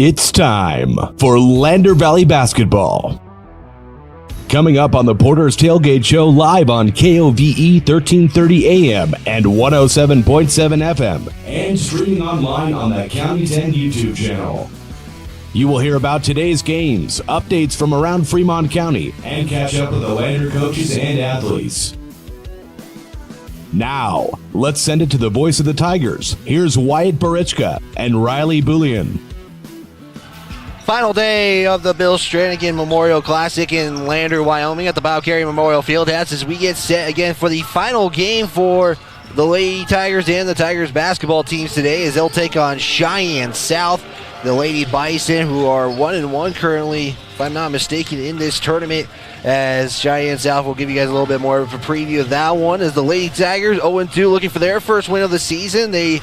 It's time for Lander Valley Basketball. Coming up on the Porter's Tailgate Show live on KOVE 1330 AM and 107.7 FM and streaming online on the County 10 YouTube channel. You will hear about today's games, updates from around Fremont County, and catch up with the Lander coaches and athletes. Now, let's send it to the voice of the Tigers. Here's Wyatt Barichka and Riley Bullion. Final day of the Bill Strannigan Memorial Classic in Lander, Wyoming at the Bob Carey Memorial Fieldhouse as we get set again for the final game for the Lady Tigers and the Tigers basketball teams today, as they'll take on Cheyenne South. The Lady Bison, who are 1-1 currently, if I'm not mistaken, in this tournament, as Cheyenne South will give you guys a little bit more of a preview of that one, as the Lady Tigers 0-2 looking for their first win of the season. They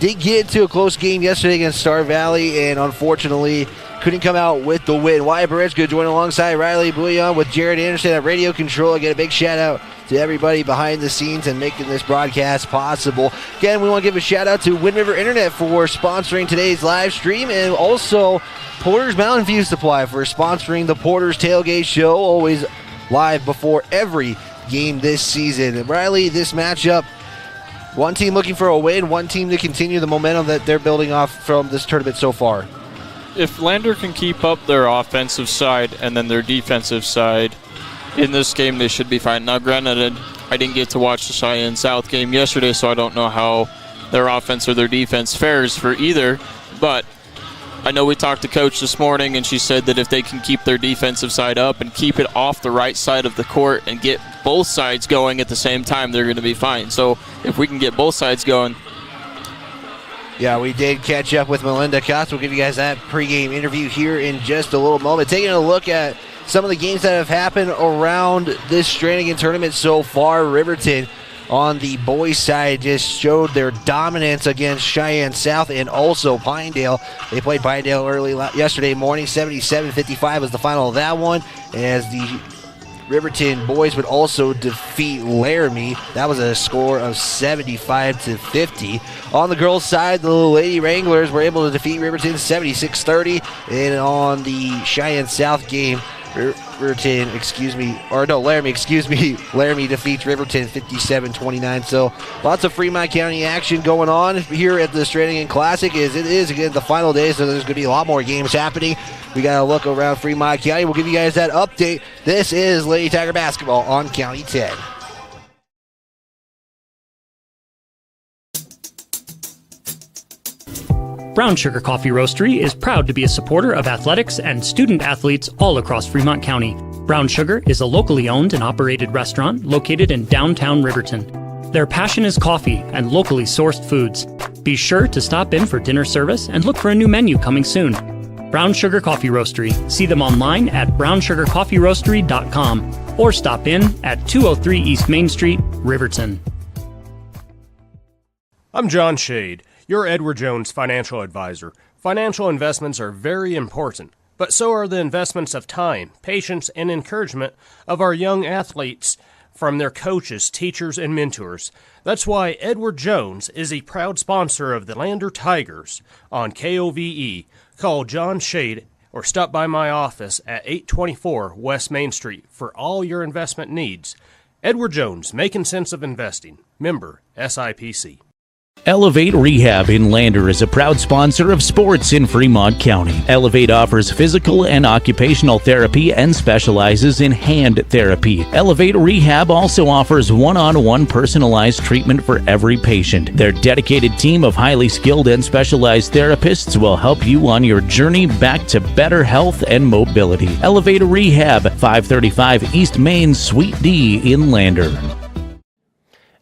did get into a close game yesterday against Star Valley, and unfortunately couldn't come out with the win. Wyatt Berezka joined alongside Riley Bouillon with Jared Anderson at radio control. Again, a big shout out to everybody behind the scenes and making this broadcast possible. Again, we want to give a shout out to Wind River Internet for sponsoring today's live stream, and also Porter's Mountain View Supply for sponsoring the Porter's Tailgate Show, always live before every game this season. And Riley, this matchup, one team looking for a win, one team to continue the momentum that they're building off from this tournament so far. If Lander can keep up their offensive side and then their defensive side, in this game they should be fine. Now, granted, I didn't get to watch the Cheyenne South game yesterday, so I don't know how their offense or their defense fares for either, but I know we talked to Coach this morning, and she said that if they can keep their defensive side up and keep it off the right side of the court and get both sides going at the same time, they're going to be fine. So if we can get both sides going. Yeah, we did catch up with Melinda Kotz. We'll give you guys that pregame interview here in just a little moment. Taking a look at some of the games that have happened around this Strannigan tournament so far. Riverton on the boys' side just showed their dominance against Cheyenne South and also Pinedale. They played Pinedale early yesterday morning. 77-55 was the final of that one, as the Riverton boys would also defeat Laramie. That was a score of 75-50. On the girls' side, the Lady Wranglers were able to defeat Riverton 76-30. And on the Cheyenne South game, Laramie defeats Riverton 57-29. So lots of Fremont County action going on here at the Strannigan Classic, as it is, again, the final day, so there's going to be a lot more games happening. We got to look around Fremont County. We'll give you guys that update. This is Lady Tiger Basketball on County 10. Brown Sugar Coffee Roastery is proud to be a supporter of athletics and student athletes all across Fremont County. Brown Sugar is a locally owned and operated restaurant located in downtown Riverton. Their passion is coffee and locally sourced foods. Be sure to stop in for dinner service and look for a new menu coming soon. Brown Sugar Coffee Roastery. See them online at brownsugarcoffeeroastery.com or stop in at 203 East Main Street, Riverton. I'm John Shade, your Edward Jones financial advisor. Financial investments are very important, but so are the investments of time, patience, and encouragement of our young athletes from their coaches, teachers, and mentors. That's why Edward Jones is a proud sponsor of the Lander Tigers on KOVE. Call John Shade or stop by my office at 824 West Main Street for all your investment needs. Edward Jones, making sense of investing. Member SIPC. Elevate Rehab in Lander is a proud sponsor of sports in Fremont County. Elevate offers physical and occupational therapy and specializes in hand therapy. Elevate Rehab also offers one-on-one personalized treatment for every patient. Their dedicated team of highly skilled and specialized therapists will help you on your journey back to better health and mobility. Elevate Rehab, 535 East Main, Suite D in Lander.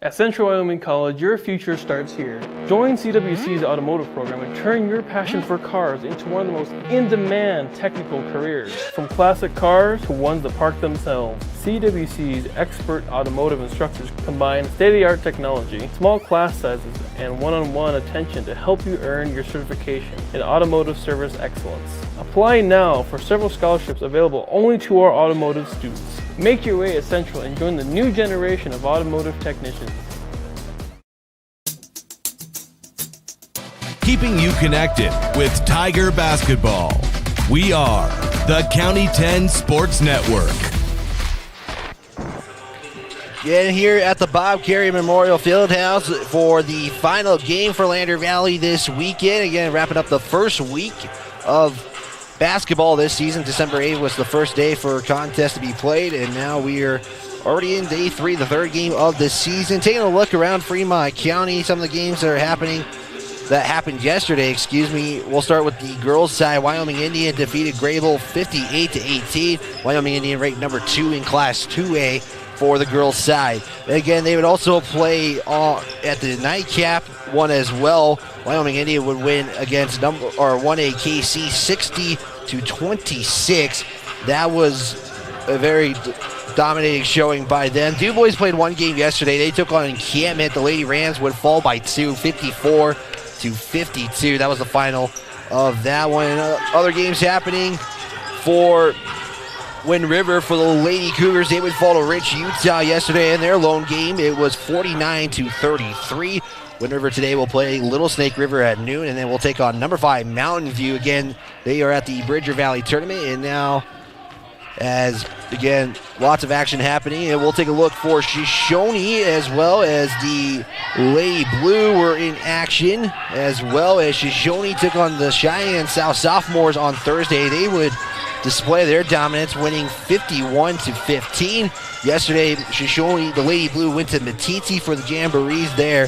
At Central Wyoming College, your future starts here. Join CWC's automotive program and turn your passion for cars into one of the most in-demand technical careers. From classic cars to ones that park themselves, CWC's expert automotive instructors combine state-of-the-art technology, small class sizes, and one-on-one attention to help you earn your certification in automotive service excellence. Apply now for several scholarships available only to our automotive students. Make your way at Central and join the new generation of automotive technicians. Keeping you connected with Tiger Basketball. We are the County 10 Sports Network. Again, here at the Bob Carey Memorial Fieldhouse for the final game for Lander Valley this weekend. Again, wrapping up the first week of basketball this season. December 8th was the first day for contests to be played, and now we are already in day 3, the third game of the season. Taking a look around Fremont County, some of the games that happened yesterday, We'll start with the girls' side. Wyoming Indian defeated Grayville 58-18. Wyoming Indian ranked number 2 in Class 2A. for the girls' side. Again, they would also play at the nightcap one as well. Wyoming Indian would win against 1A KC 60-26. That was a very dominating showing by them. Du Bois played one game yesterday. They took on Encampment. The Lady Rams would fall by 2, 54-52. That was the final of that one. Other games happening for Wind River. For the Lady Cougars, they would fall to Rich, Utah yesterday in their lone game. It was 49-33. Wind River today will play Little Snake River at noon, and then we'll take on number 5 Mountain View. Again, they are at the Bridger Valley tournament, and now, as again, lots of action happening, and we'll take a look for Shoshone as well as the Lady Blue were in action, as well as Shoshone took on the Cheyenne South Sophomores on Thursday. They would display their dominance, winning 51-15. Yesterday, Shoshone, the Lady Blue, went to Matiti for the Jamborees there.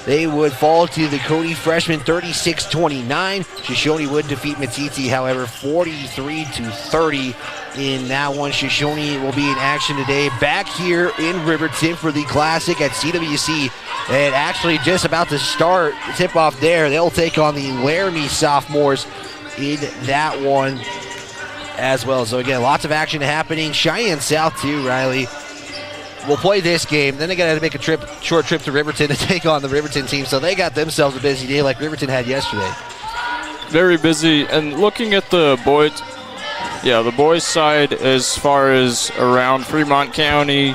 They would fall to the Cody freshmen 36-29. Shoshone would defeat Matiti, however, 43-30 in that one. Shoshone will be in action today back here in Riverton for the Classic at CWC. And actually just about to start the tip-off there. They'll take on the Laramie Sophomores in that one as well. So again, lots of action happening. Cheyenne South too, Riley, will play this game. Then they got to make a short trip to Riverton to take on the Riverton team. So they got themselves a busy day like Riverton had yesterday. Very busy. And looking at the boys, the boys side as far as around Fremont County,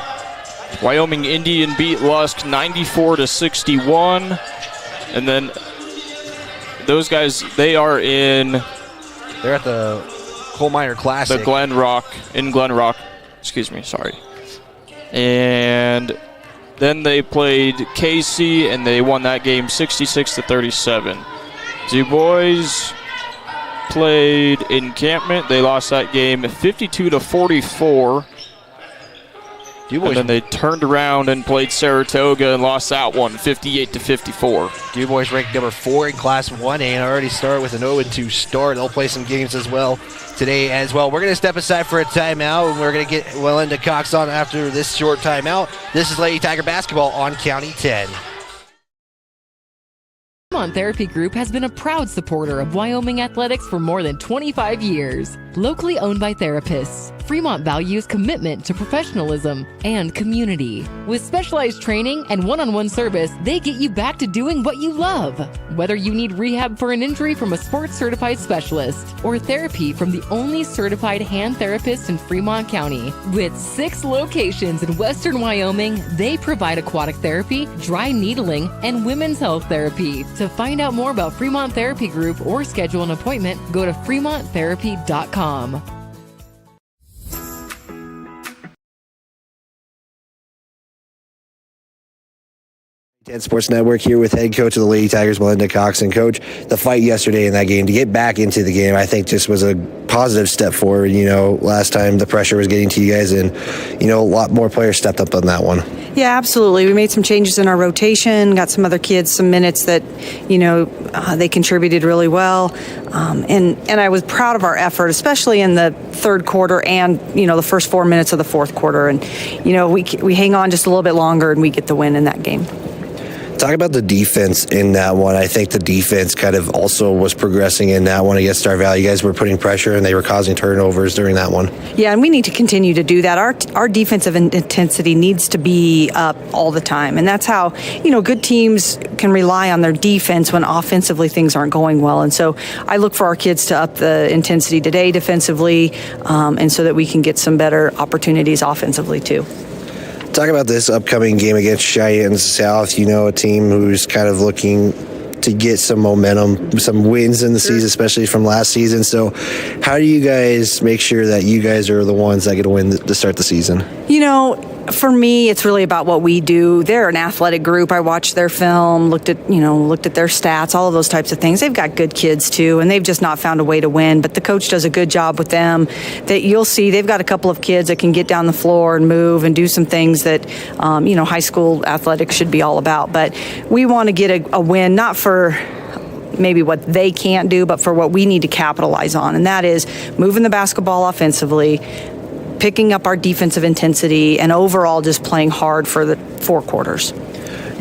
Wyoming Indian beat Lusk 94-61. And then those guys, they're at the Coal Miner Classic. In Glen Rock. Excuse me, sorry. And then they played KC, and they won that game 66-37. Du Bois played Encampment. They lost that game 52-44. And then they turned around and played Saratoga and lost that one 58-54. Du Bois ranked number 4 in Class 1A and already started with an 0-2 start. They'll play some games as well today as well. We're going to step aside for a timeout, and we're going to get Melinda Cox on after this short timeout. This is Lady Tiger Basketball on County 10. Fremont Therapy Group has been a proud supporter of Wyoming athletics for more than 25 years. Locally owned by therapists, Fremont values commitment to professionalism and community. With specialized training and one-on-one service, they get you back to doing what you love. Whether you need rehab for an injury from a sports-certified specialist or therapy from the only certified hand therapist in Fremont County. With 6 locations in western Wyoming, they provide aquatic therapy, dry needling, and women's health therapy. To find out more about Fremont Therapy Group or schedule an appointment, go to fremonttherapy.com. 10 Sports Network here with head coach of the Lady Tigers, Melinda Cox. And coach, the fight yesterday in that game, to get back into the game, I think just was a positive step forward. You know, last time the pressure was getting to you guys, and, you know, a lot more players stepped up on that one. Yeah, absolutely. We made some changes in our rotation, got some other kids some minutes that, you know, they contributed really well. And I was proud of our effort, especially in the third quarter and, you know, the first 4 minutes of the fourth quarter. And, you know, we hang on just a little bit longer and we get the win in that game. Talk about the defense in that one. I think the defense kind of also was progressing in that one against Star Valley. You guys were putting pressure and they were causing turnovers during that one. Yeah, and we need to continue to do that. Our defensive intensity needs to be up all the time. And that's how, you know, good teams can rely on their defense when offensively things aren't going well. And so I look for our kids to up the intensity today defensively, and so that we can get some better opportunities offensively too. Talk about this upcoming game against Cheyenne South, you know, a team who's kind of looking to get some momentum, some wins in the season, especially from last season. So how do you guys make sure that you guys are the ones that get a win to start the season? You know, for me, it's really about what we do. They're an athletic group. I watched their film, looked at their stats, all of those types of things. They've got good kids too, and they've just not found a way to win. But the coach does a good job with them. That you'll see they've got a couple of kids that can get down the floor and move and do some things that, you know, high school athletics should be all about. But we want to get a win, not for maybe what they can't do, but for what we need to capitalize on. And that is moving the basketball offensively, picking up our defensive intensity, and overall just playing hard for the 4 quarters.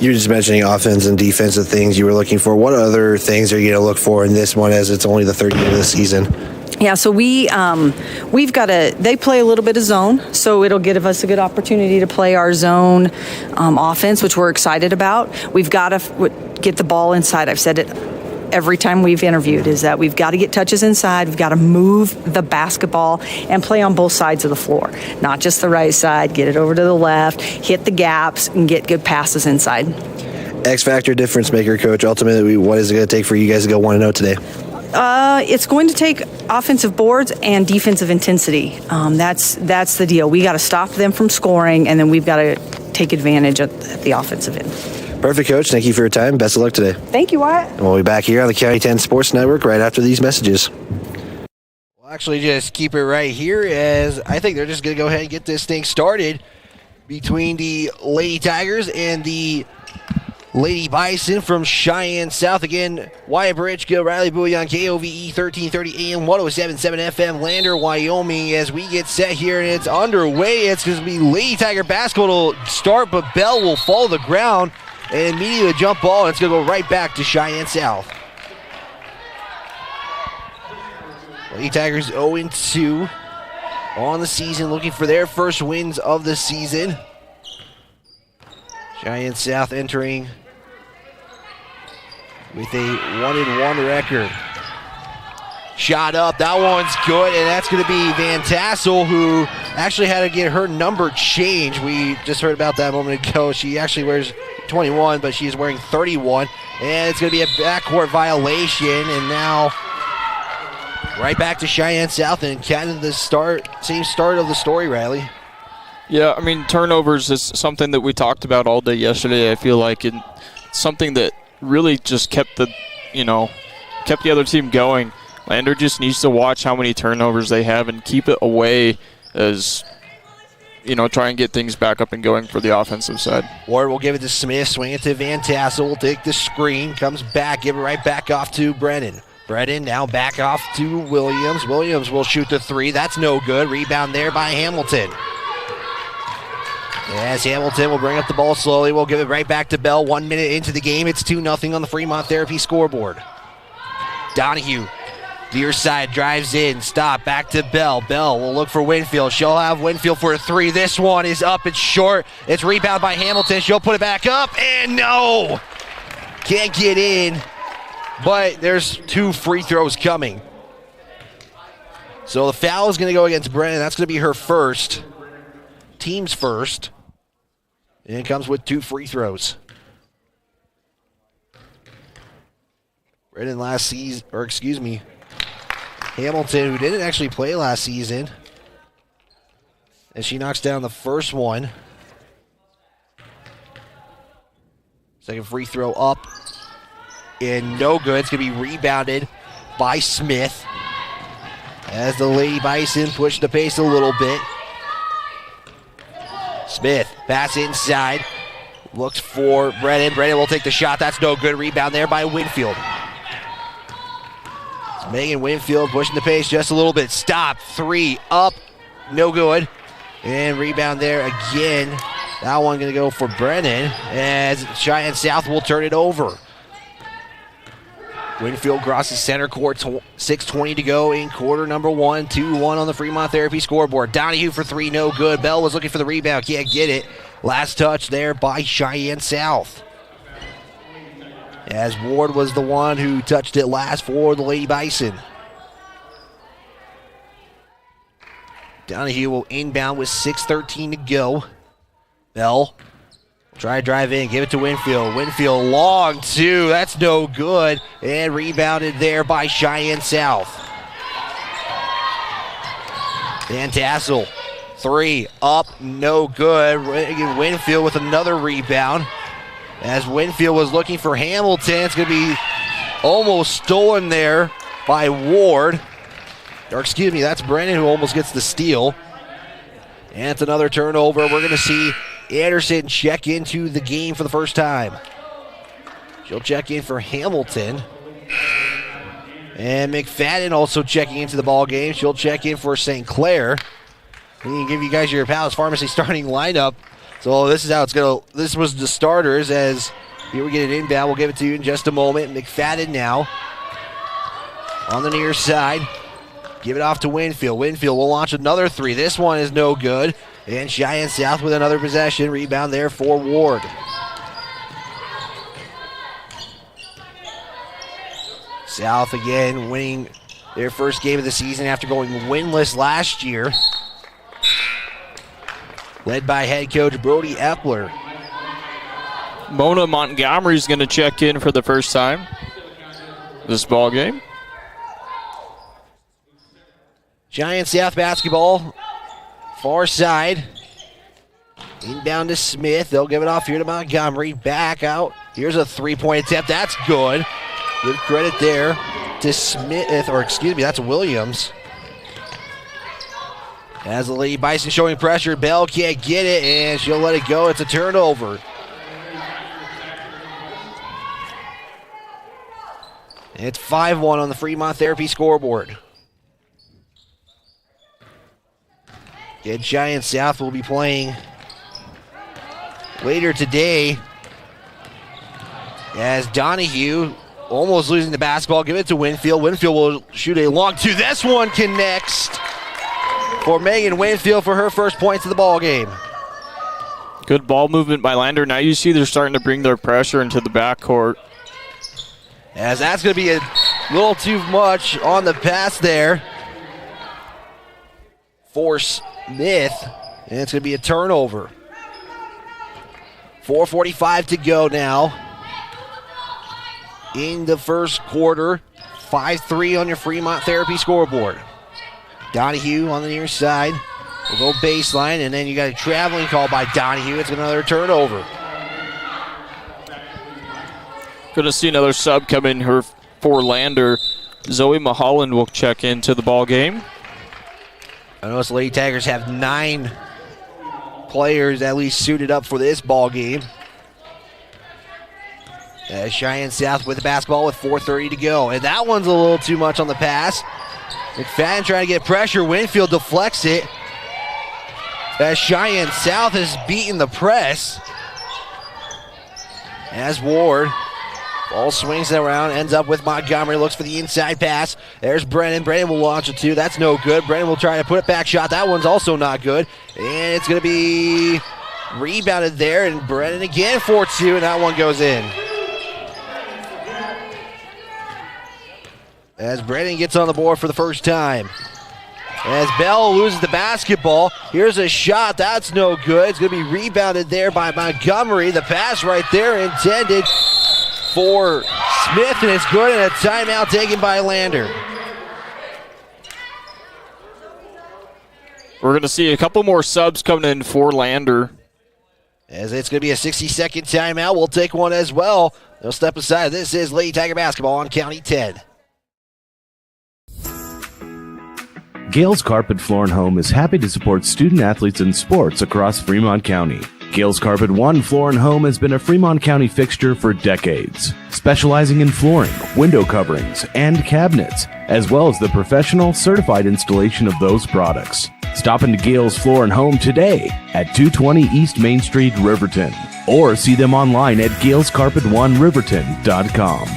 You were just mentioning offense and defensive things you were looking for. What other things are you going to look for in this one, as it's only the third game of the season? Yeah, so we've got they play a little bit of zone, so it'll give us a good opportunity to play our zone offense, which we're excited about. We've got to get the ball inside. I've said it every time we've interviewed, is that we've got to get touches inside. We've got to move the basketball and play on both sides of the floor, not just the right side. Get it over to the left, hit the gaps, and get good passes inside. X-factor difference maker, Coach. Ultimately, what is it going to take for you guys to go 1-0 today? It's going to take offensive boards and defensive intensity. That's the deal. We got to stop them from scoring, and then we've got to take advantage at the offensive end. Perfect, Coach. Thank you for your time. Best of luck today. Thank you, Wyatt. And we'll be back here on the County 10 Sports Network right after these messages. We'll actually just keep it right here, as I think they're just going to go ahead and get this thing started between the Lady Tigers and the Lady Bison from Cheyenne South. Again, Wyatt Bridge, Gil Riley, Bowie on KOVE 1330 AM, 107.7 FM, Lander, Wyoming, as we get set here and it's underway. It's going to be Lady Tiger basketball to start, but Bell will fall to the ground and immediately jump ball, and it's going to go right back to Cheyenne South. Lady Tigers 0-2 on the season, looking for their first wins of the season. Cheyenne South entering with a 1-1 record. Shot up, that one's good, and that's going to be Van Tassel, who actually had to get her number changed. We just heard about that a moment ago. She actually wears 21, but she's wearing 31, and it's going to be a backcourt violation, and now right back to Cheyenne South, and kind of the same start of the story, Riley. Yeah, I mean, turnovers is something that we talked about all day yesterday. I feel like it's something that really just kept the other team going. Lander just needs to watch how many turnovers they have and keep it away, as try and get things back up and going for the offensive side. Ward will give it to Smith, swing it to Van Tassel, will take the screen, comes back, give it right back off to Brennan. Brennan now back off to Williams. Williams will shoot the 3. That's no good. Rebound there by Hamilton. As Hamilton will bring up the ball slowly, we'll give it right back to Bell. 1 minute into the game, it's 2-0 on the Fremont Therapy scoreboard. Donahue, near side, drives in, stop, back to Bell. Bell will look for Winfield. She'll have Winfield for a 3. This one is up, it's short. It's rebounded by Hamilton. She'll put it back up, and no! Can't get in, but there's 2 free throws coming. So the foul is going to go against Brennan. That's going to be her first. Team's first. And it comes with 2 free throws. Brennan Hamilton, who didn't actually play last season. And she knocks down the first one. Second free throw up. And no good. It's going to be rebounded by Smith. As the Lady Bison push the pace a little bit. Smith, pass inside. Looks for Brennan. Brennan will take the shot. That's no good. Rebound there by Winfield. It's Megan Winfield pushing the pace just a little bit. Stop. 3 up. No good. And rebound there again. That one going to go for Brennan, as Cheyenne South will turn it over. Winfield crosses center court, 6:20 to go in quarter number 1. 2-1 on the Fremont Therapy scoreboard. Donahue for 3, no good. Bell was looking for the rebound, can't get it. Last touch there by Cheyenne South. As Ward was the one who touched it last for the Lady Bison. Donahue will inbound with 6:13 to go. Bell try to drive in, give it to Winfield. Winfield long 2, that's no good. And rebounded there by Cheyenne South. Van Tassel, 3 up, no good. Winfield with another rebound. As Winfield was looking for Hamilton, it's going to be almost stolen there by Ward. Or excuse me, that's Brennan who almost gets the steal. And it's another turnover. We're going to see Anderson check into the game for the first time. She'll check in for Hamilton. And McFadden also checking into the ball game. She'll check in for St. Clair. We can give you guys your Palace Pharmacy starting lineup. So this is how it's going to, this was the starters as here we get an inbound. We'll give it to you in just a moment. McFadden now on the near side. Give it off to Winfield. Winfield will launch another three. This one is no good. And Cheyenne South with another possession. Rebound there for Ward. South again winning their first game of the season after going winless last year. Led by head coach Brody Epler. Mona Montgomery's going to check in for the first time this ball game. Giant South basketball, far side. Inbound to Smith. They'll give it off here to Montgomery. Back out. Here's a three-point attempt. That's good. Give credit there to Smith, or excuse me, that's Williams. As the Lady Bison showing pressure, Bell can't get it, and she'll let it go. It's a turnover. It's 5-1 on the Fremont Therapy scoreboard. Again, Giant South will be playing later today as Donahue almost losing the basketball. Give it to Winfield. Winfield will shoot a long two. This one connects for Megan Winfield for her first points of the ball game. Good ball movement by Lander. Now you see they're starting to bring their pressure into the backcourt. As that's going to be a little too much on the pass there for Smith, and it's going to be a turnover. 4:45 to go now in the first quarter. 5-3 on your Fremont Therapy scoreboard. Donahue on the near side will go baseline, and then you got a traveling call by Donahue. It's another turnover. Going to see another sub come in here for Lander. Zoe Mulholland will check into the ball game. I notice the Lady Tigers have 9 players at least suited up for this ball game. As Cheyenne South with the basketball with 4:30 to go. And that one's a little too much on the pass. McFadden trying to get pressure. Winfield deflects it. As Cheyenne South has beaten the press. As Ward ball swings around, ends up with Montgomery, looks for the inside pass. There's Brennan. Brennan will launch a two. That's no good. Brennan will try to put it back shot. That one's also not good. And it's going to be rebounded there. And Brennan again for two, and that one goes in. As Brennan gets on the board for the first time. As Bell loses the basketball, here's a shot. That's no good. It's going to be rebounded there by Montgomery. The pass right there intended for Smith, and it's good, and a timeout taken by Lander. We're going to see a couple more subs coming in for Lander. As it's going to be a 60-second timeout, we'll take one as well. They'll step aside. This is Lady Tiger basketball on County 10. Gales Carpet Floor and Home is happy to support student athletes in sports across Fremont County. Gales Carpet One Floor and Home has been a Fremont County fixture for decades, specializing in flooring, window coverings, and cabinets, as well as the professional certified installation of those products. Stop into Gales Floor and Home today at 220 East Main Street, Riverton, or see them online at galescarpet1riverton.com.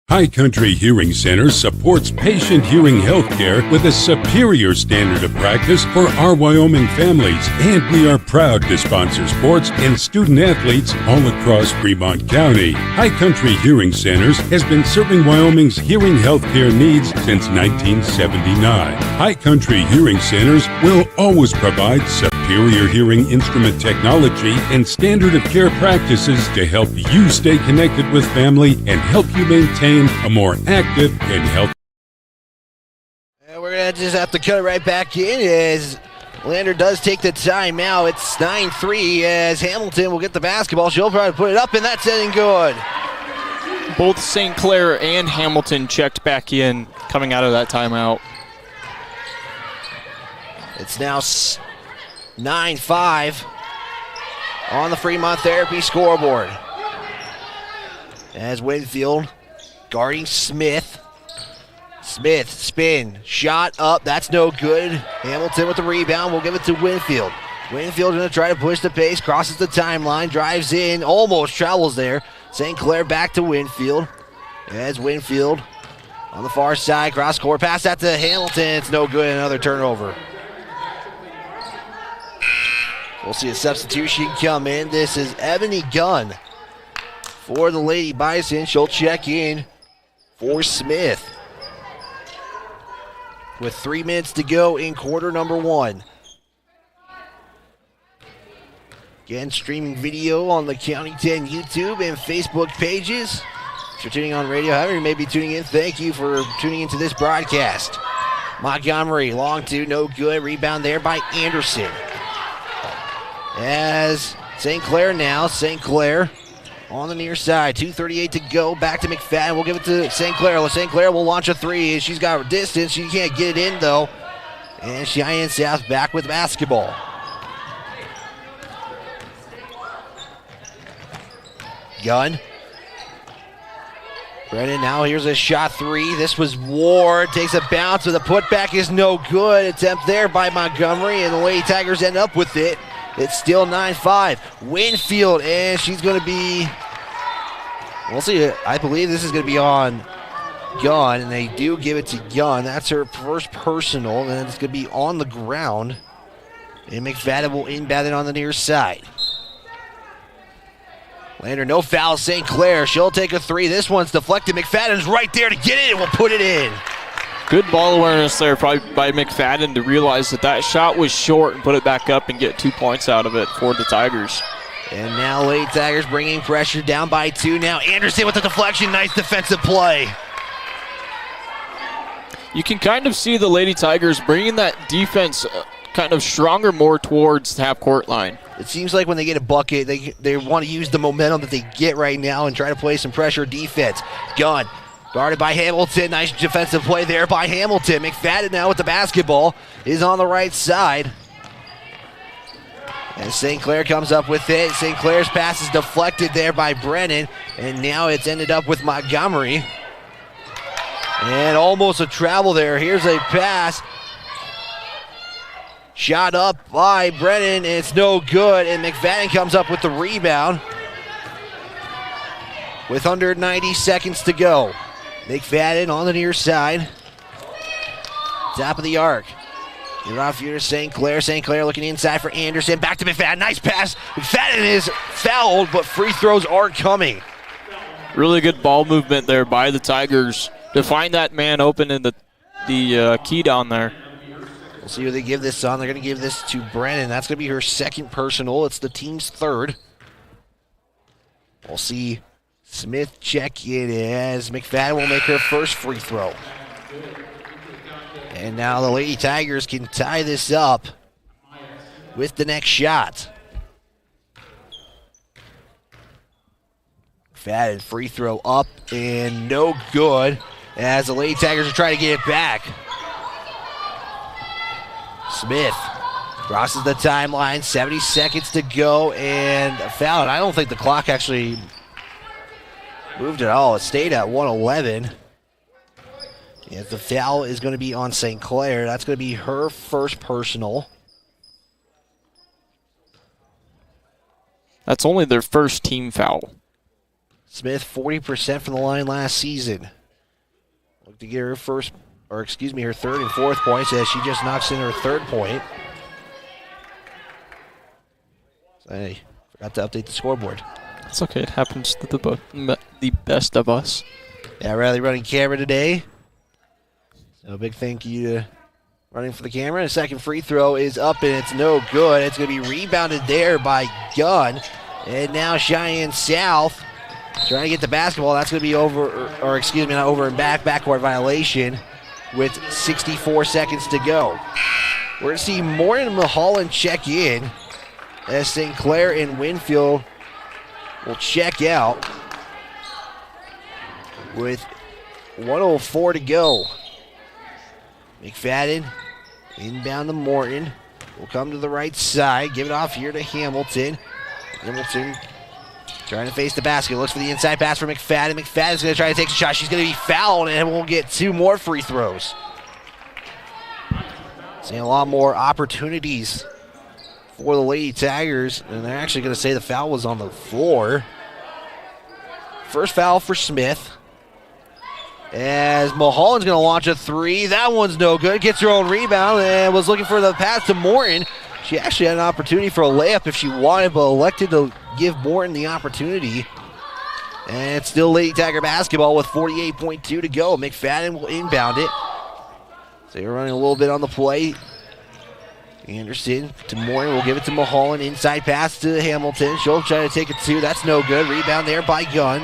High Country Hearing Center supports patient hearing health care with a superior standard of practice for our Wyoming families, and we are proud to sponsor sports and student athletes all across Fremont County. High Country Hearing Centers has been serving Wyoming's hearing health care needs since 1979. High Country Hearing Centers will always provide superior hearing instrument technology and standard of care practices to help you stay connected with family and help you maintain a more active and healthy. And we're going to just have to cut it right back in as Lander does take the timeout. It's 9-3 as Hamilton will get the basketball. She'll probably put it up, and that's in good. Both St. Clair and Hamilton checked back in coming out of that timeout. It's now 9-5 on the Fremont Therapy scoreboard. As Winfield guarding Smith. Smith, spin, shot up, that's no good. Hamilton with the rebound, we'll give it to Winfield. Winfield going to try to push the pace, crosses the timeline, drives in, almost travels there. St. Clair back to Winfield. As Winfield on the far side, cross court, pass that to Hamilton, it's no good, another turnover. We'll see a substitution come in. This is Ebony Gunn for the Lady Bison. She'll check in for Smith. With 3 minutes to go in quarter number 1. Again, streaming video on the County 10 YouTube and Facebook pages. If you're tuning on radio, however you may be tuning in, thank you for tuning into this broadcast. Montgomery, long two, no good. Rebound there by Anderson. As St. Clair now, St. Clair on the near side, 2:38 to go, back to McFadden. We'll give it to St. Clair. St. Clair will launch a three. She's got distance. She can't get it in, though. And Cheyenne South back with basketball. Gunn. Brennan now, here's a shot three. This was Ward. Takes a bounce, but the putback is no good. Attempt there by Montgomery, and the Lady Tigers end up with it. It's still 9-5. Winfield, and she's going to be, we'll see. I believe this is going to be on Gunn, and they do give it to Gunn. That's her first personal, and it's going to be on the ground. And McFadden will inbound it on the near side. Lander, no foul, St. Clair. She'll take a three. This one's deflected. McFadden's right there to get it, and will put it in. Good ball awareness there by McFadden to realize that that shot was short and put it back up and get 2 points out of it for the Tigers. And now Lady Tigers bringing pressure down by 2. Now Anderson with the deflection. Nice defensive play. You can kind of see the Lady Tigers bringing that defense kind of stronger more towards the half-court line. It seems like when they get a bucket, they want to use the momentum that they get right now and try to play some pressure defense. Gunn. Guarded by Hamilton. Nice defensive play there by Hamilton. McFadden now with the basketball is on the right side. And St. Clair comes up with it. St. Clair's pass is deflected there by Brennan. And now it's ended up with Montgomery. And almost a travel there. Here's a pass. Shot up by Brennan. And it's no good. And McFadden comes up with the rebound. With under 90 seconds to go. McFadden on the near side. Top of the arc. Get off here to St. Clair. St. Clair looking inside for Anderson. Back to McFadden. Nice pass. McFadden is fouled, but free throws are coming. Really good ball movement there by the Tigers to find that man open in the key down there. We'll see who they give this on. They're going to give this to Brennan. That's going to be her second personal. It's the team's third. We'll see Smith check in as McFadden will make her first free throw. And now the Lady Tigers can tie this up with the next shot. McFadden free throw up and no good as the Lady Tigers are trying to get it back. Smith crosses the timeline, 70 seconds to go and a foul. And I don't think the clock actually moved at all. It stayed at 1:11. Yes, the foul is going to be on St. Clair. That's going to be her first personal. That's only their first team foul. Smith, 40% from the line last season. Look to get her her third and fourth points as she just knocks in her third point. I forgot to update the scoreboard. It's okay. It happens to the best of us. Yeah, Riley running camera today. So a big thank you to running for the camera. The second free throw is up and it's no good. It's going to be rebounded there by Gunn. And now Cheyenne South trying to get the basketball. That's going to be not over and backcourt violation with 64 seconds to go. We're going to see Morton and Mulholland check in as St. Clair and Winfield will check out with 1:04 to go. McFadden inbound to Morton. Will come to the right side. Give it off here to Hamilton. Hamilton Trying to face the basket. Looks for the inside pass for McFadden. McFadden's going to try to take a shot. She's going to be fouled and will get 2 more free throws. Seeing a lot more opportunities for the Lady Tigers, and they're actually going to say the foul was on the floor. First foul for Smith. As Mulholland's going to launch a 3. That one's no good. Gets her own rebound and was looking for the pass to Morton. She actually had an opportunity for a layup if she wanted, but elected to give Morton the opportunity. And it's still Lady Tiger basketball with 48.2 to go. McFadden will inbound it. So you're running a little bit on the play. Anderson to Morton. Will give it to Mulholland. Inside pass to Hamilton. She'll try to take a 2. That's no good. Rebound there by Gunn.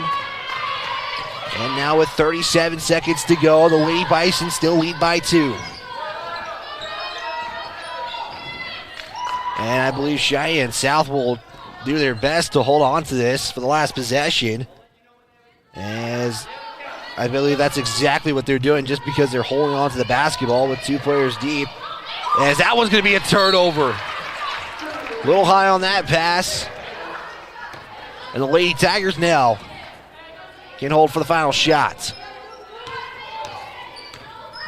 And now with 37 seconds to go, the Lady Bison still lead by 2. And I believe Cheyenne South will do their best to hold on to this for the last possession. As I believe that's exactly what they're doing, just because they're holding on to the basketball with 2 players deep. As that one's going to be a turnover. A little high on that pass. And the Lady Tigers now can hold for the final shot.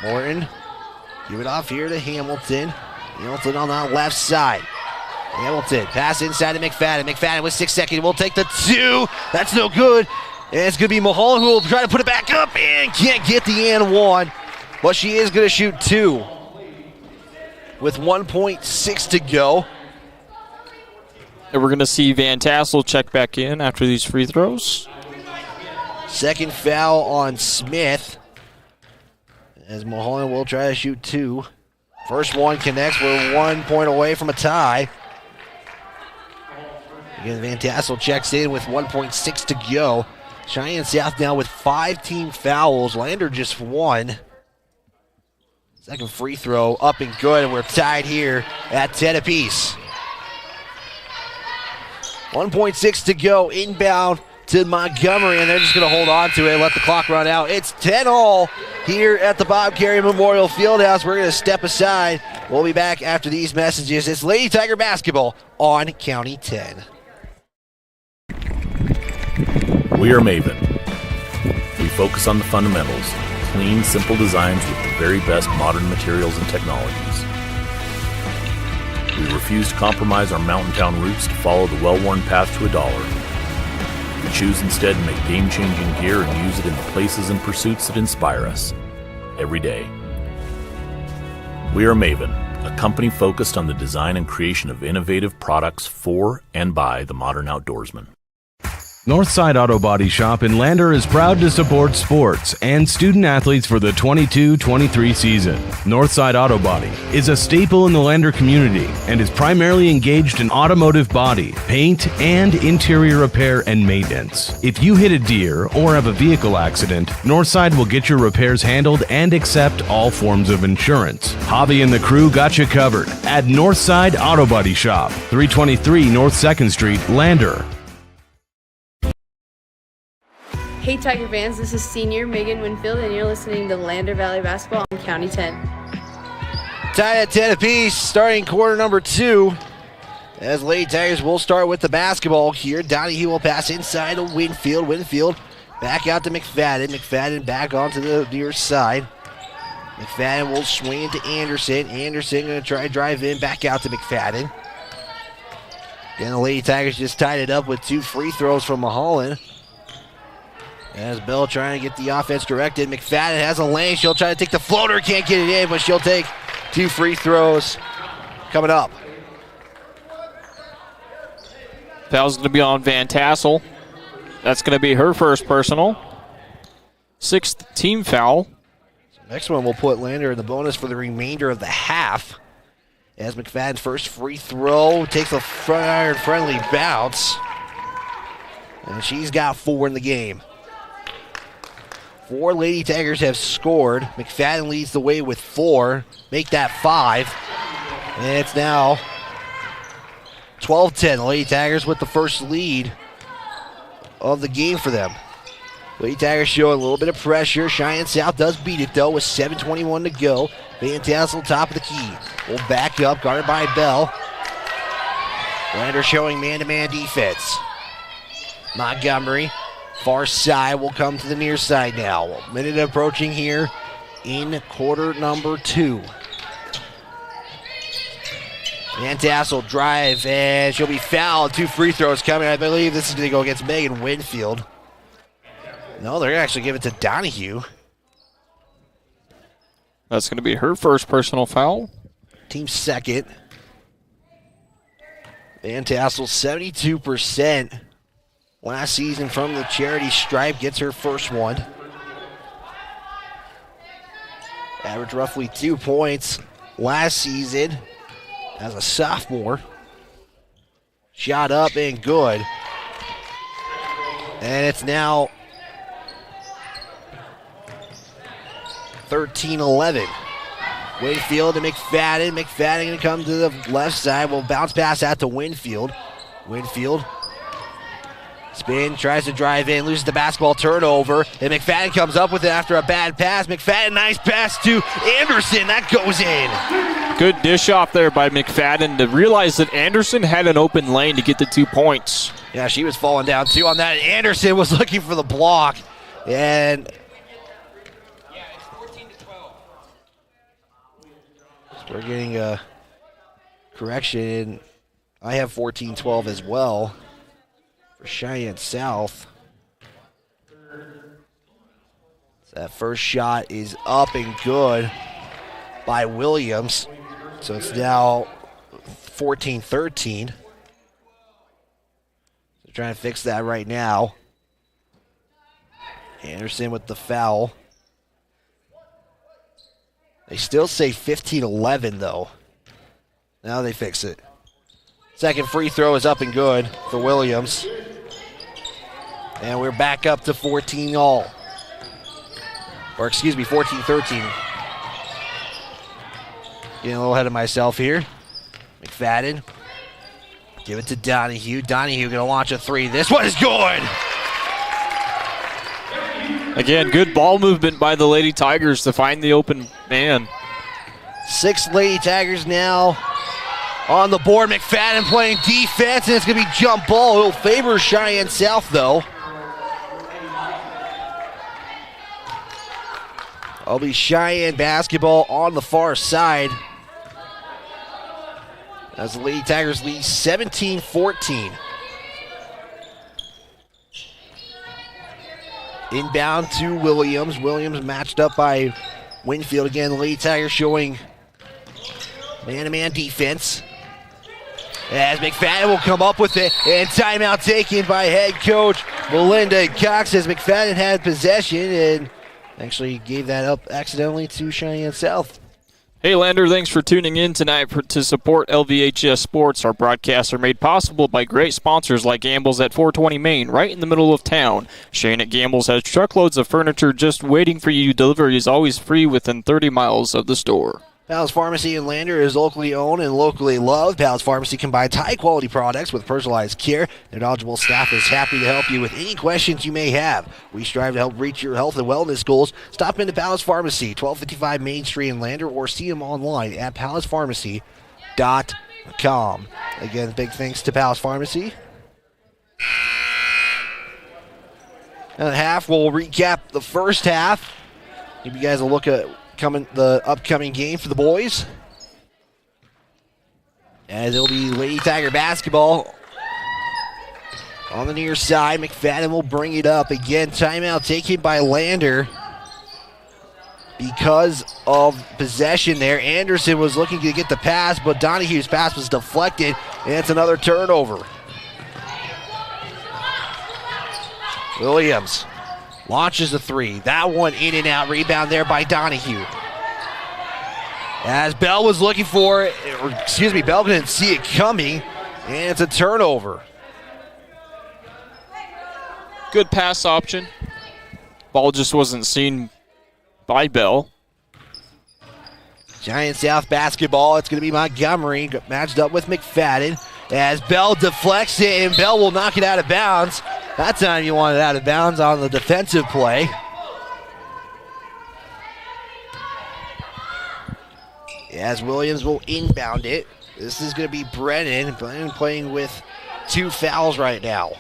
Morton, give it off here to Hamilton. Hamilton on that left side. Hamilton, pass inside to McFadden. McFadden with 6 seconds, will take the 2. That's no good. And it's going to be Mulholland who will try to put it back up and can't get the and 1. But she is going to shoot 2 with 1.6 to go. And we're going to see Van Tassel check back in after these free throws. Second foul on Smith. As Mulholland will try to shoot 2. First one connects. We're 1 point away from a tie. Again, Van Tassel checks in with 1.6 to go. Cheyenne South now with 5 team fouls. Lander just 1. Second free throw up and good, and we're tied here at 10 apiece. 1.6 to go. Inbound to Montgomery, and they're just going to hold on to it and let the clock run out. It's 10-all here at the Bob Carey Memorial Fieldhouse. We're going to step aside. We'll be back after these messages. It's Lady Tiger basketball on County 10. We are Maven. We focus on the fundamentals, clean, simple designs with the very best modern materials and technologies. We refuse to compromise our mountain town roots to follow the well-worn path to $1. We choose instead to make game-changing gear and use it in the places and pursuits that inspire us every day. We are Maven, a company focused on the design and creation of innovative products for and by the modern outdoorsman. Northside Auto Body Shop in Lander is proud to support sports and student athletes for the 22-23 season. Northside Auto Body is a staple in the Lander community and is primarily engaged in automotive body, paint, and interior repair and maintenance. If you hit a deer or have a vehicle accident, Northside will get your repairs handled and accept all forms of insurance. Javi and the crew got you covered at Northside Auto Body Shop, 323 North 2nd Street, Lander. Hey Tiger fans, this is senior Megan Winfield and you're listening to Lander Valley Basketball on County 10. Tied at 10 apiece, starting quarter number 2. As Lady Tigers will start with the basketball here. Donahue will pass inside to Winfield. Winfield back out to McFadden. McFadden back onto the near side. McFadden will swing into Anderson. Anderson going to try to drive in, back out to McFadden. Again, the Lady Tigers just tied it up with 2 free throws from Mulholland. As Bell trying to get the offense directed. McFadden has a lane. She'll try to take the floater. Can't get it in, but she'll take 2 free throws coming up. Foul's going to be on Van Tassel. That's going to be her first personal. 6th team foul. Next one will put Lander in the bonus for the remainder of the half. As McFadden's first free throw takes a front iron friendly bounce. And she's got 4 in the game. 4 Lady Tigers have scored. McFadden leads the way with 4. Make that 5. And it's now 12-10. The Lady Tigers with the first lead of the game for them. Lady Tigers showing a little bit of pressure. Cheyenne South does beat it though with 7:21 to go. Van Tassel top of the key. Will back up, guarded by Bell. Lander showing man-to-man defense. Montgomery, far side, will come to the near side now. Minute approaching here in quarter number 2. Van Tassel drive, and she'll be fouled. 2 free throws coming. I believe this is going to go against Megan Winfield. No, they're going to actually give it to Donahue. That's going to be her first personal foul. Team second. Van Tassel, 72% last season from the charity stripe, gets her first one. Averaged roughly 2 points last season as a sophomore. Shot up and good. And it's now 13-11. Winfield to McFadden. McFadden going to come to the left side. Will bounce pass out to Winfield. Winfield. Spin, tries to drive in, loses the basketball, turnover. And McFadden comes up with it after a bad pass. McFadden, nice pass to Anderson. That goes in. Good dish off there by McFadden to realize that Anderson had an open lane to get the 2 points. Yeah, she was falling down too on that. Anderson was looking for the block. And we're getting a correction. I have 14-12 as well for Cheyenne South. So that first shot is up and good by Williams. So it's now 14-13. They're trying to fix that right now. Anderson with the foul. They still say 15-11 though. Now they fix it. Second free throw is up and good for Williams. And we're back up to 14 all. Or excuse me, 14-13. Getting a little ahead of myself here. McFadden. Give it to Donahue. Donahue gonna launch a 3. This one is good! Again, good ball movement by the Lady Tigers to find the open man. 6 Lady Tigers now on the board. McFadden playing defense, and it's going to be jump ball. It'll favor Cheyenne South, though. It'll be Cheyenne basketball on the far side as the Lady Tigers lead 17-14. Inbound to Williams. Williams matched up by Winfield again. The Lady Tigers showing man-to-man defense. As McFadden will come up with it, and timeout taken by head coach Melinda Cox as McFadden had possession and actually gave that up accidentally to Cheyenne South. Hey Lander, thanks for tuning in tonight to support LVHS Sports. Our broadcasts are made possible by great sponsors like Gamble's at 420 Main, right in the middle of town. Shane at Gamble's has truckloads of furniture just waiting for you. Delivery is always free within 30 miles of the store. Palace Pharmacy in Lander is locally owned and locally loved. Palace Pharmacy combines high-quality products with personalized care. Their knowledgeable staff is happy to help you with any questions you may have. We strive to help reach your health and wellness goals. Stop into Palace Pharmacy, 1255 Main Street in Lander, or see them online at palacepharmacy.com. Again, big thanks to Palace Pharmacy. And half, we'll recap the first half. Give you guys a look at the upcoming game for the boys. As it'll be Lady Tiger basketball on the near side. McFadden will bring it up. Again, timeout taken by Lander because of possession there. Anderson was looking to get the pass, but Donahue's pass was deflected, and it's another turnover. Williams launches a 3. That one in and out. Rebound there by Donahue. As Bell was looking for it, Bell didn't see it coming, and it's a turnover. Good pass option. Ball just wasn't seen by Bell. Giant South basketball. It's going to be Montgomery matched up with McFadden. As Bell deflects it, and Bell will knock it out of bounds. That time you want it out of bounds on the defensive play. As Williams will inbound it. This is going to be Brennan. Brennan playing with 2 fouls right now.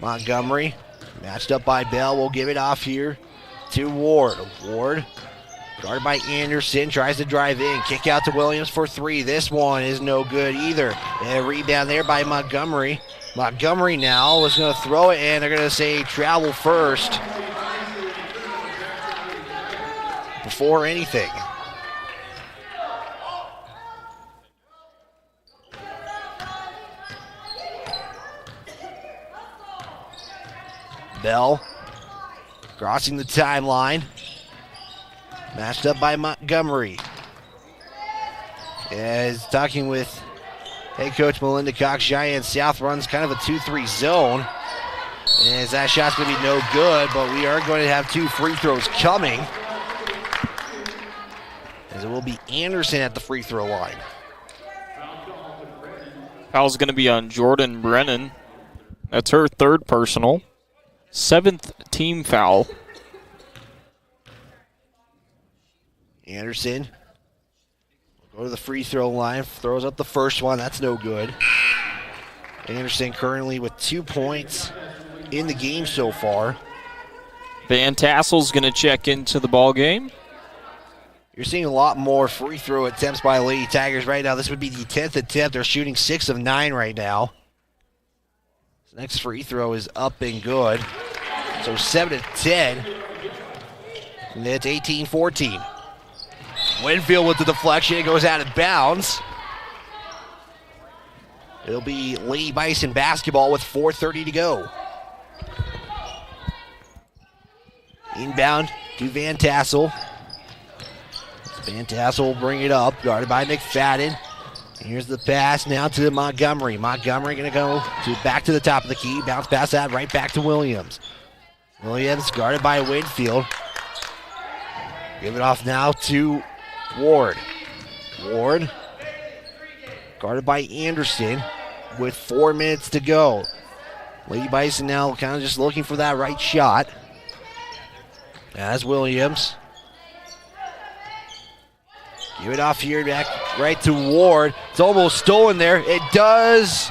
Montgomery, matched up by Bell, will give it off here to Ward. Ward, guarded by Anderson, tries to drive in, kick out to Williams for three. This one is no good either. And a rebound there by Montgomery. Montgomery now is going to throw it, and they're going to say travel first before anything. Bell crossing the timeline. Matched up by Montgomery. As talking with head coach Melinda Cox, Cheyenne South runs kind of a 2-3 zone. As that shot's going to be no good, but we are going to have 2 free throws coming. As it will be Anderson at the free throw line. Foul's going to be on Jordan Brennan. That's her 3rd personal. 7th team foul. Anderson will go to the free throw line, throws up the first one. That's no good. Anderson currently with 2 points in the game so far. Van Tassel's going to check into the ball game. You're seeing a lot more free throw attempts by Lady Tigers right now. This would be the 10th attempt. They're shooting 6 of 9 right now. Next free throw is up and good. So 7-10. And it's 18-14. Winfield with the deflection. It goes out of bounds. It'll be Lady Bison basketball with 4:30 to go. Inbound to Van Tassel. Van Tassel will bring it up. Guarded by McFadden. Here's the pass now to Montgomery. Montgomery going to go back to the top of the key. Bounce pass that right back to Williams. Williams guarded by Winfield. Give it off now to Ward. Ward guarded by Anderson with 4 minutes to go. Lady Bison now kind of just looking for that right shot. As Williams. Give it off here, back right to Ward. It's almost stolen there. It does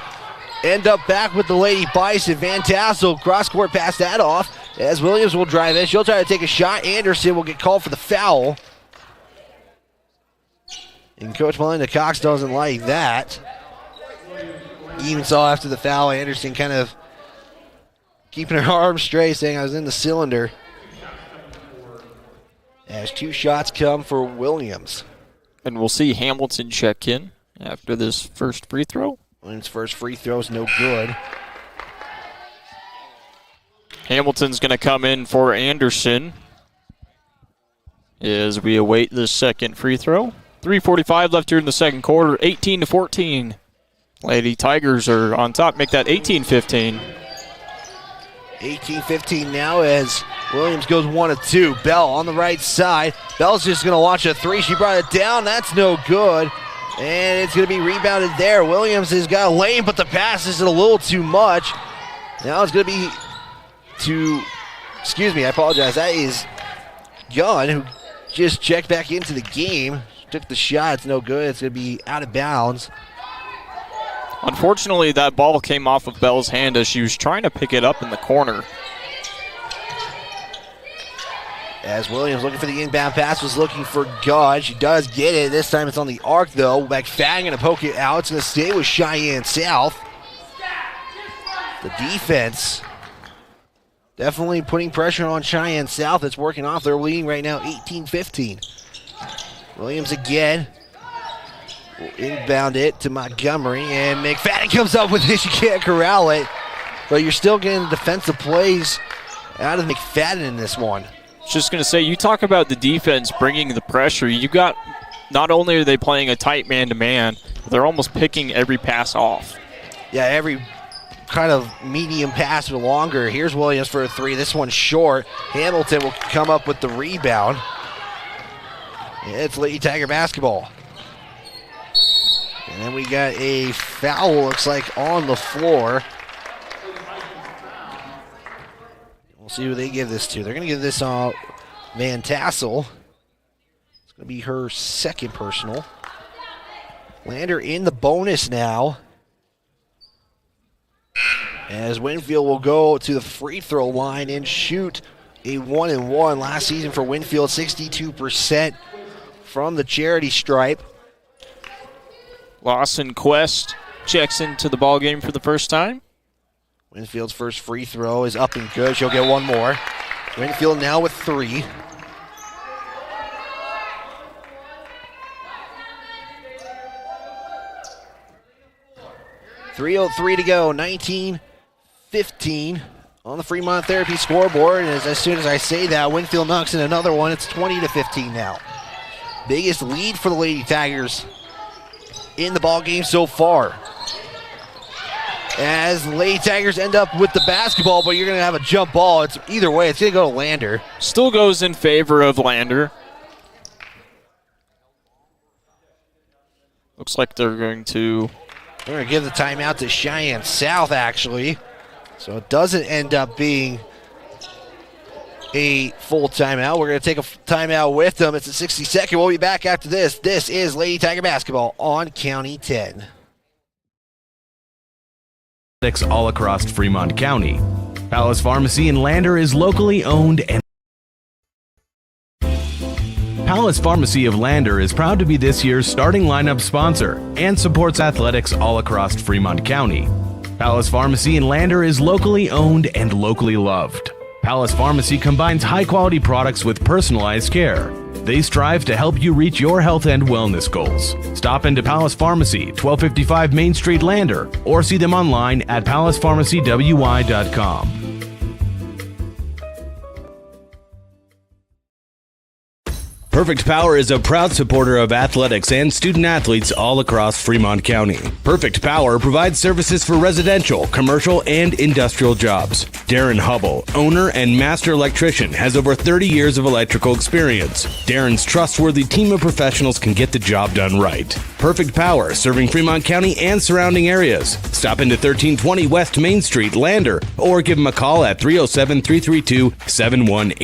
end up back with the Lady Bison. Van Tassel cross-court pass that off as Williams will drive in. She'll try to take a shot. Anderson will get called for the foul. And Coach Melinda Cox doesn't like that. You even saw after the foul, Anderson kind of keeping her arms straight, saying I was in the cylinder. As 2 shots come for Williams. And we'll see Hamilton check in after this first free throw. Williams' first free throw is no good. Hamilton's going to come in for Anderson as we await the second free throw. 3:45 left here in the second quarter, 18-14. Lady Tigers are on top, make that 18-15. 18-15 now as Williams goes 1 of 2. Bell on the right side. Bell's just going to launch a 3. She brought it down. That's no good. And it's going to be rebounded there. Williams has got a lane, but the pass is a little too much. Now it's going to be to, excuse me, I apologize. That is Gunn, who just checked back into the game. Took the shot. It's no good. It's going to be out of bounds. Unfortunately, that ball came off of Bell's hand as she was trying to pick it up in the corner. As Williams looking for the inbound pass, was looking for Gunn. She does get it. This time it's on the arc, though. McFadden going to poke it out. It's going to stay with Cheyenne South. The defense definitely putting pressure on Cheyenne South. It's working off. They're leading right now 18-15. Williams again. Will inbound it to Montgomery, and McFadden comes up with it. You can't corral it, but you're still getting defensive plays out of McFadden in this one. Just going to say, you talk about the defense bringing the pressure. You got, not only are they playing a tight man-to-man, they're almost picking every pass off. Yeah, every kind of medium pass or longer. Here's Williams for a 3. This one's short. Hamilton will come up with the rebound. It's Lady Tiger basketball. And then we got a foul, looks like, on the floor. We'll see who they give this to. They're going to give this Van Tassel. It's going to be her second personal. Lander in the bonus now. as Winfield will go to the free throw line and shoot a 1-and-1. Last season for Winfield, 62% from the charity stripe. Lawson Quest checks into the ball game for the first time. Winfield's first free throw is up and good. She'll get one more. Winfield now with 3. .303 to go, 19-15 on the Fremont Therapy scoreboard. And as soon as I say that, Winfield knocks in another one. It's 20-15 now. Biggest lead for the Lady Tigers in the ball game so far. As the Lady Tigers end up with the basketball, but you're going to have a jump ball. It's either way, it's going to go to Lander. Still goes in favor of Lander. Looks like they're going to give the timeout to Cheyenne South, actually. So it doesn't end up being a full timeout. We're going to take a timeout with them. It's a 60-second. We'll be back after this. This is Lady Tiger basketball on County 10. All across Fremont County. Palace Pharmacy in Lander is locally owned and Palace Pharmacy of Lander is proud to be this year's starting lineup sponsor and supports athletics all across Fremont County. Palace Pharmacy in Lander is locally owned and locally loved. Palace Pharmacy combines high-quality products with personalized care. They strive to help you reach your health and wellness goals. Stop into Palace Pharmacy, 1255 Main Street, Lander, or see them online at palacepharmacywy.com. Perfect Power is a proud supporter of athletics and student athletes all across Fremont County. Perfect Power provides services for residential, commercial, and industrial jobs. Darren Hubble, owner and master electrician, has over 30 years of electrical experience. Darren's trustworthy team of professionals can get the job done right. Perfect Power, serving Fremont County and surrounding areas. Stop into 1320 West Main Street, Lander, or give them a call at 307-332-7188.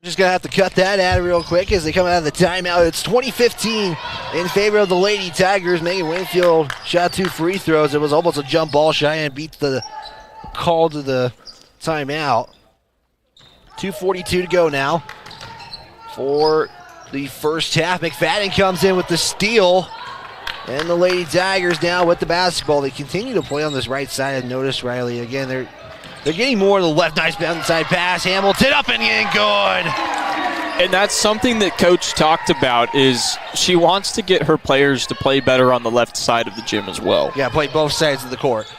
Just going to have to cut that ad real quick as they come out of the timeout. It's 20-15 in favor of the Lady Tigers. Megan Winfield shot 2 free throws. It was almost a jump ball. Cheyenne beats the call to the timeout. 2:42 to go now for the first half. McFadden comes in with the steal. And the Lady Tigers now with the basketball. They continue to play on this right side. And notice, Riley, again, they're getting more of the left. Nice inside pass. Hamilton up and in, good. And that's something that Coach talked about, is she wants to get her players to play better on the left side of the gym as well. Yeah, play both sides of the court.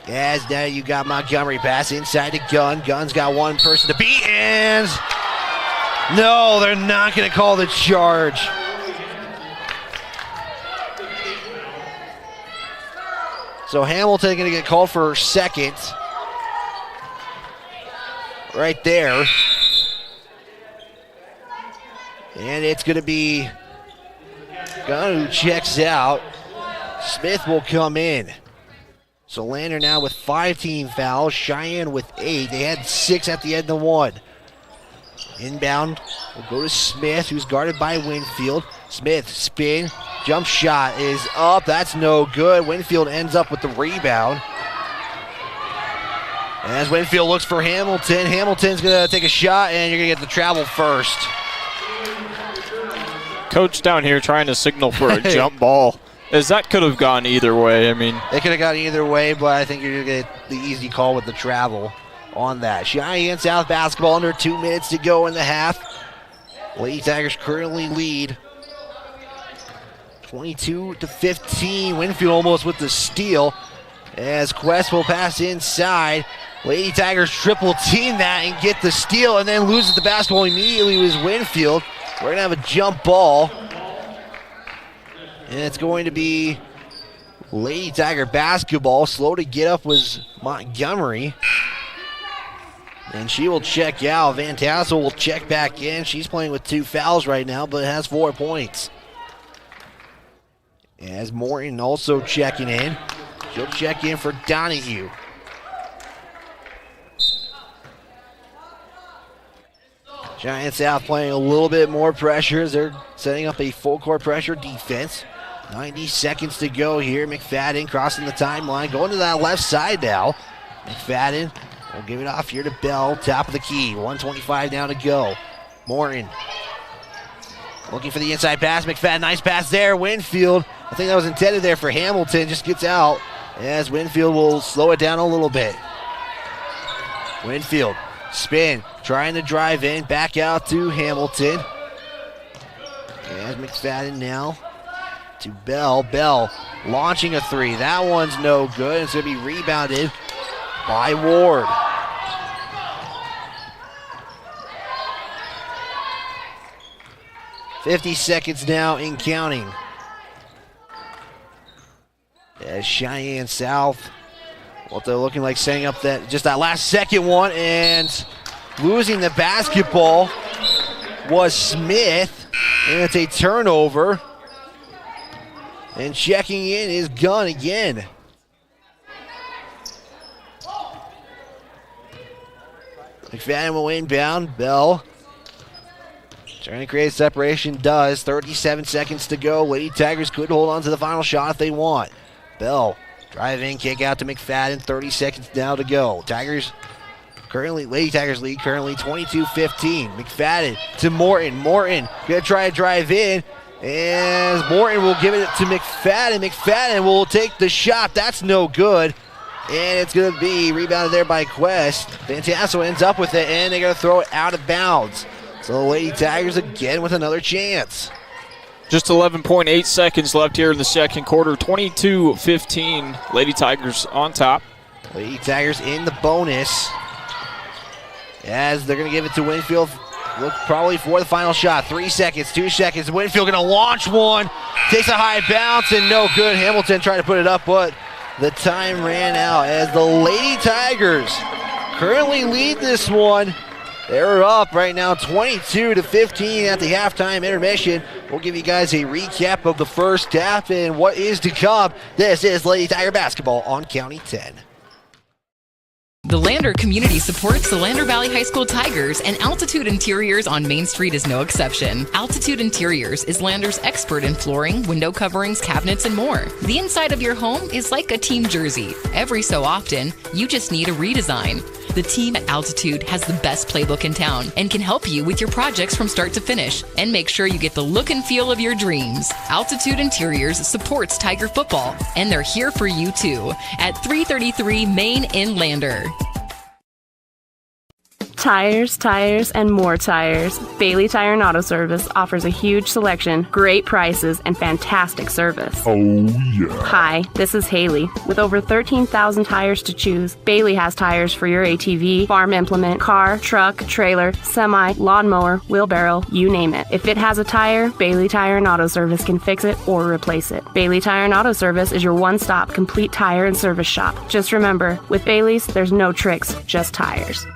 As now you got Montgomery pass inside to Gunn. Gunn's got one person to beat, and no, they're not going to call the charge. So Hamilton going to get called for her second. Right there. And it's going to be Gunn who checks out. Smith will come in. So Lander now with 5 team fouls. Cheyenne with 8. They had 6 at the end of 1. Inbound will go to Smith, who's guarded by Winfield. Smith, spin, jump shot is up. That's no good. Winfield ends up with the rebound. As Winfield looks for Hamilton, Hamilton's going to take a shot, and you're going to get the travel first. Coach down here trying to signal for a jump ball, as that could have gone either way. I mean, it could have gone either way, but I think you're going to get the easy call with the travel on that. Cheyenne South basketball, under 2 minutes to go in the half. Lady Tigers currently lead 22-15. Winfield almost with the steal as Quest will pass inside. Lady Tigers triple team that and get the steal, and then loses the basketball immediately with Winfield. We're going to have a jump ball. And it's going to be Lady Tiger basketball. Slow to get up was Montgomery. And she will check out. Van Tassel will check back in. She's playing with 2 fouls right now, but has 4 points. As Morton also checking in. She'll check in for Donahue. Giant South playing a little bit more pressure as they're setting up a full court pressure defense. 90 seconds to go here. McFadden crossing the timeline, going to that left side now. McFadden will give it off here to Bell, top of the key. 1:25 now to go. Morton looking for the inside pass. McFadden, nice pass there. Winfield, I think that was intended there for Hamilton, just gets out as Winfield will slow it down a little bit. Winfield, spin, trying to drive in, back out to Hamilton. As McFadden now to Bell. Bell launching a three. That one's no good. It's going to be rebounded by Ward. $50 seconds now in counting. As Cheyenne South, what they're looking like setting up that last second one, and losing the basketball was Smith, and it's a turnover. And checking in is Gunn again. McFadden will inbound. Bell trying to create a separation, does. 37 seconds to go. Lady Tigers could hold on to the final shot if they want. Bell driving, kick out to McFadden. 30 seconds now to go. Lady Tigers lead currently 22-15. McFadden to Morton. Morton gonna try to drive in, as Morton will give it to McFadden. McFadden will take the shot. That's no good. And it's going to be rebounded there by Quest. Fantasso ends up with it, and they're going to throw it out of bounds. So the Lady Tigers again with another chance. Just 11.8 seconds left here in the second quarter. 22-15. Lady Tigers on top. Lady Tigers in the bonus, as they're going to give it to Winfield. Look probably for the final shot. 3 seconds, 2 seconds. Winfield going to launch one. Takes a high bounce and no good. Hamilton tried to put it up, but the time ran out as the Lady Tigers currently lead this one. They're up right now 22-15 at the halftime intermission. We'll give you guys a recap of the first half and what is to come. This is Lady Tiger basketball on County 10. The Lander community supports the Lander Valley High School Tigers, and Altitude Interiors on Main Street is no exception. Altitude Interiors is Lander's expert in flooring, window coverings, cabinets, and more. The inside of your home is like a team jersey. Every so often, you just need a redesign. The team at Altitude has the best playbook in town and can help you with your projects from start to finish and make sure you get the look and feel of your dreams. Altitude Interiors supports Tiger football, and they're here for you too at 333 Main in Lander. Tires, tires, and more tires. Bailey Tire and Auto Service offers a huge selection, great prices, and fantastic service. Oh, yeah. Hi, this is Haley. With over 13,000 tires to choose, Bailey has tires for your ATV, farm implement, car, truck, trailer, semi, lawnmower, wheelbarrow, you name it. If it has a tire, Bailey Tire and Auto Service can fix it or replace it. Bailey Tire and Auto Service is your one-stop complete tire and service shop. Just remember, with Bailey's, there's no tricks, just tires.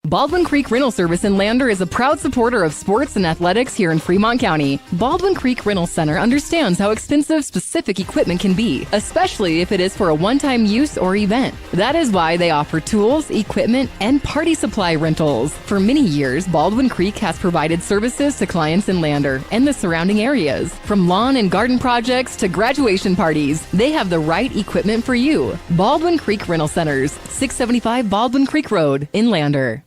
Baldwin Creek Rental Service in Lander is a proud supporter of sports and athletics here in Fremont County. Baldwin Creek Rental Center understands how expensive specific equipment can be, especially if it is for a one-time use or event. That is why they offer tools, equipment, and party supply rentals. For many years, Baldwin Creek has provided services to clients in Lander and the surrounding areas. From lawn and garden projects to graduation parties, they have the right equipment for you. Baldwin Creek Rental Centers, 675 Baldwin Creek Road in Lander.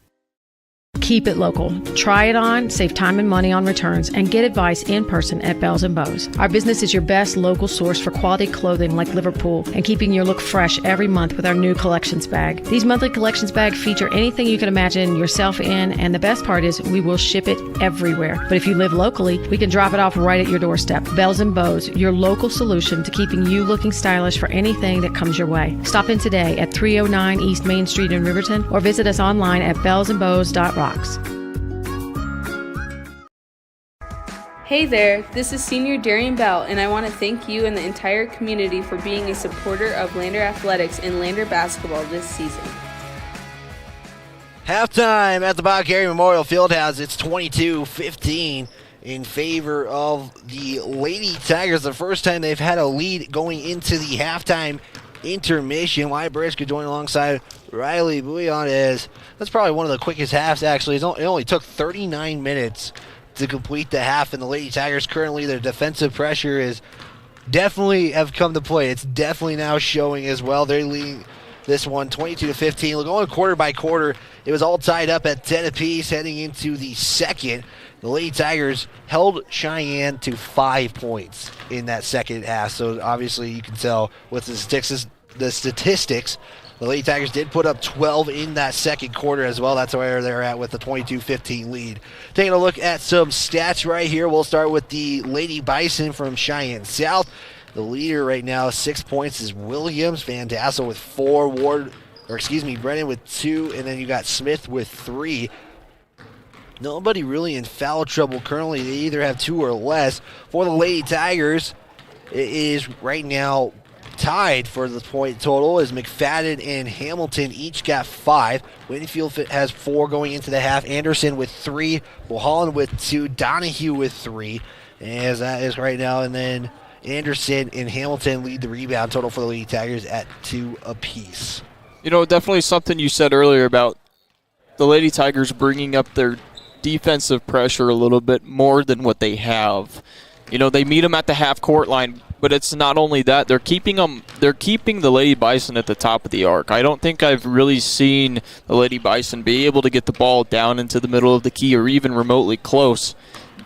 Keep it local. Try it on, save time and money on returns, and get advice in person at Bells & Bows. Our business is your best local source for quality clothing like Liverpool and keeping your look fresh every month with our new collections bag. These monthly collections bags feature anything you can imagine yourself in, and the best part is we will ship it everywhere. But if you live locally, we can drop it off right at your doorstep. Bells & Bows, your local solution to keeping you looking stylish for anything that comes your way. Stop in today at 309 East Main Street in Riverton or visit us online at bellsandbows.rocks. Hey there, this is Senior Darian Bell, and I want to thank you and the entire community for being a supporter of Lander Athletics and Lander basketball this season. Halftime at the Bob Carey Memorial Fieldhouse. It's 22-15 in favor of the Lady Tigers. The first time they've had a lead going into the halftime intermission. Wyatt Briscoe joined alongside Riley Bouillon. That's probably one of the quickest halves, actually. It only took 39 minutes to complete the half, and the Lady Tigers currently, their defensive pressure is definitely have come to play. It's definitely now showing as well. They're leading this one 22-15. Going quarter by quarter, it was all tied up at 10 apiece heading into the second. The Lady Tigers held Cheyenne to 5 points in that second half. So obviously you can tell with the statistics, the Lady Tigers did put up 12 in that second quarter as well. That's where they're at with the 22-15 lead. Taking a look at some stats right here. We'll start with the Lady Bison from Cheyenne South. The leader right now, 6 points, is Williams. Van Dassel with 4, Brennan with 2, and then you got Smith with 3. Nobody really in foul trouble currently. They either have 2 or less. For the Lady Tigers, it is right now tied for the point total as McFadden and Hamilton each got 5. Winfield has 4 going into the half. Anderson with 3. Mulholland with 2. Donahue with 3. As that is right now. And then Anderson and Hamilton lead the rebound total for the Lady Tigers at 2 apiece. Definitely something you said earlier about the Lady Tigers bringing up their defensive pressure a little bit more than what they have. They meet them at the half-court line, but it's not only that. They're keeping the Lady Bison at the top of the arc. I don't think I've really seen the Lady Bison be able to get the ball down into the middle of the key or even remotely close.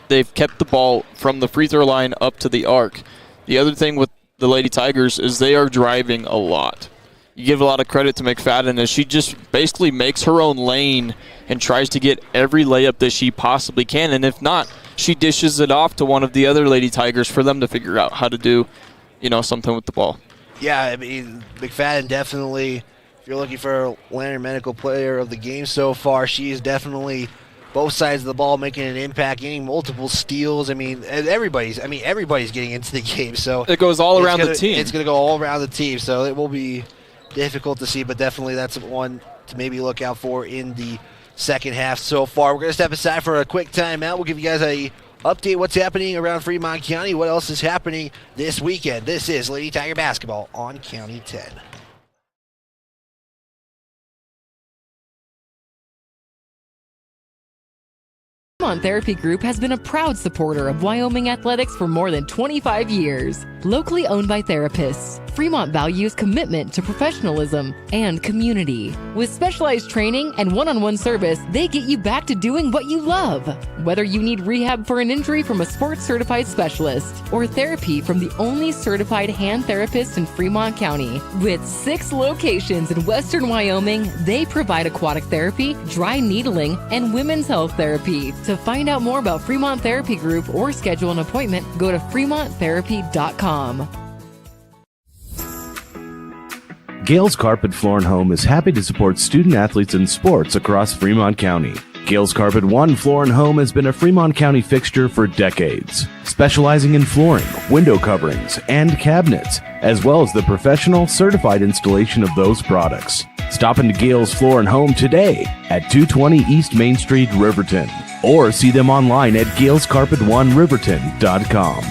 They've kept the ball from the free throw line up to the arc. The other thing with the Lady Tigers is they are driving a lot. You give a lot of credit to McFadden as she just basically makes her own lane and tries to get every layup that she possibly can. And if not, she dishes it off to one of the other Lady Tigers for them to figure out how to do, something with the ball. Yeah, I mean, McFadden definitely, if you're looking for a Lander Medical player of the game so far, she is definitely both sides of the ball making an impact, getting multiple steals. I mean, everybody's getting into the game. So it goes all around the team. It's going to go all around the team. So it will be difficult to see, but definitely that's one to maybe look out for in the second half so far. We're going to step aside for a quick timeout. We'll give you guys a update what's happening around Fremont County, what else is happening this weekend. This is Lady Tiger Basketball on County 10. Fremont Therapy Group has been a proud supporter of Wyoming athletics for more than 25 years. Locally owned by therapists, Fremont values commitment to professionalism and community. With specialized training and one-on-one service, they get you back to doing what you love. Whether you need rehab for an injury from a sports-certified specialist or therapy from the only certified hand therapist in Fremont County. With 6 locations in western Wyoming, they provide aquatic therapy, dry needling, and women's health therapy. To find out more about Fremont Therapy Group or schedule an appointment, go to fremonttherapy.com. Gales Carpet Floor and Home is happy to support student athletes in sports across Fremont County. Gales Carpet One Floor and Home has been a Fremont County fixture for decades, specializing in flooring, window coverings, and cabinets, as well as the professional certified installation of those products. Stop into Gales Floor and Home today at 220 East Main Street, Riverton, or see them online at galescarpet1riverton.com.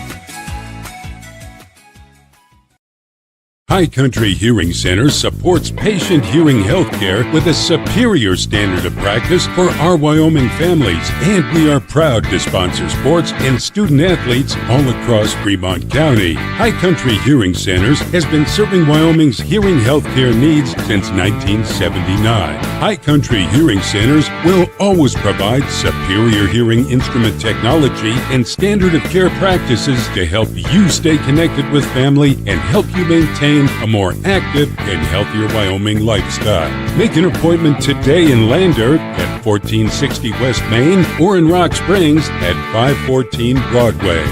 High Country Hearing Center supports patient hearing health care with a superior standard of practice for our Wyoming families, and we are proud to sponsor sports and student athletes all across Fremont County. High Country Hearing Centers has been serving Wyoming's hearing health care needs since 1979. High Country Hearing Centers will always provide superior hearing instrument technology and standard of care practices to help you stay connected with family and help you maintain a more active and healthier Wyoming lifestyle. Make an appointment today in Lander at 1460 West Main or in Rock Springs at 514 Broadway.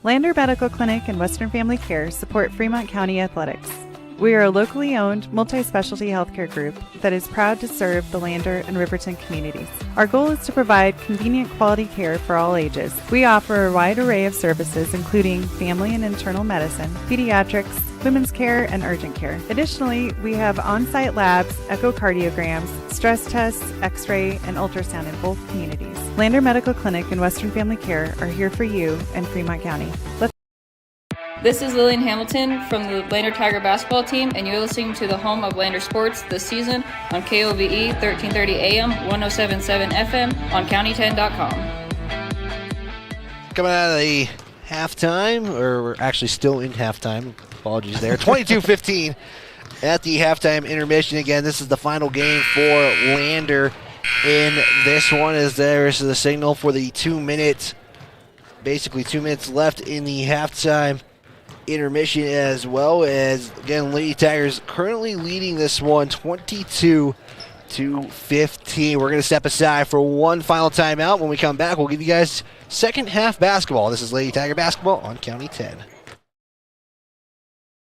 Lander Medical Clinic and Western Family Care support Fremont County athletics. We are a locally owned, multi-specialty healthcare group that is proud to serve the Lander and Riverton communities. Our goal is to provide convenient quality care for all ages. We offer a wide array of services including family and internal medicine, pediatrics, women's care, and urgent care. Additionally, we have on-site labs, echocardiograms, stress tests, x-ray, and ultrasound in both communities. Lander Medical Clinic and Western Family Care are here for you in Fremont County. This is Lillian Hamilton from the Lander Tiger basketball team, and you're listening to the home of Lander sports this season on KOVE 1330 AM, 107.7 FM on county10.com. Coming out of the halftime, or we're actually still in halftime. Apologies there. 22-15 at the halftime intermission. Again, this is the final game for Lander in this one, as there's the signal for the 2 minutes, basically 2 minutes left in the halftime intermission, as well as, again, Lady Tigers currently leading this one 22-15. We're going to step aside for one final timeout. When we come back, we'll give you guys second half basketball. This is Lady Tiger basketball on County 10.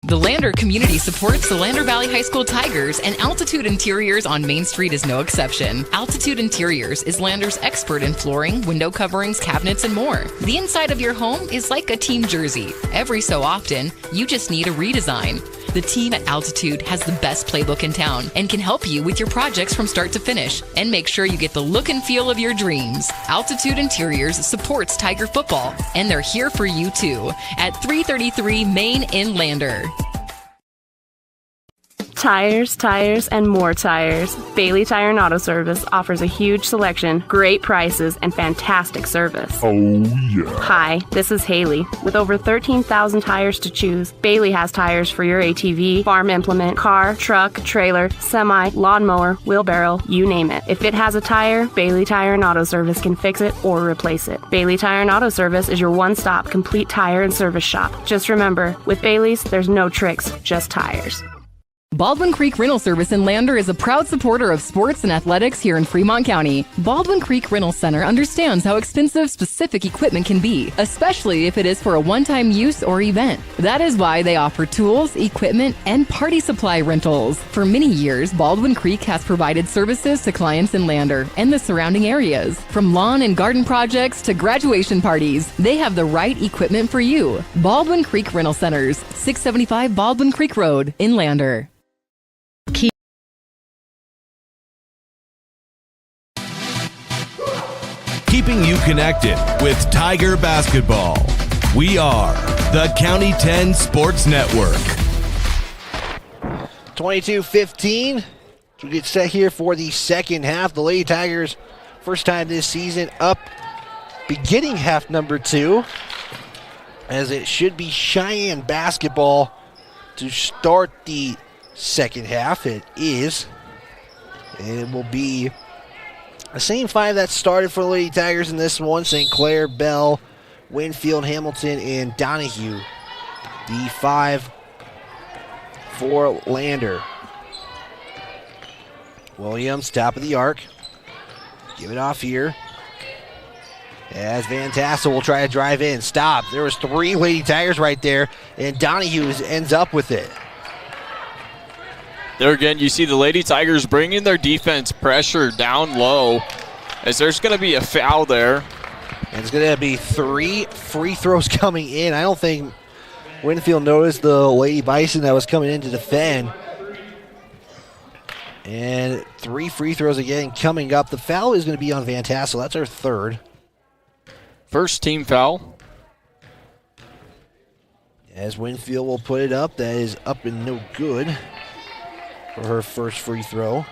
The Lander community supports the Lander Valley High School Tigers, and Altitude Interiors on Main Street is no exception. Altitude Interiors is Lander's expert in flooring, window coverings, cabinets, and more. The inside of your home is like a team jersey. Every so often, you just need a redesign. The team at Altitude has the best playbook in town and can help you with your projects from start to finish and make sure you get the look and feel of your dreams. Altitude Interiors supports Tiger football, and they're here for you too at 333 Main in Lander. Tires, tires, and more tires. Bailey Tire and Auto Service offers a huge selection, great prices, and fantastic service. Oh, yeah. Hi, this is Haley. With over 13,000 tires to choose, Bailey has tires for your ATV, farm implement, car, truck, trailer, semi, lawnmower, wheelbarrow, you name it. If it has a tire, Bailey Tire and Auto Service can fix it or replace it. Bailey Tire and Auto Service is your one-stop complete tire and service shop. Just remember, with Bailey's, there's no tricks, just tires. Baldwin Creek Rental Service in Lander is a proud supporter of sports and athletics here in Fremont County. Baldwin Creek Rental Center understands how expensive specific equipment can be, especially if it is for a one-time use or event. That is why they offer tools, equipment, and party supply rentals. For many years, Baldwin Creek has provided services to clients in Lander and the surrounding areas. From lawn and garden projects to graduation parties, they have the right equipment for you. Baldwin Creek Rental Centers, 675 Baldwin Creek Road in Lander. Keeping you connected with Tiger basketball. We are the County 10 Sports Network. 22-15. We get set here for the second half. The Lady Tigers, first time this season, up beginning half number 2, as it should be Cheyenne basketball to start the second half. It is. And it will be the same 5 that started for the Lady Tigers in this one: St. Clair, Bell, Winfield, Hamilton, and Donahue. The 5 for Lander. Williams, top of the arc. Give it off here. As Van Tassel will try to drive in. Stop. There was 3 Lady Tigers right there, and Donahue ends up with it. There again, you see the Lady Tigers bringing their defense pressure down low, as there's going to be a foul there. And it's going to be 3 free throws coming in. I don't think Winfield noticed the Lady Bison that was coming in to defend. And 3 free throws again coming up. The foul is going to be on Van Tassel. That's our 3rd. First team foul. As Winfield will put it up. That is up and no good for her first free throw.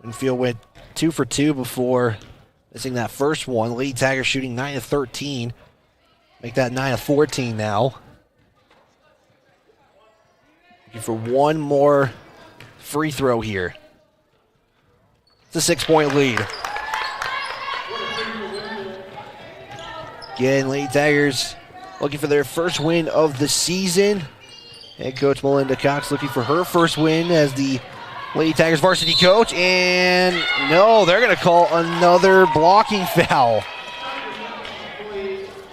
Winfield went 2 for 2 before missing that first one. Lady Tigers shooting 9 of 13. Make that 9 of 14 now. Looking for one more free throw here. It's a 6-point lead. Again, Lady Tigers looking for their first win of the season. Head coach Melinda Cox looking for her first win as the Lady Tigers varsity coach. And no, they're going to call another blocking foul.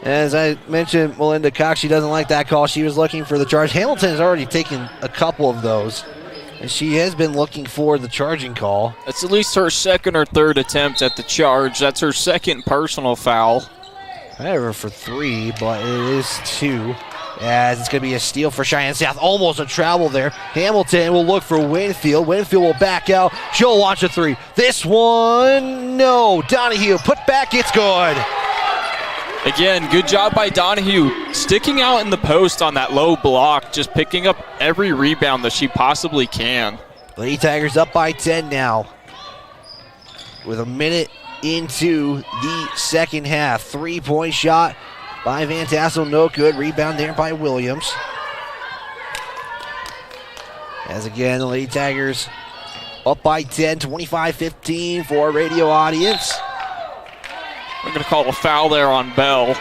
As I mentioned, Melinda Cox, she doesn't like that call. She was looking for the charge. Hamilton has already taken a couple of those, and she has been looking for the charging call. That's at least her second or third attempt at the charge. That's her second personal foul. I had her for 3, but it is 2. As it's going to be a steal for Cheyenne South. Almost a travel there. Hamilton will look for Winfield. Winfield will back out. She'll launch a 3. This one, no. Donahue put back. It's good. Again, good job by Donahue. Sticking out in the post on that low block. Just picking up every rebound that she possibly can. Lady Tigers up by 10 now. With a minute into the second half. 3-point shot by Van Tassel, no good. Rebound there by Williams. As again, the Lady Tigers up by 10, 25-15 for radio audience. We're going to call a foul there on Bell.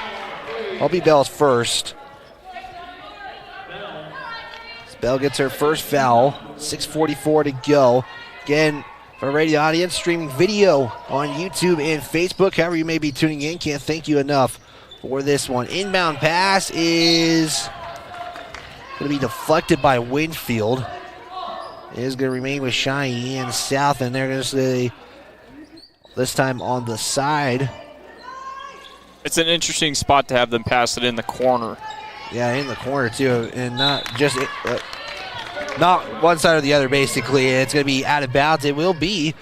I'll be Bell's first. Bell gets her first foul. 6:44 to go. Again, for radio audience, streaming video on YouTube and Facebook. However you may be tuning in, can't thank you enough for this one. Inbound pass is going to be deflected by Winfield. It is going to remain with Cheyenne South, and they're going to say this time on the side. It's an interesting spot to have them pass it in the corner. Yeah, in the corner too, and not just not one side or the other. Basically, it's going to be out of bounds. It will be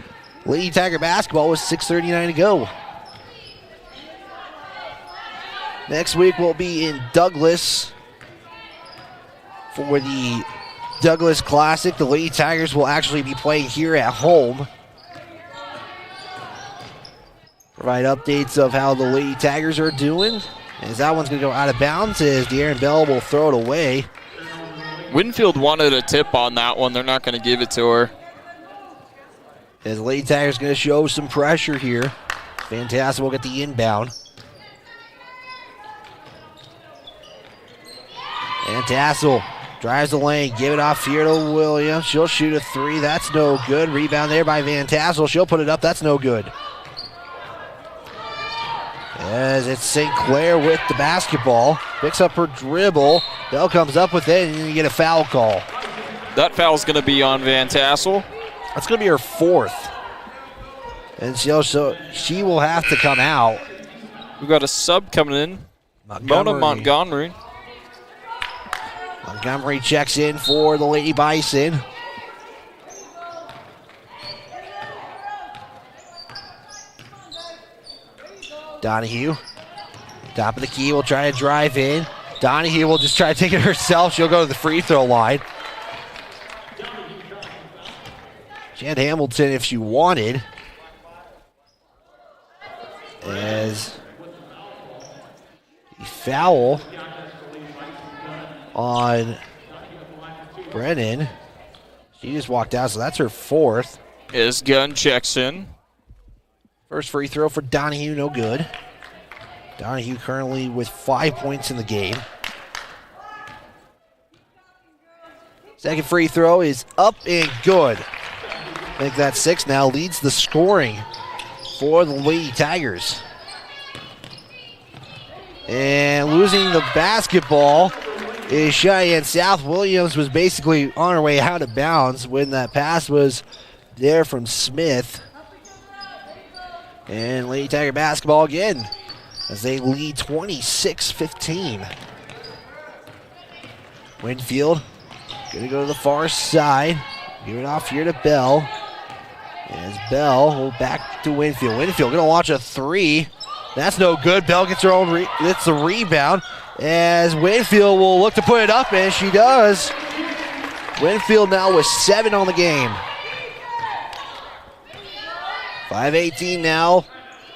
Lady Tiger basketball with 6:39 to go. Next week we'll be in Douglas for the Douglas Classic. The Lady Tigers will actually be playing here at home. Provide updates of how the Lady Tigers are doing. As that one's going to go out of bounds, as De'Aaron Bell will throw it away. Winfield wanted a tip on that one. They're not going to give it to her. As the Lady Tigers going to show some pressure here. Fantastic will get the inbound. And Tassel drives the lane, give it off here to Williams. She'll shoot a three, that's no good. Rebound there by Van Tassel. She'll put it up, that's no good. As it's St. Clair with the basketball. Picks up her dribble. Bell comes up with it, and you get a foul call. That foul's going to be on Van Tassel. That's going to be her fourth. And she will have to come out. We've got a sub coming in. Mona Montgomery. Montgomery checks in for the Lady Bison. Donahue, top of the key, will try to drive in. Donahue will just try to take it herself. She'll go to the free throw line. She had Hamilton if she wanted. As the foul on Brennan. She just walked out, so that's her fourth. As Gunn checks in. First free throw for Donahue, no good. Donahue currently with 5 points in the game. Second free throw is up and good. I think that's 6 now, leads the scoring for the Lady Tigers. And losing the basketball is Cheyenne South. Williams was basically on her way out of bounds when that pass was there from Smith. And Lady Tiger basketball again as they lead 26-15. Winfield going to go to the far side. Give it off here to Bell. As Bell will back to Winfield. Winfield going to launch a three. That's no good. Bell gets her own gets the rebound. As Winfield will look to put it up, and she does. Winfield now with 7 on the game. 5:18 now.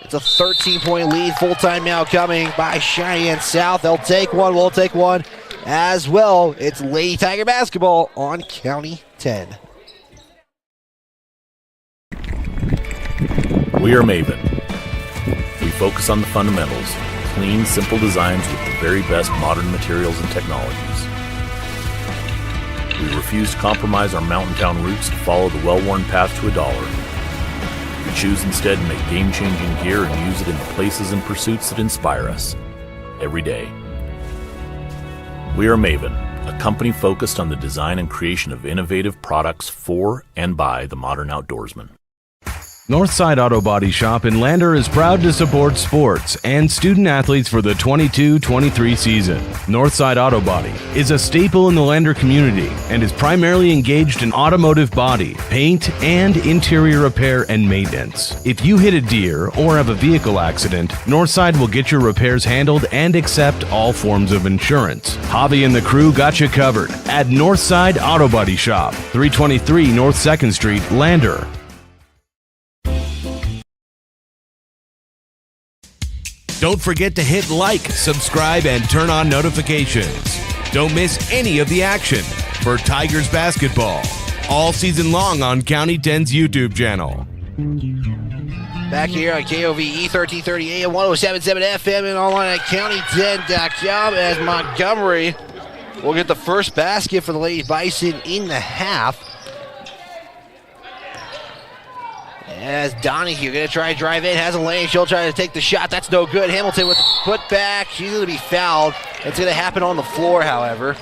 It's a 13-point lead. Full timeout coming by Cheyenne South. They'll take one. We'll take one as well. It's Lady Tiger basketball on County 10. We are Maven. We focus on the fundamentals. Clean, simple designs with the very best modern materials and technologies. We refuse to compromise our mountain town roots to follow the well-worn path to $1. We choose instead to make game-changing gear and use it in the places and pursuits that inspire us every day. We are Maven, a company focused on the design and creation of innovative products for and by the modern outdoorsman. Northside Auto Body Shop in Lander is proud to support sports and student athletes for the 22-23 season. Northside Auto Body is a staple in the Lander community and is primarily engaged in automotive body, paint, and interior repair and maintenance. If you hit a deer or have a vehicle accident, Northside will get your repairs handled and accept all forms of insurance. Javi and the crew got you covered at Northside Auto Body Shop, 323 North 2nd Street, Lander. Don't forget to hit like, subscribe, and turn on notifications. Don't miss any of the action for Tigers basketball all season long on County 10's YouTube channel. Back here on KOVE 1330 AM, 107.7 FM, and online at county10.com as Montgomery will get the first basket for the Lady Bison in the half. As Donahue going to try to drive in, has a lane. She'll try to take the shot. That's no good. Hamilton with the putback. She's going to be fouled. It's going to happen on the floor, however.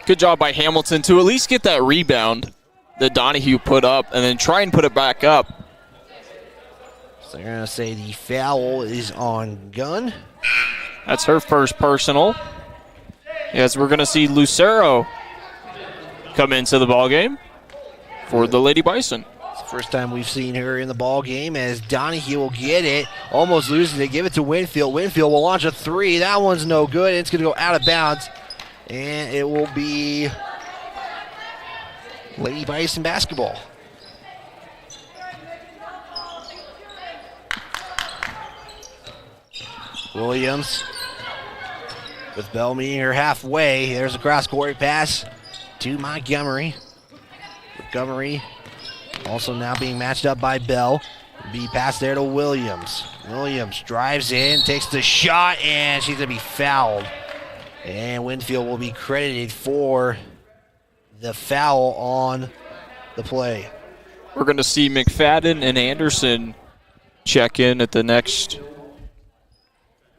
Good job by Hamilton to at least get that rebound that Donahue put up and then try and put it back up. So they're going to say the foul is on Gunn. That's her first personal. Yes, we're going to see Lucero come into the ballgame for the Lady Bison. It's the first time we've seen her in the ball game as Donahue will get it. Almost loses it. Give it to Winfield. Winfield will launch a three. That one's no good. It's going to go out of bounds. And it will be Lady Bison basketball. Williams with Bell meeting her halfway. There's a cross-court pass to Montgomery. Montgomery also now being matched up by Bell. Be passed there to Williams. Williams drives in, takes the shot, and she's going to be fouled. And Winfield will be credited for the foul on the play. We're going to see McFadden and Anderson check in at the next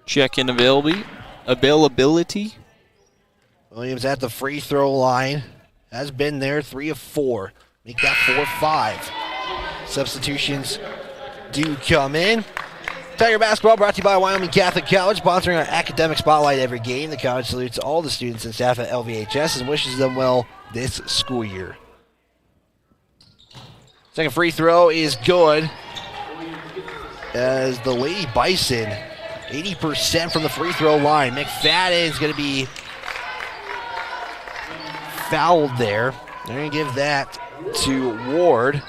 check-in availability. Williams at the free throw line. Has been there, 3 of 4. Make that 4-5. Substitutions do come in. Tiger basketball brought to you by Wyoming Catholic College, sponsoring our academic spotlight every game. The college salutes all the students and staff at LVHS and wishes them well this school year. Second free throw is good as the Lady Bison 80% from the free throw line. McFadden is going to be fouled there. They're going to give that to Ward.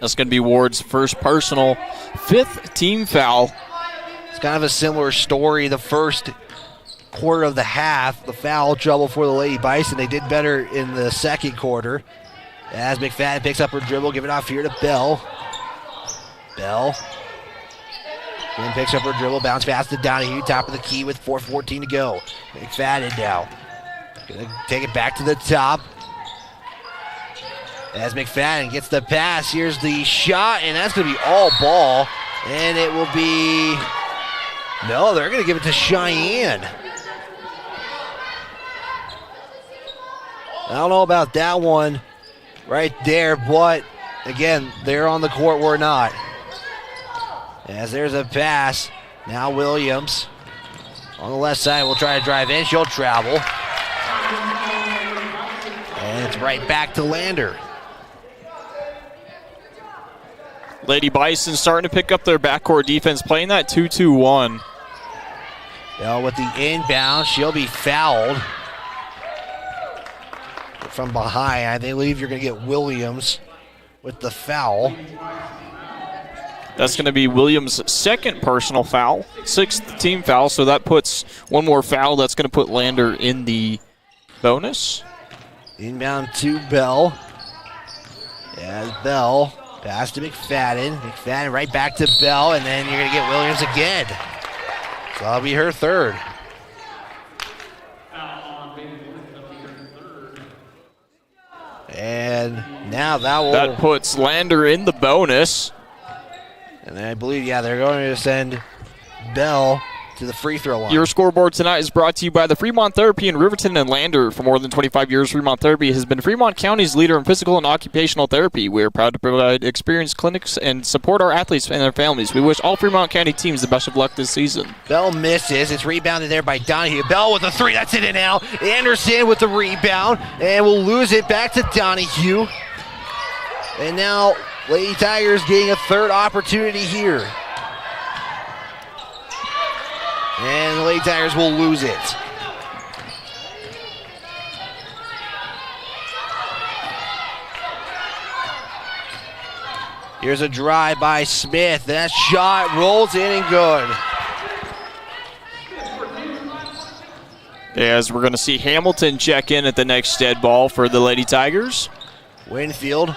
That's going to be Ward's first personal, 5th team foul. It's kind of a similar story. The first quarter of the half, the foul trouble for the Lady Bison. They did better in the second quarter. As McFadden picks up her dribble, give it off here to Bell. Bell then picks up her dribble, bounce pass to Donahue, top of the key with 4:14 to go. McFadden now. Gonna take it back to the top. As McFadden gets the pass, here's the shot, and that's going to be all ball. And it will be, no, they're going to give it to Cheyenne. I don't know about that one right there, but again, they're on the court, we're not. As there's a pass, now Williams on the left side will try to drive in, she'll travel. And it's right back to Lander. Lady Bison starting to pick up their backcourt defense, playing that 2-2-1. Bell with the inbound, she'll be fouled. From behind, I believe you're going to get Williams with the foul. That's going to be Williams' second personal foul, 6th team foul, so that puts one more foul. That's going to put Lander in the bonus. Inbound to Bell. As Bell pass to McFadden. McFadden right back to Bell, and then you're going to get Williams again. So that'll be her third. And now that puts Lander in the bonus. And I believe, yeah, they're going to send Bell to the free throw line. Your scoreboard tonight is brought to you by the Fremont Therapy in Riverton and Lander. For more than 25 years, Fremont Therapy has been Fremont County's leader in physical and occupational therapy. We are proud to provide experienced clinics and support our athletes and their families. We wish all Fremont County teams the best of luck this season. Bell misses. It's rebounded there by Donahue. Bell with a three. That's in and out. Anderson with the rebound. And we'll lose it back to Donahue. And now Lady Tigers getting a third opportunity here. And the Lady Tigers will lose it. Here's a drive by Smith. That shot rolls in and good. As we're going to see Hamilton check in at the next dead ball for the Lady Tigers. Winfield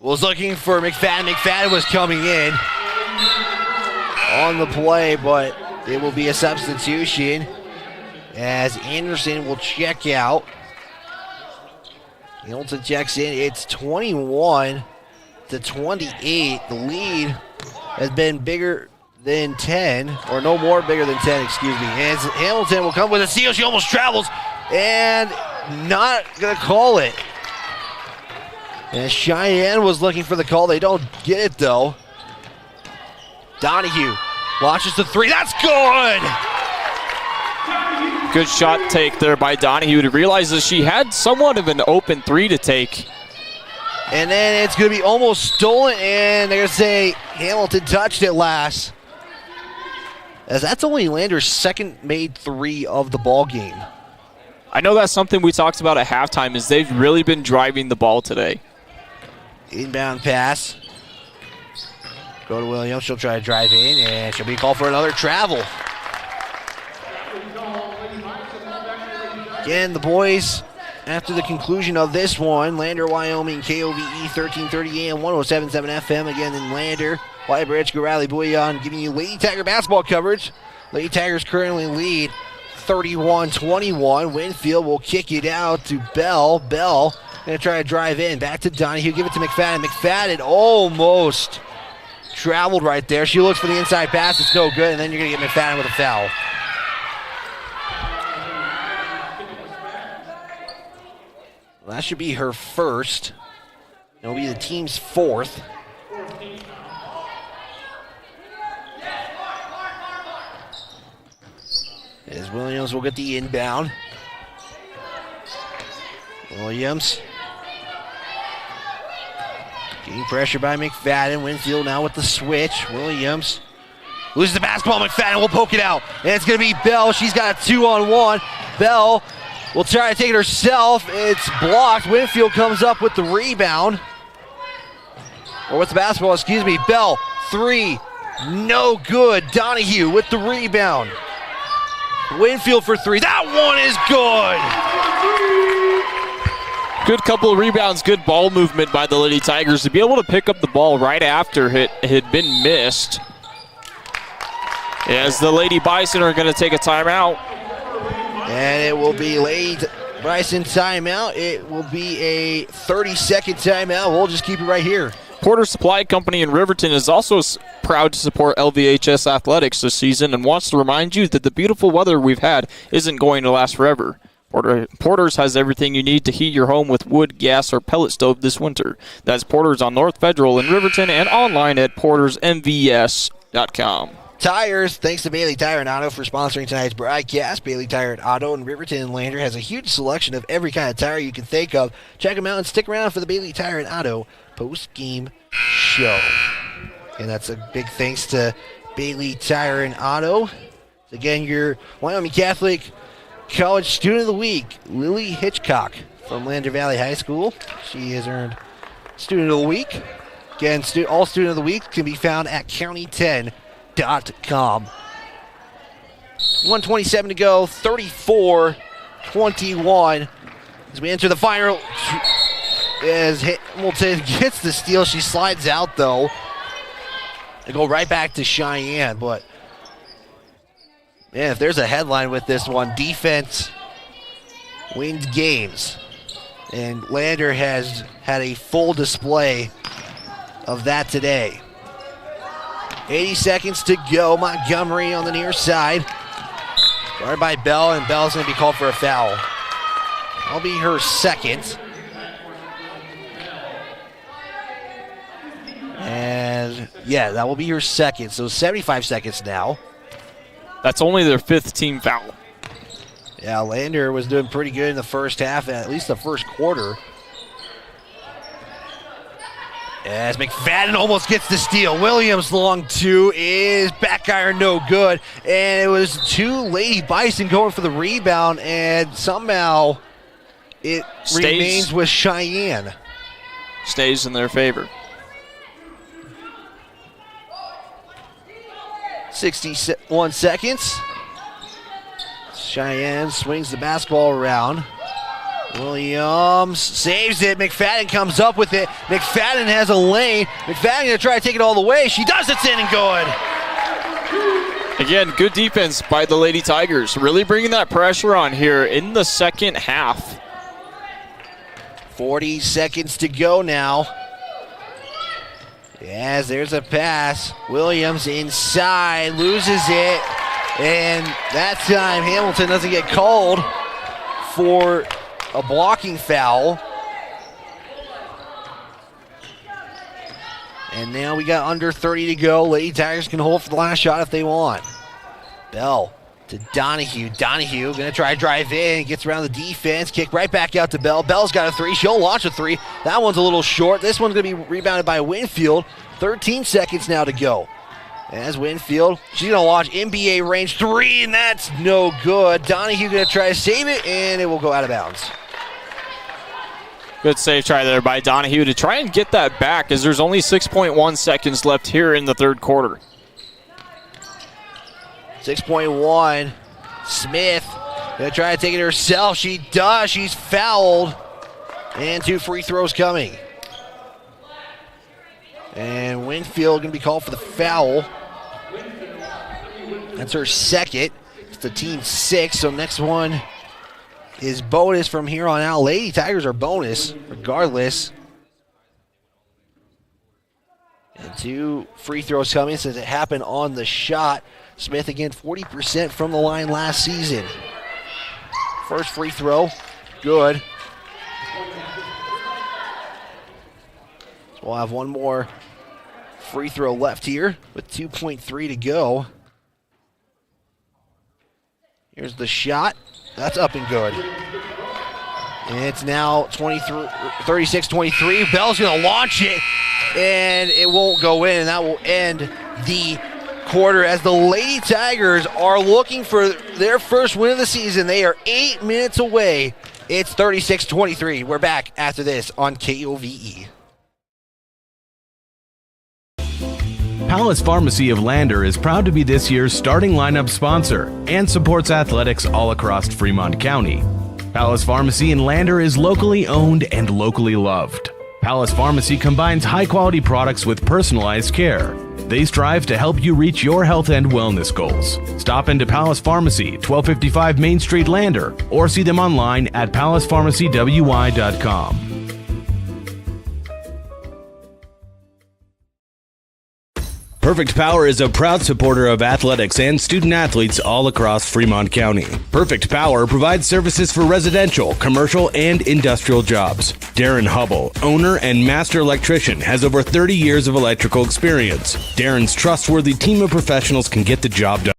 was looking for McFadden. McFadden was coming in on the play, but it will be a substitution as Anderson will check out. Hamilton checks in. It's 21-28. The lead has been bigger than 10, or no more bigger than 10, excuse me. And Hamilton will come with a steal. She almost travels and not going to call it. And Cheyenne was looking for the call. They don't get it, though. Donahue launches the three. That's good! Good shot take there by Donahue to realize that she had somewhat of an open three to take. And then it's going to be almost stolen, and they're going to say Hamilton touched it last. As that's only Lander's second made three of the ball game. I know that's something we talked about at halftime, is they've really been driving the ball today. Inbound pass. Go to Williams. She'll try to drive in, and she'll be called for another travel. Again, the boys, after the conclusion of this one, Lander, Wyoming, KOVE 1330 AM, 107.7 FM. Again in Lander, White Bridge, Gorally, Bouillon, giving you Lady Tiger basketball coverage. Lady Tigers currently lead 31-21. Winfield will kick it out to Bell. Bell going to try to drive in. Back to Donahue. Give it to McFadden. McFadden almost traveled right there. She looks for the inside pass. It's no good. And then you're going to get McFadden with a foul. Well, that should be her first. It'll be the team's fourth. As Williams will get the inbound. Williams. Getting pressure by McFadden. Winfield now with the switch. Williams loses the basketball. McFadden will poke it out. And it's going to be Bell. She's got a 2-on-1. Bell will try to take it herself. It's blocked. Winfield comes up with the rebound. Or with the basketball, excuse me. Bell, three. No good. Donahue with the rebound. Winfield for three. That one is good. Good couple of rebounds, good ball movement by the Lady Tigers to be able to pick up the ball right after it had been missed. As the Lady Bison are going to take a timeout. And it will be Lady Bison timeout. It will be a 30-second timeout. We'll just keep it right here. Porter Supply Company in Riverton is also proud to support LVHS athletics this season and wants to remind you that the beautiful weather we've had isn't going to last forever. Porter's has everything you need to heat your home with wood, gas, or pellet stove this winter. That's Porter's on North Federal in Riverton and online at portersmvs.com. Tires, thanks to Bailey Tire and Auto for sponsoring tonight's broadcast. Bailey Tire and Auto in Riverton and Lander has a huge selection of every kind of tire you can think of. Check them out and stick around for the Bailey Tire and Auto post-game show. And that's a big thanks to Bailey Tire and Auto. Again, your Wyoming Catholic College Student of the Week, Lily Hitchcock from Lander Valley High School. She has earned Student of the Week. Again, all Student of the Week can be found at county10.com. 1:27 to go, 34-21. As we enter the final, as Hamilton gets the steal, she slides out though. They go right back to Cheyenne, but man, if there's a headline with this one, defense wins games. And Lander has had a full display of that today. 80 seconds to go. Montgomery on the near side. Guarded by Bell, and Bell's going to be called for a foul. That'll be her second. And yeah, that will be her second. So 75 seconds now. That's only their fifth team foul. Yeah, Lander was doing pretty good in the first half, at least the first quarter. As McFadden almost gets the steal. Williams long two is back iron, no good. And it was two Lady Bison going for the rebound, and somehow it remains with Cheyenne. Stays in their favor. 61 seconds. Cheyenne swings the basketball around. Williams saves it. McFadden comes up with it. McFadden has a lane. McFadden going to try to take it all the way. She does. It's in and good. Again, good defense by the Lady Tigers. Really bringing that pressure on here in the second half. 40 seconds to go now. Yes, there's a pass. Williams inside, loses it. And that time Hamilton doesn't get called for a blocking foul. And now we got under 30 to go. Lady Tigers can hold for the last shot if they want. Bell to Donahue. Donahue going to try to drive in. Gets around the defense. Kick right back out to Bell. Bell's got a three. She'll launch a three. That one's a little short. This one's going to be rebounded by Winfield. 13 seconds now to go. As Winfield, she's going to launch NBA range three, and that's no good. Donahue going to try to save it, and it will go out of bounds. Good save try there by Donahue to try and get that back, as there's only 6.1 seconds left here in the third quarter. 6.1. Smith going to try to take it herself. She does. She's fouled. And 2 free throws coming. And Winfield going to be called for the foul. That's her second. It's the team 6, so next one is bonus from here on out. Lady Tigers are bonus regardless. And 2 free throws coming since it happened on the shot. Smith again 40% from the line last season. First free throw, good. So we'll have one more free throw left here with 2.3 to go. Here's the shot. That's up and good. And it's now 36-23. Bell's going to launch it, and it won't go in, and that will end the quarter as the Lady Tigers are looking for their first win of the season. They are 8 minutes away. It's 36-23. We're back after this on KOVE. Palace Pharmacy of Lander is proud to be this year's starting lineup sponsor and supports athletics all across Fremont County. Palace Pharmacy in Lander is locally owned and locally loved. Palace Pharmacy combines high-quality products with personalized care. They strive to help you reach your health and wellness goals. Stop into Palace Pharmacy, 1255 Main Street, Lander, or see them online at palacepharmacywy.com. Perfect Power is a proud supporter of athletics and student athletes all across Fremont County. Perfect Power provides services for residential, commercial, and industrial jobs. Darren Hubble, owner and master electrician, has over 30 years of electrical experience. Darren's trustworthy team of professionals can get the job done.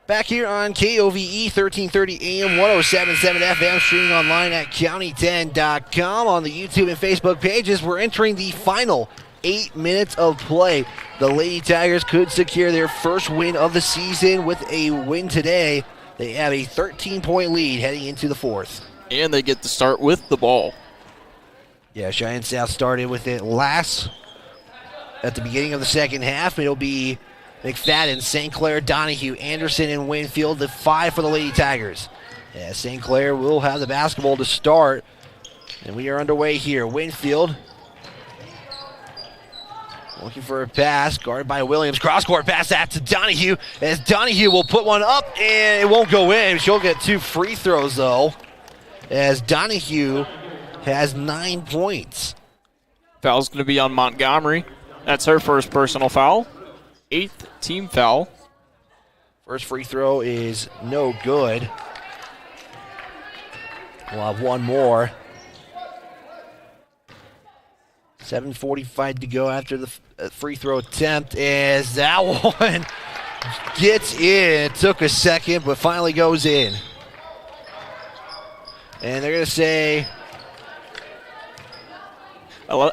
Back here on KOVE 1330 AM, 107.7 FM, streaming online at county10.com. On the YouTube and Facebook pages, we're entering the final 8 minutes of play. The Lady Tigers could secure their first win of the season with a win today. They have a 13-point lead heading into the fourth. And they get to start with the ball. Yeah, Cheyenne South started with it last at the beginning of the second half. It'll be McFadden, St. Clair, Donahue, Anderson, and Winfield, the 5 for the Lady Tigers. Yeah, St. Clair will have the basketball to start. And we are underway here. Winfield looking for a pass, guarded by Williams. Cross-court pass that to Donahue, as Donahue will put one up, and it won't go in. She'll get 2 free throws, though, as Donahue has 9 points. Foul's going to be on Montgomery. That's her first personal foul. 8th team foul. First free throw is no good. We'll have one more. 7:45 to go after the free throw attempt, as that one gets in. It took a second, but finally goes in. And they're going to say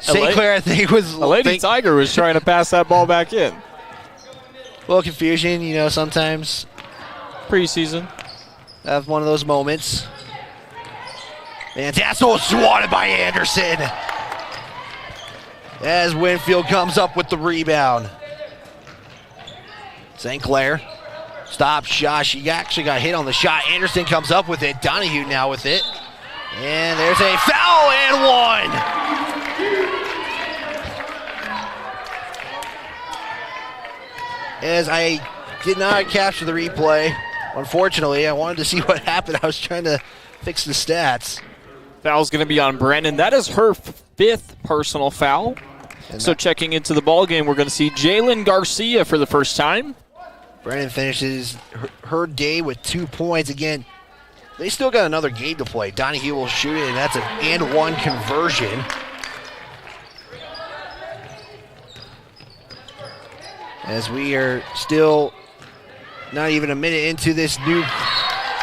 St. Clair, I think, was... A Lady Tiger was trying to pass that ball back in. A little confusion, you know, sometimes. Preseason. Have one of those moments. And that's swatted by Anderson, as Winfield comes up with the rebound. St. Clair, stop shot. She actually got hit on the shot. Anderson comes up with it. Donahue now with it. And there's a foul and one. As I did not capture the replay, unfortunately, I wanted to see what happened. I was trying to fix the stats. Foul's going to be on Brennan. That is her 5th personal foul. So checking into the ball game, we're going to see Jalen Garcia for the first time. Brennan finishes her day with 2 points. Again, they still got another game to play. Donahue will shoot it, and that's an and-one conversion. As we are still not even a minute into this new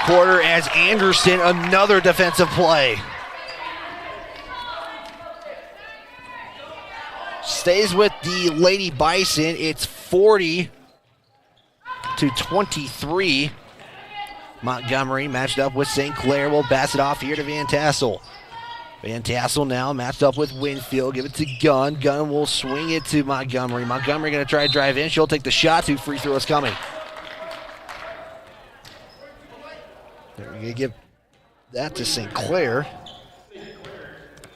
quarter, as Anderson, another defensive play. Stays with the Lady Bison. It's 40-23. Montgomery matched up with St. Clair. Will pass it off here to Van Tassel. Van Tassel now matched up with Winfield. Give it to Gunn. Gunn will swing it to Montgomery. Montgomery going to try to drive in. She'll take the shot. 2 free throws coming. They're going to give that to St. Clair.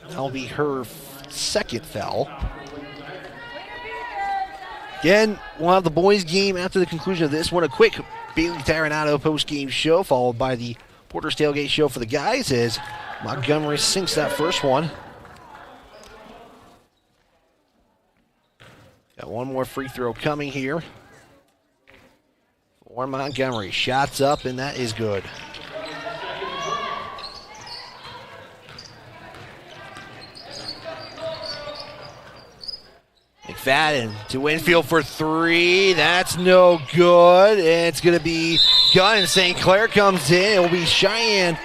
That'll be her 2nd foul. Again, we'll have the boys' game after the conclusion of this one. A quick Bailey Taranado post-game show, followed by the Porter's Tailgate show for the guys as Montgomery sinks that first one. Got one more free throw coming here for Montgomery. Shots up, and that is good. McFadden to Winfield for 3. That's no good. And it's going to be Gunn. St. Clair comes in. It will be Cheyenne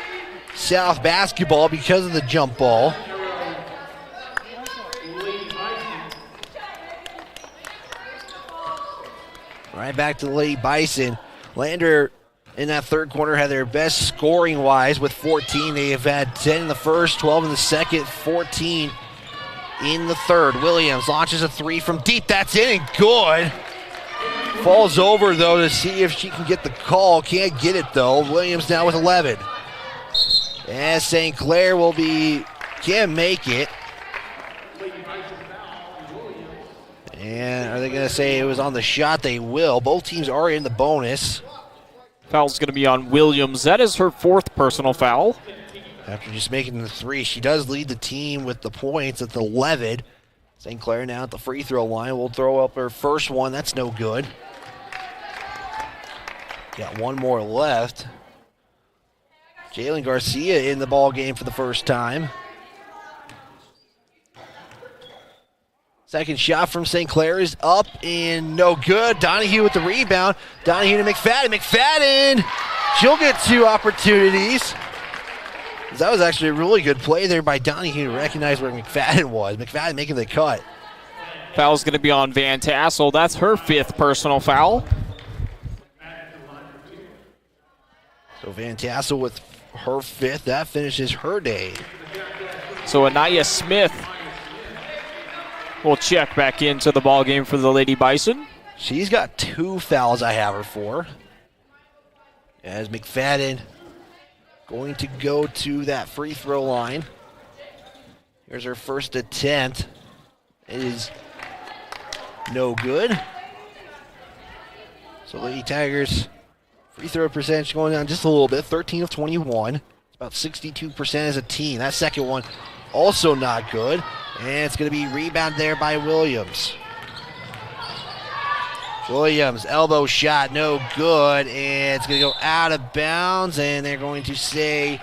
South basketball because of the jump ball. Right back to the Lady Bison. Lander in that third quarter had their best scoring-wise with 14. They have had 10 in the first, 12 in the second, 14 in the third. Williams launches a 3 from deep. That's in and good. Falls over, though, to see if she can get the call. Can't get it, though. Williams now with 11. And St. Clair can't make it. And are they going to say it was on the shot? They will. Both teams are in the bonus. Foul's going to be on Williams. That is her 4th personal foul. After just making the 3, she does lead the team with the points at 11. St. Clair now at the free throw line will throw up her first one. That's no good. Got one more left. Jalen Garcia in the ball game for the first time. Second shot from St. Clair is up and no good. Donahue with the rebound. Donahue to McFadden. McFadden! She'll get 2 opportunities. That was actually a really good play there by Donahue to recognize where McFadden was. McFadden making the cut. Foul's going to be on Van Tassel. That's her 5th personal foul. So Van Tassel with her 5th. That finishes her day. So Anaya Smith will check back into the ball game for the Lady Bison. She's got 2 fouls I have her for. As McFadden going to go to that free throw line. Here's her first attempt. It is no good. So Lady Tigers free throw percentage going down just a little bit, 13 of 21. It's about 62% as a team. That second one also not good. And it's going to be rebounded there by Williams. Williams, elbow shot, no good. And it's going to go out of bounds, and they're going to say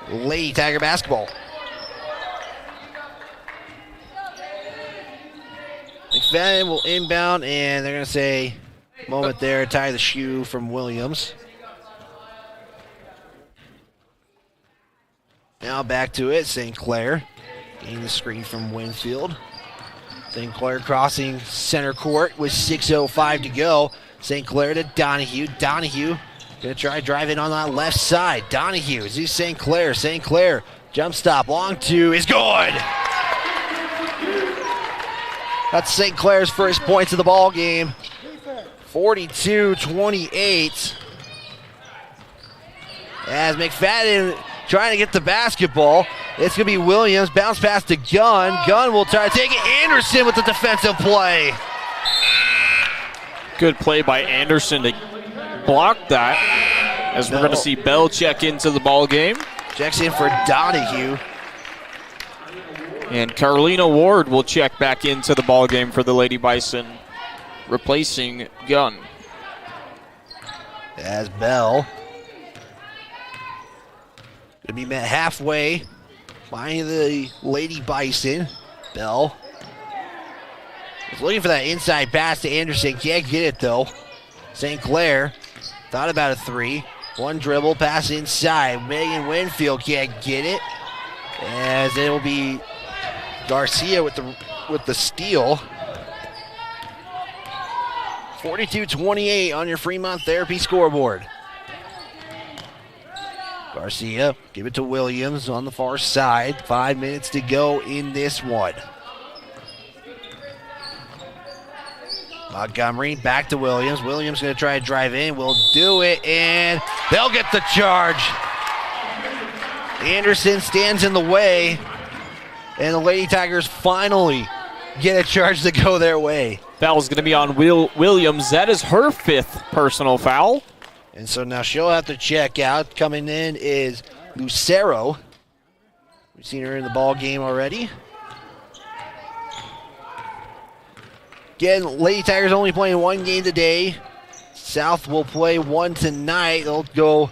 Lady Tiger basketball. McFadden will inbound, and they're going to say, moment there, tie the shoe from Williams. Now back to it, St. Clair. Getting the screen from Winfield. St. Clair crossing center court with 6:05 to go. St. Clair to Donahue. Donahue going to try to drive in on that left side. Donahue, is he St. Clair? St. Clair, jump stop, long 2 is good. That's St. Clair's first points of the ball game. 42-28. As McFadden trying to get the basketball. It's going to be Williams. Bounce pass to Gunn. Gunn will try to take it. Anderson with the defensive play. Good play by Anderson to block that. As we're going to see Bell check into the ball game. Checks in for Donahue. And Carlina Ward will check back into the ball game for the Lady Bison, replacing Gunn. As Bell going to be met halfway by the Lady Bison. Bell was looking for that inside pass to Anderson. Can't get it though. St. Clair thought about a three. One dribble, pass inside. Megan Winfield can't get it. As it will be Garcia with the steal. 42-28 on your Fremont Therapy scoreboard. Garcia, give it to Williams on the far side. 5 minutes to go in this one. Montgomery back to Williams. Williams going to try to drive in. Will do it, and they'll get the charge. Anderson stands in the way, and the Lady Tigers finally get a charge to go their way. Foul's going to be on Williams. That is her 5th personal foul. And so now she'll have to check out. Coming in is Lucero. We've seen her in the ball game already. Again, Lady Tigers only playing one game today. South will play one tonight. They'll go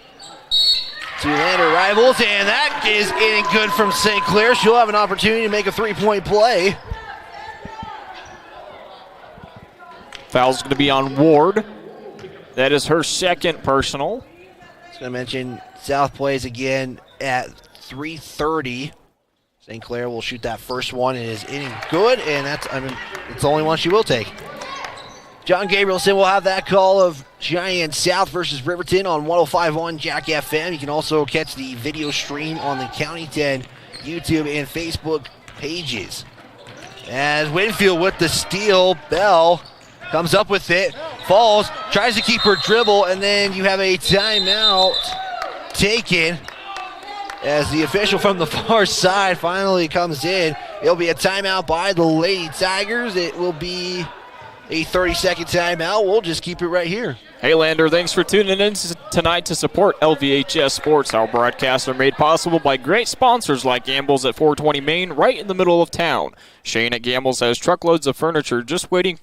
to Lander rivals, and that is getting good from St. Clair. She'll have an opportunity to make a three-point play. Foul's going to be on Ward. That is her 2nd personal. I was going to mention South plays again at 3:30. St. Clair will shoot that first one. It is in good, and it's the only one she will take. John Gabrielson will have that call of Cheyenne South versus Riverton on 105.1 Jack FM. You can also catch the video stream on the County 10 YouTube and Facebook pages. As Winfield with the steal, Bell comes up with it, falls, tries to keep her dribble, and then you have a timeout taken as the official from the far side finally comes in. It'll be a timeout by the Lady Tigers. It will be a 30-second timeout. We'll just keep it right here. Hey, Lander, thanks for tuning in tonight to support LVHS Sports. Our broadcasts are made possible by great sponsors like Gamble's at 420 Main, right in the middle of town. Shane at Gamble's has truckloads of furniture just waiting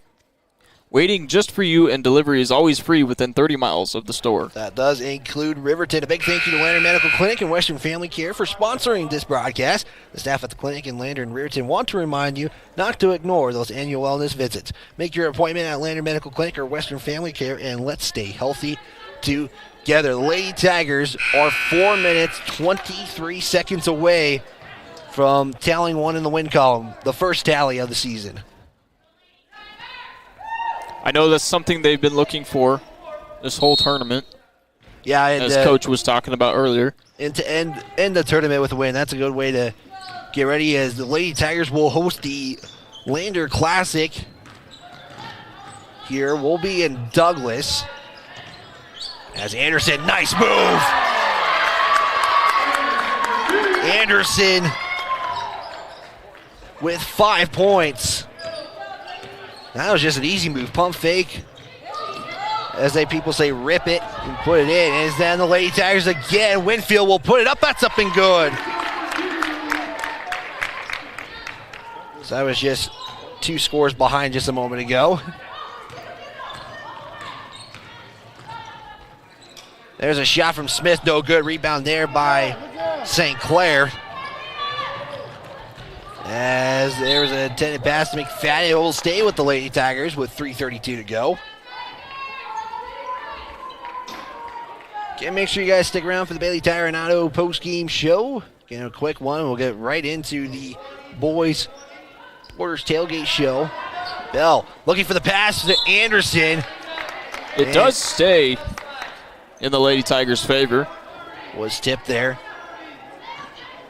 just for you, and delivery is always free within 30 miles of the store. That does include Riverton. A big thank you to Lander Medical Clinic and Western Family Care for sponsoring this broadcast. The staff at the clinic in Lander and Riverton want to remind you not to ignore those annual wellness visits. Make your appointment at Lander Medical Clinic or Western Family Care, and let's stay healthy together. The Lady Tigers are 4 minutes, 23 seconds away from tallying one in the win column, the first tally of the season. I know that's something they've been looking for this whole tournament. Yeah, and, as Coach was talking about earlier. And to end the tournament with a win, that's a good way to get ready, as the Lady Tigers will host the Lander Classic. Here we'll be in Douglas. As Anderson, nice move! Anderson with 5 points. That was just an easy move. Pump fake. As people say, rip it and put it in. And then the Lady Tigers again. Winfield will put it up. That's up and good. So that was just 2 scores behind just a moment ago. There's a shot from Smith. No good. Rebound there by St. Clair. As there's an intended pass to McFadden. It will stay with the Lady Tigers with 3:32 to go. Okay, make sure you guys stick around for the Bailey Tire and Auto post-game show. Again, a quick one. We'll get right into the boys' Porter's Tailgate show. Bell looking for the pass to Anderson. It does stay in the Lady Tigers' favor. Was tipped there.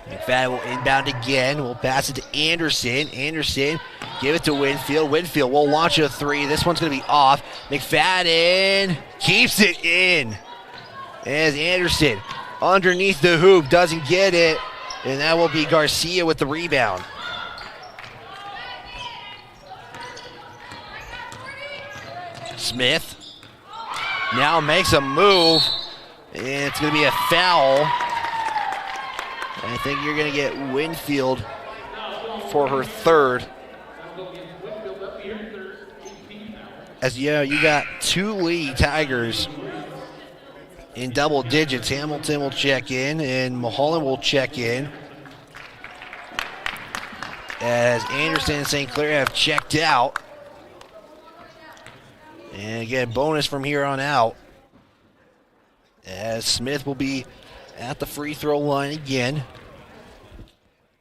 McFadden will inbound again. We'll pass it to Anderson. Anderson, give it to Winfield. Winfield will launch a three. This one's going to be off. McFadden keeps it in. As Anderson underneath the hoop, doesn't get it. And that will be Garcia with the rebound. Smith now makes a move. And it's going to be a foul. I think you're going to get Winfield for her third. As you got two Lady Tigers in double digits. Hamilton will check in and Mulholland will check in. As Anderson and St. Clair have checked out. And again, bonus from here on out. As Smith will be at the free throw line again.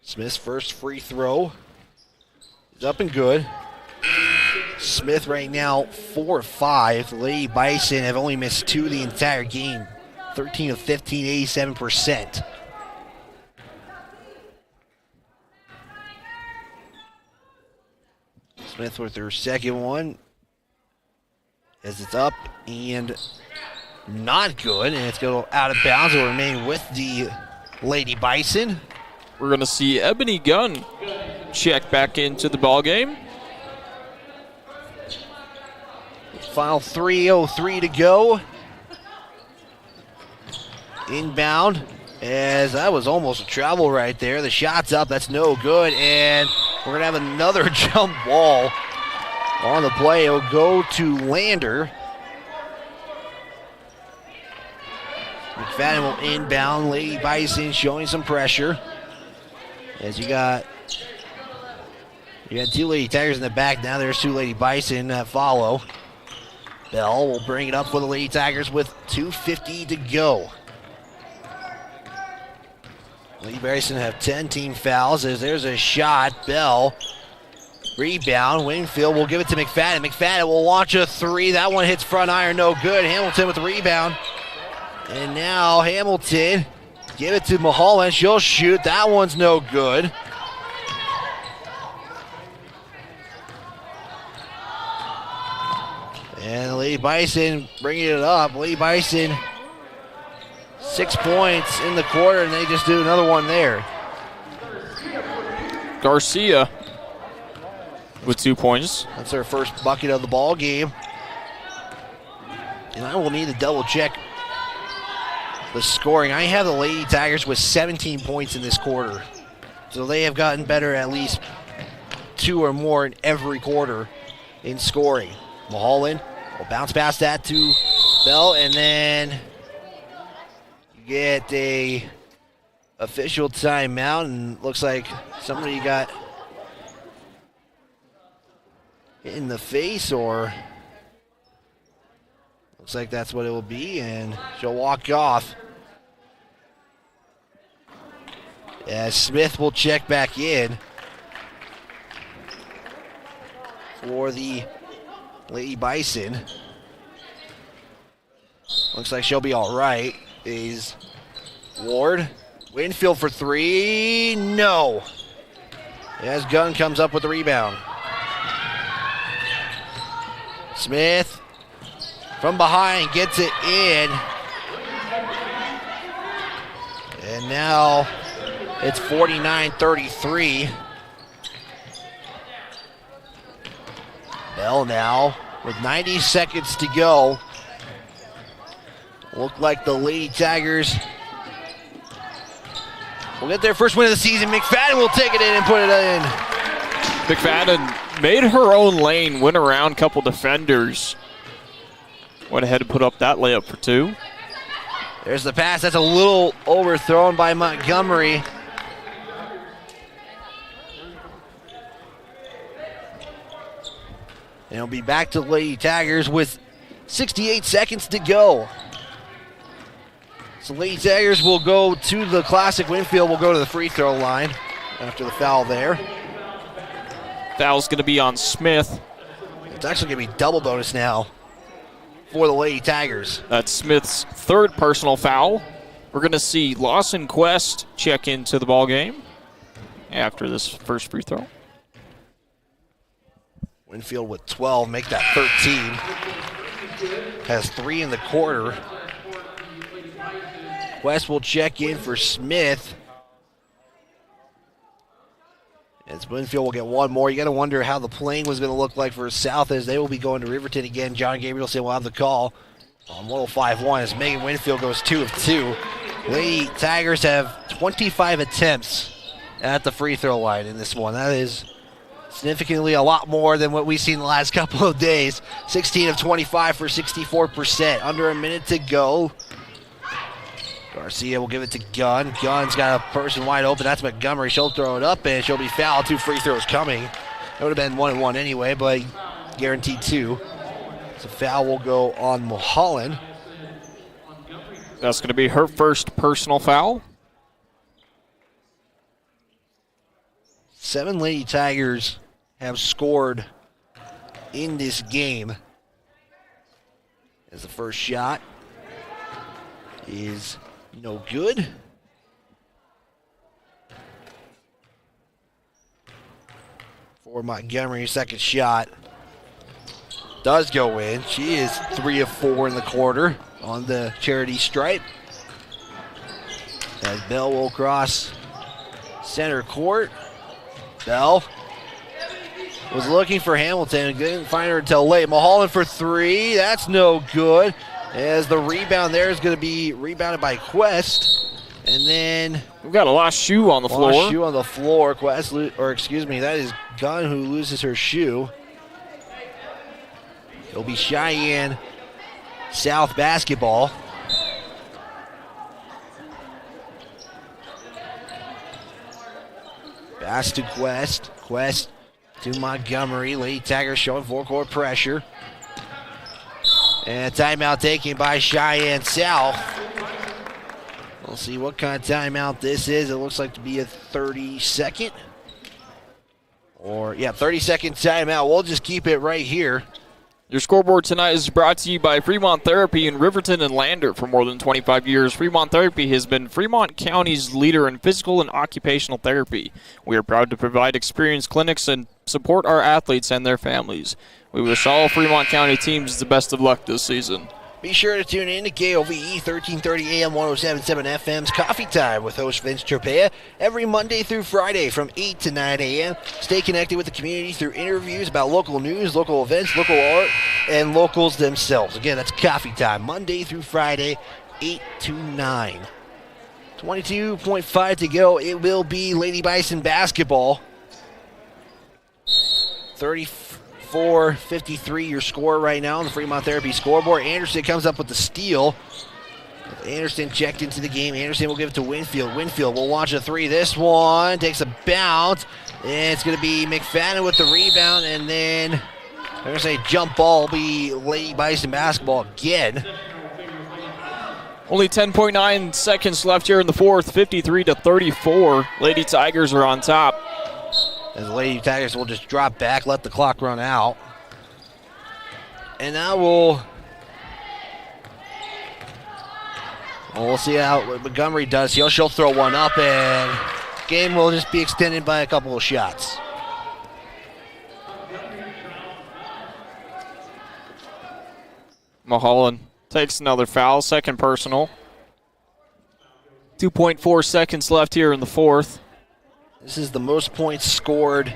Smith's first free throw is up and good. Smith right now 4 of 5. Lady Bison have only missed 2 the entire game. 13 of 15, 87%. Smith with her second one. As it's up and not good, and it's going to go out of bounds. It will remain with the Lady Bison. We're going to see Ebony Gunn check back into the ball game. Final 3:03 to go. Inbound, as that was almost a travel right there. The shot's up, that's no good, and we're going to have another jump ball on the play. It'll go to Lander. McFadden will inbound. Lady Bison showing some pressure. As you got 2 Lady Tigers in the back. Now there's 2 Lady Bison that follow. Bell will bring it up for the Lady Tigers with 2:50 to go. Lady Bison have 10 team fouls as there's a shot. Bell, rebound. Winfield will give it to McFadden. McFadden will launch a three. That one hits front iron, no good. Hamilton with the rebound. And now Hamilton, give it to Mulholland. She'll shoot. That one's no good. And Lady Bison bringing it up. Lady Bison, 6 points in the quarter, and they just do another one there. Garcia with 2 points. That's her first bucket of the ball game. And I will need to double check the scoring. I have the Lady Tigers with 17 points in this quarter. So they have gotten better at least 2 or more in every quarter in scoring. Mulholland will bounce past that to Bell, and then you get a official timeout, and looks like somebody got hit in the face, or looks like that's what it will be, and she'll walk off. As Smith will check back in for the Lady Bison. Looks like she'll be all right. Is Ward. Winfield for 3. No. As Gunn comes up with the rebound. Smith from behind gets it in. And now it's 49-33. Bell now with 90 seconds to go. Look like the Lady Tigers will get their first win of the season. McFadden will take it in and put it in. McFadden made her own lane, went around a couple defenders. Went ahead and put up that layup for 2. There's the pass. That's a little overthrown by Montgomery. And it'll be back to Lady Tigers with 68 seconds to go. So Lady Tigers will go to the classic. Winfield will go to the free throw line after the foul there. Foul's going to be on Smith. It's actually going to be double bonus now for the Lady Tigers. That's Smith's 3rd personal foul. We're going to see Lawson Quest check into the ball game after this first free throw. Winfield with 12, make that 13. Has 3 in the quarter. Quest will check in for Smith. As Winfield will get one more. You got to wonder how the playing was going to look like for South as they will be going to Riverton again. John Gabrielson will have the call on 105-1 as Megan Winfield goes 2 of 2. Lady Tigers have 25 attempts at the free throw line in this one. That is significantly a lot more than what we've seen the last couple of days. 16 of 25 for 64%. Under a minute to go. Garcia will give it to Gunn. Gunn's got a person wide open. That's Montgomery. She'll throw it up, and she'll be fouled. 2 free throws coming. It would have been 1-1 anyway, but guaranteed 2. So foul will go on Mulholland. That's going to be her first personal foul. 7 Lady Tigers have scored in this game. As the first shot is no good. For Montgomery, second shot does go in. She is 3 of 4 in the quarter on the charity stripe. As Bell will cross center court. Bell was looking for Hamilton and didn't find her until late. Mulholland for 3. That's no good. As the rebound there is going to be rebounded by Quest. And then we've got a lost shoe on the floor. Lost shoe on the floor. Quest, that is Gunn who loses her shoe. It'll be Cheyenne South basketball. Pass to Quest. Quest to Montgomery. Lady Tigers showing four-court pressure. And a timeout taken by Cheyenne South. We'll see what kind of timeout this is. It looks like to be a 30-second. 30-second timeout. We'll just keep it right here. Your scoreboard tonight is brought to you by Fremont Therapy in Riverton and Lander. For more than 25 years, Fremont Therapy has been Fremont County's leader in physical and occupational therapy. We are proud to provide experienced clinics and support our athletes and their families. We wish all Fremont County teams the best of luck this season. Be sure to tune in to KOVE 1330 AM 107.7 FM's Coffee Time with host Vince Tropea every Monday through Friday from 8 to 9 a.m. Stay connected with the community through interviews about local news, local events, local art, and locals themselves. Again, that's Coffee Time, Monday through Friday, 8 to 9. 22.5 to go. It will be Lady Bison basketball. 34-53 your score right now on the Fremont Therapy scoreboard. Anderson comes up with the steal. Anderson checked into the game. Anderson will give it to Winfield. Winfield will launch a 3. This one takes a bounce. And it's going to be McFadden with the rebound. And then I'm going to say jump ball will be Lady Bison basketball again. Only 10.9 seconds left here in the fourth. 53-34. Lady Tigers are on top. As the Lady Tigers will just drop back, let the clock run out. And now we'll see how Montgomery does. She'll throw one up, and game will just be extended by a couple of shots. Mulholland takes another foul, second personal. 2.4 seconds left here in the fourth. This is the most points scored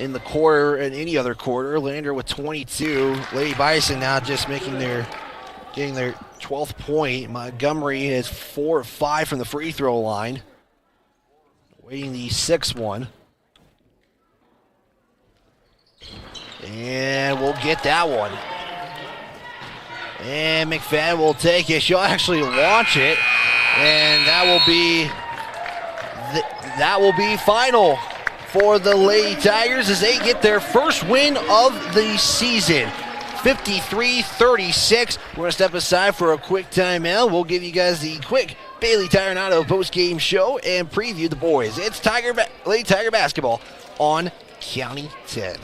in the quarter and any other quarter. Lander with 22. Lady Bison now just getting their 12th point. Montgomery is 4 of 5 from the free throw line. Waiting the 6th one. And we'll get that one. And McFadden will take it. She'll actually launch it. And that will be final for the Lady Tigers as they get their first win of the season. 53-36. We're going to step aside for a quick timeout. We'll give you guys the quick Bailey Tire and Auto post-game show and preview the boys. It's Lady Tiger basketball on County 10.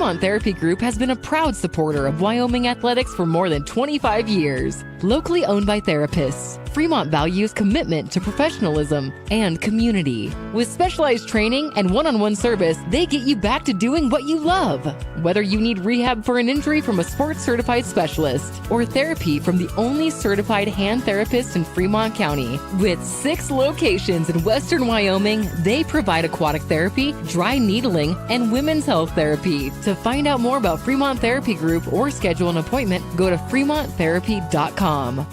Fremont Therapy Group has been a proud supporter of Wyoming athletics for more than 25 years. Locally owned by therapists, Fremont values commitment to professionalism and community. With specialized training and one-on-one service, they get you back to doing what you love. Whether you need rehab for an injury from a sports-certified specialist or therapy from the only certified hand therapist in Fremont County. With 6 locations in western Wyoming, they provide aquatic therapy, dry needling, and women's health therapy. To find out more about Fremont Therapy Group or schedule an appointment, go to fremonttherapy.com.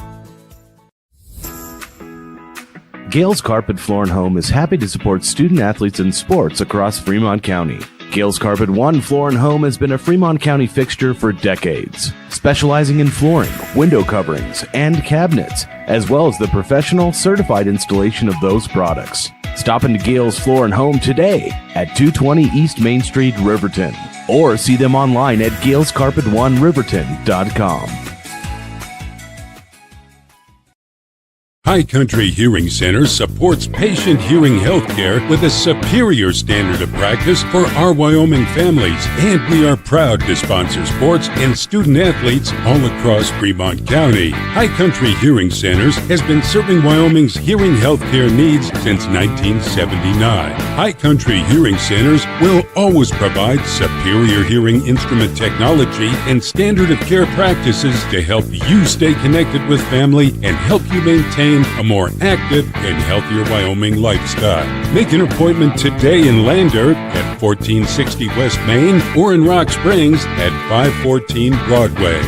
Gales Carpet Floor and Home is happy to support student athletes in sports across Fremont County. Gales Carpet One Floor and Home has been a Fremont County fixture for decades, specializing in flooring, window coverings, and cabinets, as well as the professional, certified installation of those products. Stop into Gales Floor and Home today at 220 East Main Street, Riverton, or see them online at galescarpet1riverton.com. High Country Hearing Center supports patient hearing health care with a superior standard of practice for our Wyoming families, and we are proud to sponsor sports and student athletes all across Fremont County. High Country Hearing Centers has been serving Wyoming's hearing health care needs since 1979. High Country Hearing Centers will always provide superior hearing instrument technology and standard of care practices to help you stay connected with family and help you maintain a more active and healthier Wyoming lifestyle. Make an appointment today in Lander at 1460 West Main or in Rock Springs at 514 Broadway.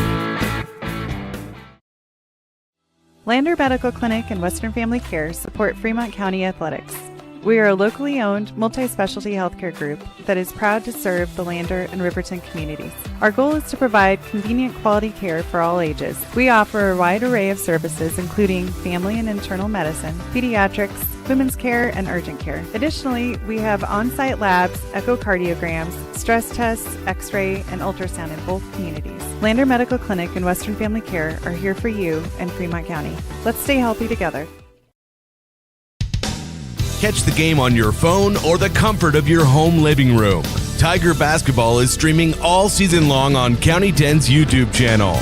Lander Medical Clinic and Western Family Care support Fremont County athletics. We are a locally owned, multi-specialty healthcare group that is proud to serve the Lander and Riverton communities. Our goal is to provide convenient quality care for all ages. We offer a wide array of services including family and internal medicine, pediatrics, women's care, and urgent care. Additionally, we have on-site labs, echocardiograms, stress tests, x-ray, and ultrasound in both communities. Lander Medical Clinic and Western Family Care are here for you in Fremont County. Let's stay healthy together. Catch the game on your phone or the comfort of your home living room. Tiger Basketball is streaming all season long on County 10's YouTube channel.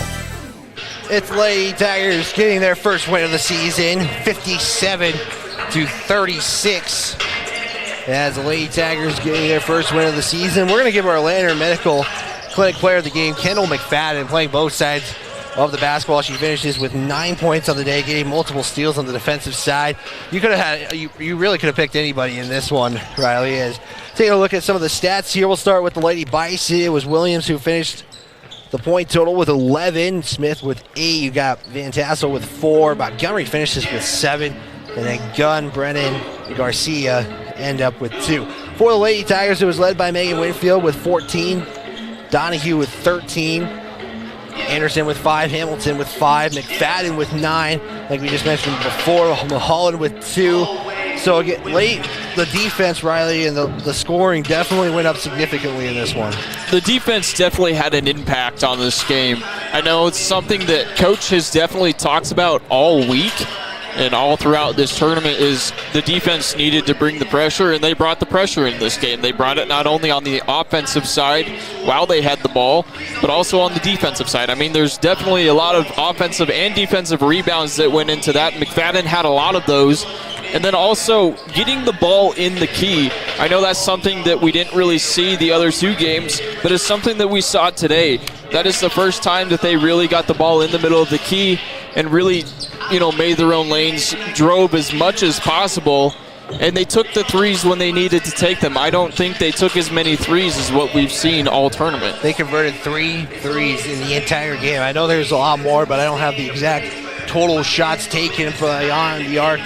It's Lady Tigers getting their first win of the season, 57-36. As the Lady Tigers getting their first win of the season, we're going to give our Lander Medical Clinic player of the game, Kendall McFadden, playing both sides of the basketball. She finishes with 9 points on the day, getting multiple steals on the defensive side. You could have had, you really could have picked anybody in this one, Riley. Is taking a look at some of the stats here. We'll start with the Lady Bison. It was Williams who finished the point total with 11, Smith with 8. You got Van Tassel with 4. Montgomery finishes with 7, and then Gunn, Brennan, and Garcia end up with 2. For the Lady Tigers, it was led by Megan Winfield with 14, Donahue with 13. Anderson with 5, Hamilton with 5, McFadden with 9, like we just mentioned before, Mulholland with 2. So again, late, the defense, Riley, and the scoring definitely went up significantly in this one. The defense definitely had an impact on this game. I know it's something that Coach has definitely talked about all week and all throughout this tournament is the defense needed to bring the pressure, and they brought the pressure in this game. They brought it not only on the offensive side while they had the ball, but also on the defensive side. I mean, there's definitely a lot of offensive and defensive rebounds that went into that. McFadden had a lot of those. And then also getting the ball in the key. I know that's something that we didn't really see the other 2 games, but it's something that we saw today. That is the first time that they really got the ball in the middle of the key and really, made their own lanes, drove as much as possible, and they took the threes when they needed to take them. I don't think they took as many threes as what we've seen all tournament. They converted 3 threes in the entire game. I know there's a lot more, but I don't have the exact total shots taken beyond the arc.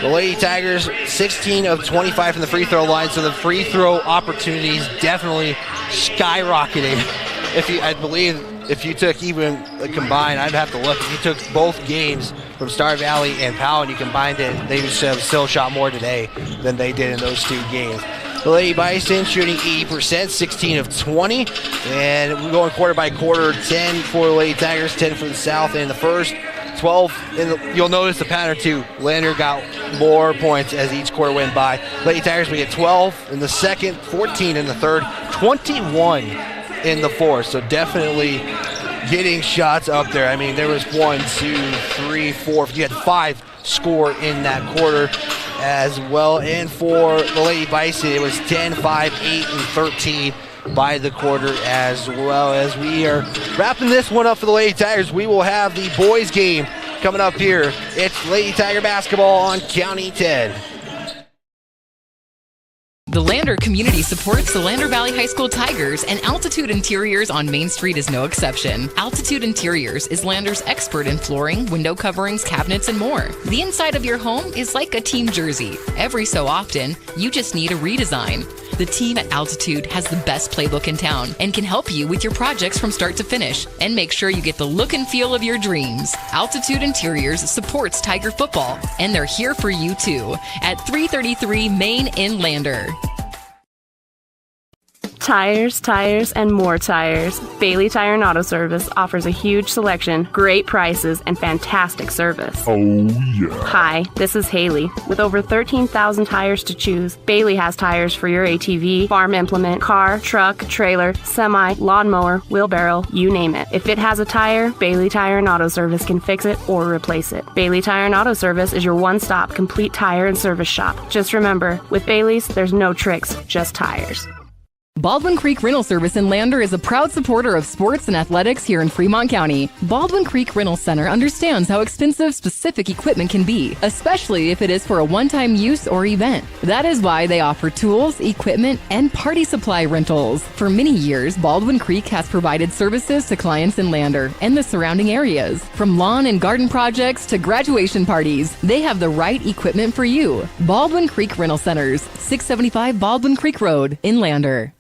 The Lady Tigers, 16 of 25 from the free throw line, so the free throw opportunities definitely skyrocketed. I believe if you took even combined, I'd have to look. If you took both games from Star Valley and Powell and you combined it, they would have still shot more today than they did in those 2 games. The Lady Bison shooting 80%, 16 of 20. And we're going quarter by quarter, 10 for the Lady Tigers, 10 for the South in the first. 12, you'll notice the pattern too. Lander got more points as each quarter went by. Lady Tigers, we get 12 in the second, 14 in the third, 21 in the fourth. So definitely getting shots up there. I mean, there was 1, 2, 3, 4. You had 5 score in that quarter as well. And for the Lady Bison, it was 10, 5, 8, and 13 by the quarter as well. As we are wrapping this one up for the Lady Tigers, we will have the boys game coming up here. It's Lady Tiger basketball on County 10. The Lander community supports the Lander Valley High School Tigers, and Altitude Interiors on Main Street is no exception. Altitude Interiors is Lander's expert in flooring, window coverings, cabinets, and more. The inside of your home is like a team jersey. Every so often, you just need a redesign. The team at Altitude has the best playbook in town and can help you with your projects from start to finish and make sure you get the look and feel of your dreams. Altitude Interiors supports Tiger football, and they're here for you too at 333 Main in Lander. Tires, tires, and more tires. Bailey Tire and Auto Service offers a huge selection, great prices, and fantastic service. Oh, yeah. Hi, this is Haley. With over 13,000 tires to choose, Bailey has tires for your ATV, farm implement, car, truck, trailer, semi, lawnmower, wheelbarrow, you name it. If it has a tire, Bailey Tire and Auto Service can fix it or replace it. Bailey Tire and Auto Service is your one-stop complete tire and service shop. Just remember, with Bailey's, there's no tricks, just tires. Baldwin Creek Rental Service in Lander is a proud supporter of sports and athletics here in Fremont County. Baldwin Creek Rental Center understands how expensive specific equipment can be, especially if it is for a one-time use or event. That is why they offer tools, equipment, and party supply rentals. For many years, Baldwin Creek has provided services to clients in Lander and the surrounding areas. From lawn and garden projects to graduation parties, they have the right equipment for you. Baldwin Creek Rental Centers, 675 Baldwin Creek Road in Lander.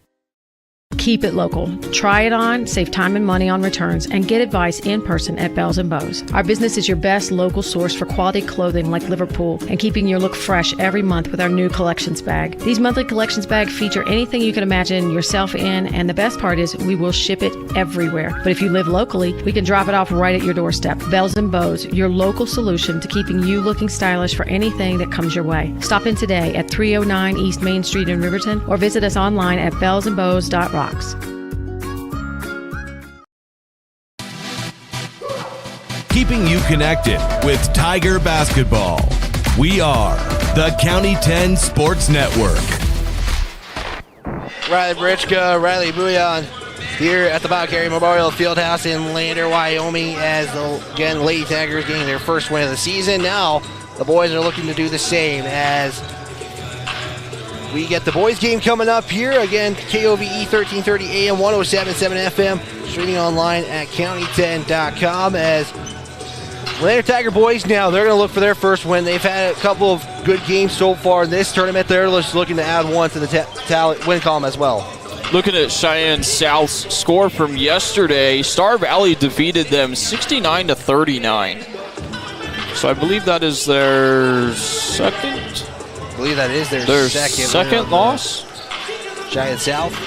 Keep it local. Try it on, save time and money on returns, and get advice in person at Bells & Bows. Our business is your best local source for quality clothing like Liverpool and keeping your look fresh every month with our new collections bag. These monthly collections bags feature anything you can imagine yourself in, and the best part is we will ship it everywhere. But if you live locally, we can drop it off right at your doorstep. Bells & Bows, your local solution to keeping you looking stylish for anything that comes your way. Stop in today at 309 East Main Street in Riverton or visit us online at bellsandbows.rocks. Keeping you connected with Tiger basketball. We are the County 10 Sports Network. Riley Britchka, Riley Bouillon here at the Bobcat Memorial Fieldhouse in Lander, Wyoming, as again Lady Tigers getting their first win of the season. Now the boys are looking to do the same as we get the boys game coming up here. Again, KOVE 1330 AM, 107.7 FM, streaming online at county10.com. As Lander Tiger boys now, they're going to look for their first win. They've had a couple of good games so far in this tournament. They're just looking to add one to the win column as well. Looking at Cheyenne South's score from yesterday, Star Valley defeated them 69-39. So I believe that is their second. I believe that is their second loss. Cheyenne South.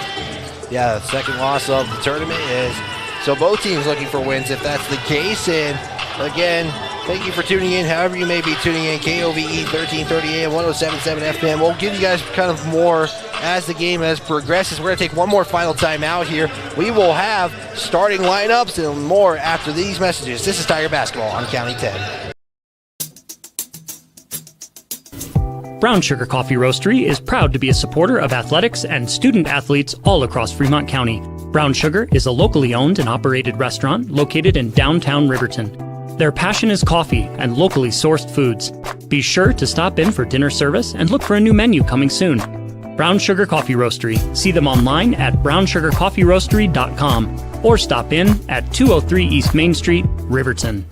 Yeah, second loss of the tournament is. So both teams looking for wins if that's the case. And again, thank you for tuning in. However you may be tuning in, KOVE 1330 AM, 107.7 FM. We'll give you guys kind of more as the game progresses. We're going to take one more final time out here. We will have starting lineups and more after these messages. This is Tiger Basketball on County 10. Brown Sugar Coffee Roastery is proud to be a supporter of athletics and student athletes all across Fremont County. Brown Sugar is a locally owned and operated restaurant located in downtown Riverton. Their passion is coffee and locally sourced foods. Be sure to stop in for dinner service and look for a new menu coming soon. Brown Sugar Coffee Roastery. See them online at brownsugarcoffeeroastery.com or stop in at 203 East Main Street, Riverton.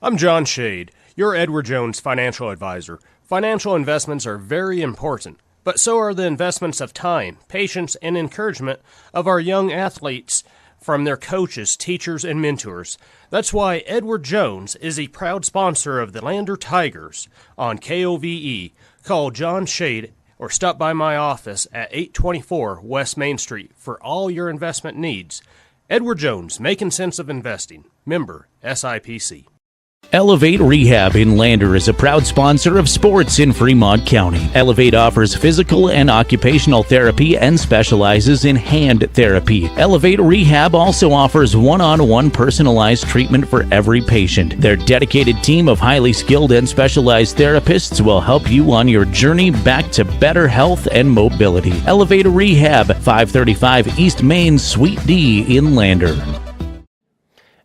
I'm John Shade, your Edward Jones financial advisor. Financial investments are very important, but so are the investments of time, patience, and encouragement of our young athletes from their coaches, teachers, and mentors. That's why Edward Jones is a proud sponsor of the Lander Tigers on KOVE. Call John Shade or stop by my office at 824 West Main Street for all your investment needs. Edward Jones, making sense of investing. Member SIPC. Elevate Rehab in Lander is a proud sponsor of sports in Fremont County. Elevate offers physical and occupational therapy and specializes in hand therapy. Elevate Rehab also offers one-on-one personalized treatment for every patient. Their dedicated team of highly skilled and specialized therapists will help you on your journey back to better health and mobility. Elevate Rehab, 535 East Main, Suite D in Lander.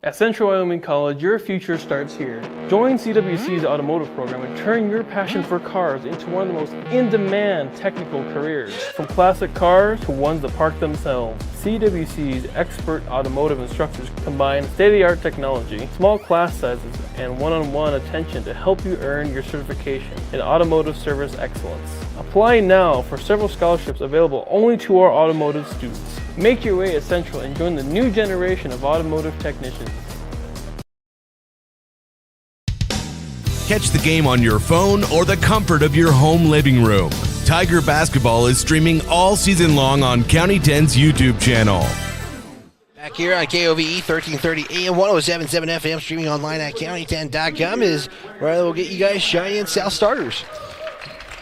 At Central Wyoming College, your future starts here. Join CWC's automotive program and turn your passion for cars into one of the most in-demand technical careers. From classic cars to ones that park themselves, CWC's expert automotive instructors combine state-of-the-art technology, small class sizes, and one-on-one attention to help you earn your certification in automotive service excellence. Apply now for several scholarships available only to our automotive students. Make your way at Central and join the new generation of automotive technicians. Catch the game on your phone or the comfort of your home living room. Tiger Basketball is streaming all season long on County 10's YouTube channel. Back here on KOVE 1330 AM 107.7 FM, streaming online at county10.com is where we'll get you guys Cheyenne South starters.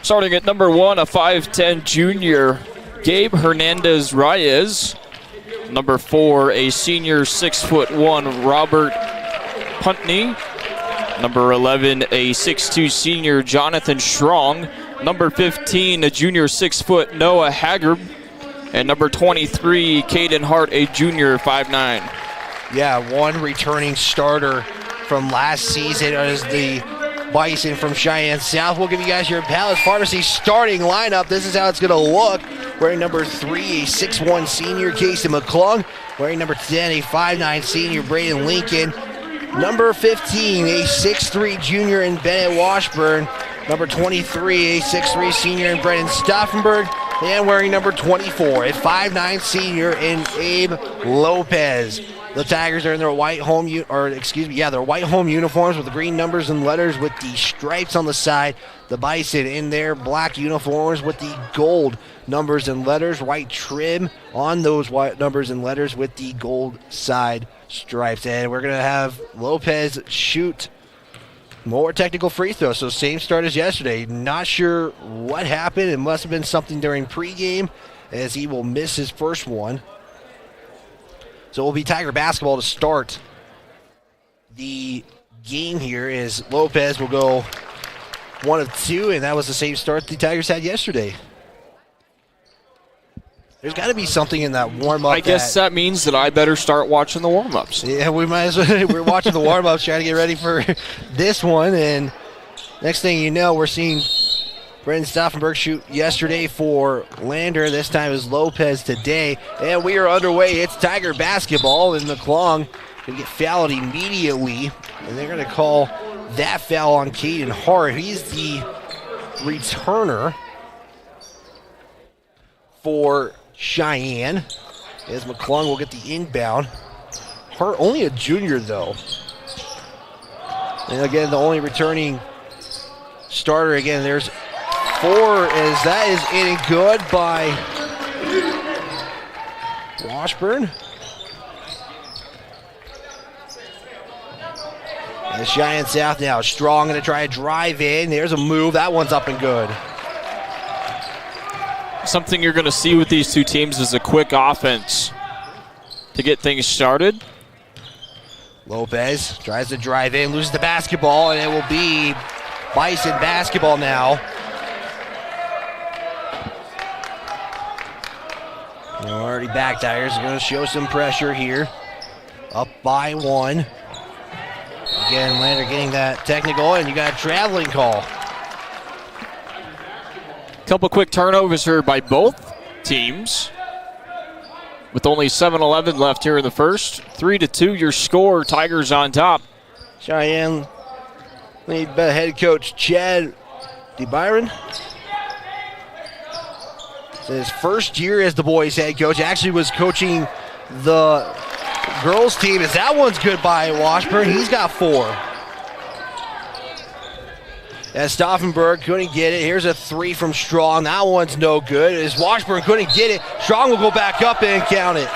Starting at number 1, a 5'10 junior, Gabe Hernandez-Reyes. Number 4, a senior 6'1", Robert Puntney. Number 11, a 6'2 senior, Jonathan Strong. Number 15, a junior 6 foot, Noah Haggard. And number 23, Caden Hart, a junior 5'9". Yeah, one returning starter from last season as the Bison from Cheyenne South. We'll give you guys your Palace Pharmacy starting lineup. This is how it's going to look. Wearing number 3, a 6'1 senior, Casey McClung. Wearing number 10, a 5'9 senior, Braden Lincoln. Number 15, a 6'3 junior in Bennett Washburn. Number 23, a 6'3 senior in Brennan Stauffenberg. And wearing number 24, a 5'9 senior in Abe Lopez. The Tigers are in their white home their white home uniforms with the green numbers and letters with the stripes on the side. The Bison in their black uniforms with the gold numbers and letters, white trim on those white numbers and letters with the gold side stripes. And we're going to have Lopez shoot more technical free throws. So same start as yesterday. Not sure what happened. It must have been something during pregame as he will miss his first one. So it will be Tiger basketball to start the game here as Lopez will go 1 of 2, and that was the same start the Tigers had yesterday. There's got to be something in that warm-up. I guess that means that I better start watching the warm-ups. Yeah, we might as well. We're watching the warm-ups, trying to get ready for this one, and next thing you know, we're seeing Brendan Stauffenberg shoot yesterday for Lander. This time is Lopez today. And we are underway. It's Tiger basketball, and McClung going to get fouled immediately. And they're going to call that foul on Caden Hart. He's the returner for Cheyenne. As McClung will get the inbound. Hart only a junior, though. And again, the only returning starter. Again, there's 4 as that is in good by Washburn. And Cheyenne South now strong, going to try to drive in. There's a move. That one's up and good. Something you're going to see with these two teams is a quick offense to get things started. Lopez tries to drive in, loses the basketball, and it will be Bison basketball now. Already back, Tigers are going to show some pressure here. Up by 1. Again, Lander getting that technical, and you got a traveling call. Couple quick turnovers here by both teams. With only 7:11 left here in the first. 3-2 your score, Tigers on top. Cheyenne lead head coach Chad DeByron. His first year as the boys head coach, actually was coaching the girls team. As that one's good by Washburn. He's got 4. As Stauffenberg couldn't get it. Here's a 3 from Strong. That one's no good. As Washburn couldn't get it, Strong will go back up and count it.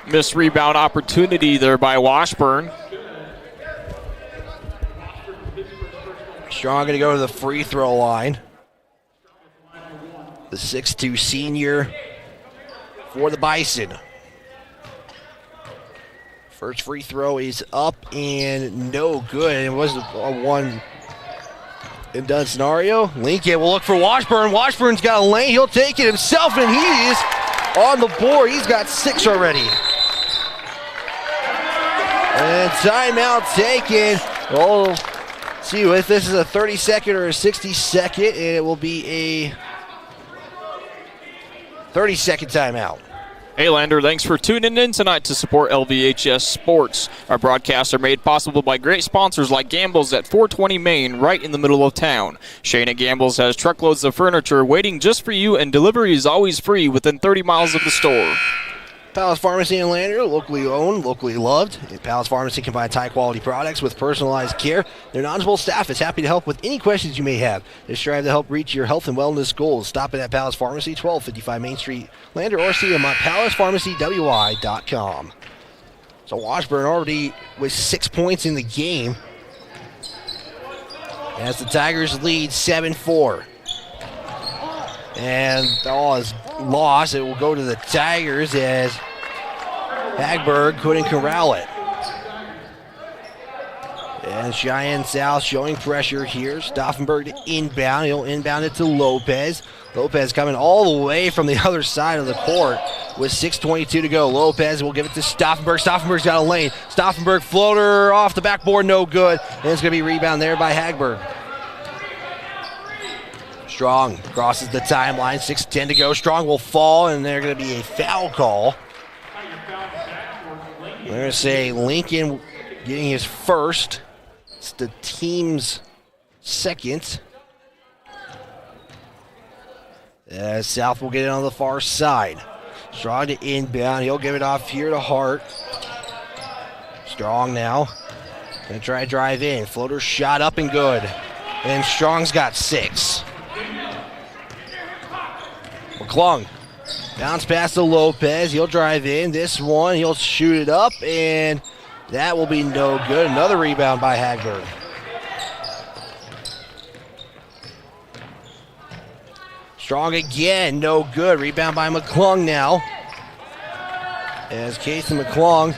Missed rebound opportunity there by Washburn. Strong going to go to the free throw line. The 6'2 senior for the Bison. First free throw is up and no good. It wasn't a one and done scenario. Lincoln will look for Washburn. Washburn's got a lane. He'll take it himself, and he is on the board. He's got 6 already. And timeout taken. We'll see if this is a 30-second or a 60-second, and it will be a 30-second timeout. Hey, Lander, thanks for tuning in tonight to support LVHS Sports. Our broadcasts are made possible by great sponsors like Gamble's at 420 Main, right in the middle of town. Cheyenne at Gamble's has truckloads of furniture waiting just for you, and delivery is always free within 30 miles of the store. Palace Pharmacy in Lander, locally owned, locally loved. Palace Pharmacy combines high-quality products with personalized care. Their knowledgeable staff is happy to help with any questions you may have. They strive to help reach your health and wellness goals. Stop in at Palace Pharmacy, 1255 Main Street, Lander, or see them at palacepharmacywi.com. So Washburn already with 6 points in the game as the Tigers lead 7-4. And the ball is lost. It will go to the Tigers as Hagberg couldn't corral it. And Cheyenne South showing pressure here. Stauffenberg to inbound. He'll inbound it to Lopez. Lopez coming all the way from the other side of the court with 6:22 to go. Lopez will give it to Stauffenberg. Stauffenberg's got a lane. Stauffenberg floater off the backboard, no good. And it's going to be rebound there by Hagberg. Strong crosses the timeline, 6:10 to go. Strong will fall, and there's going to be a foul call. We're going to say Lincoln getting his first. It's the team's second. South will get it on the far side. Strong to inbound. He'll give it off here to Hart. Strong now. Going to try to drive in. Floater shot up and good. And Strong's got 6. McClung, bounce pass to Lopez. He'll drive in. This one, he'll shoot it up, and that will be no good. Another rebound by Hagberg. Strong again, no good. Rebound by McClung now. As Casey McClung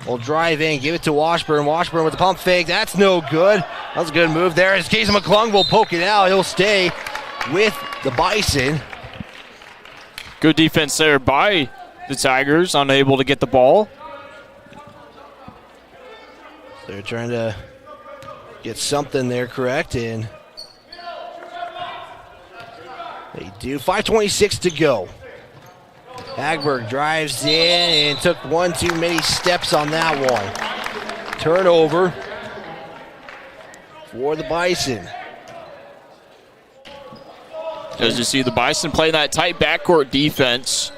will drive in, give it to Washburn. Washburn with the pump fake. That's no good. That was a good move there. As Casey McClung will poke it out. He'll stay with the Bison. Good defense there by the Tigers, unable to get the ball. They're trying to get something there correct, and they do. 5:26 to go. Hagberg drives in and took one too many steps on that one. Turnover for the Bison. As you see the Bison playing that tight backcourt defense.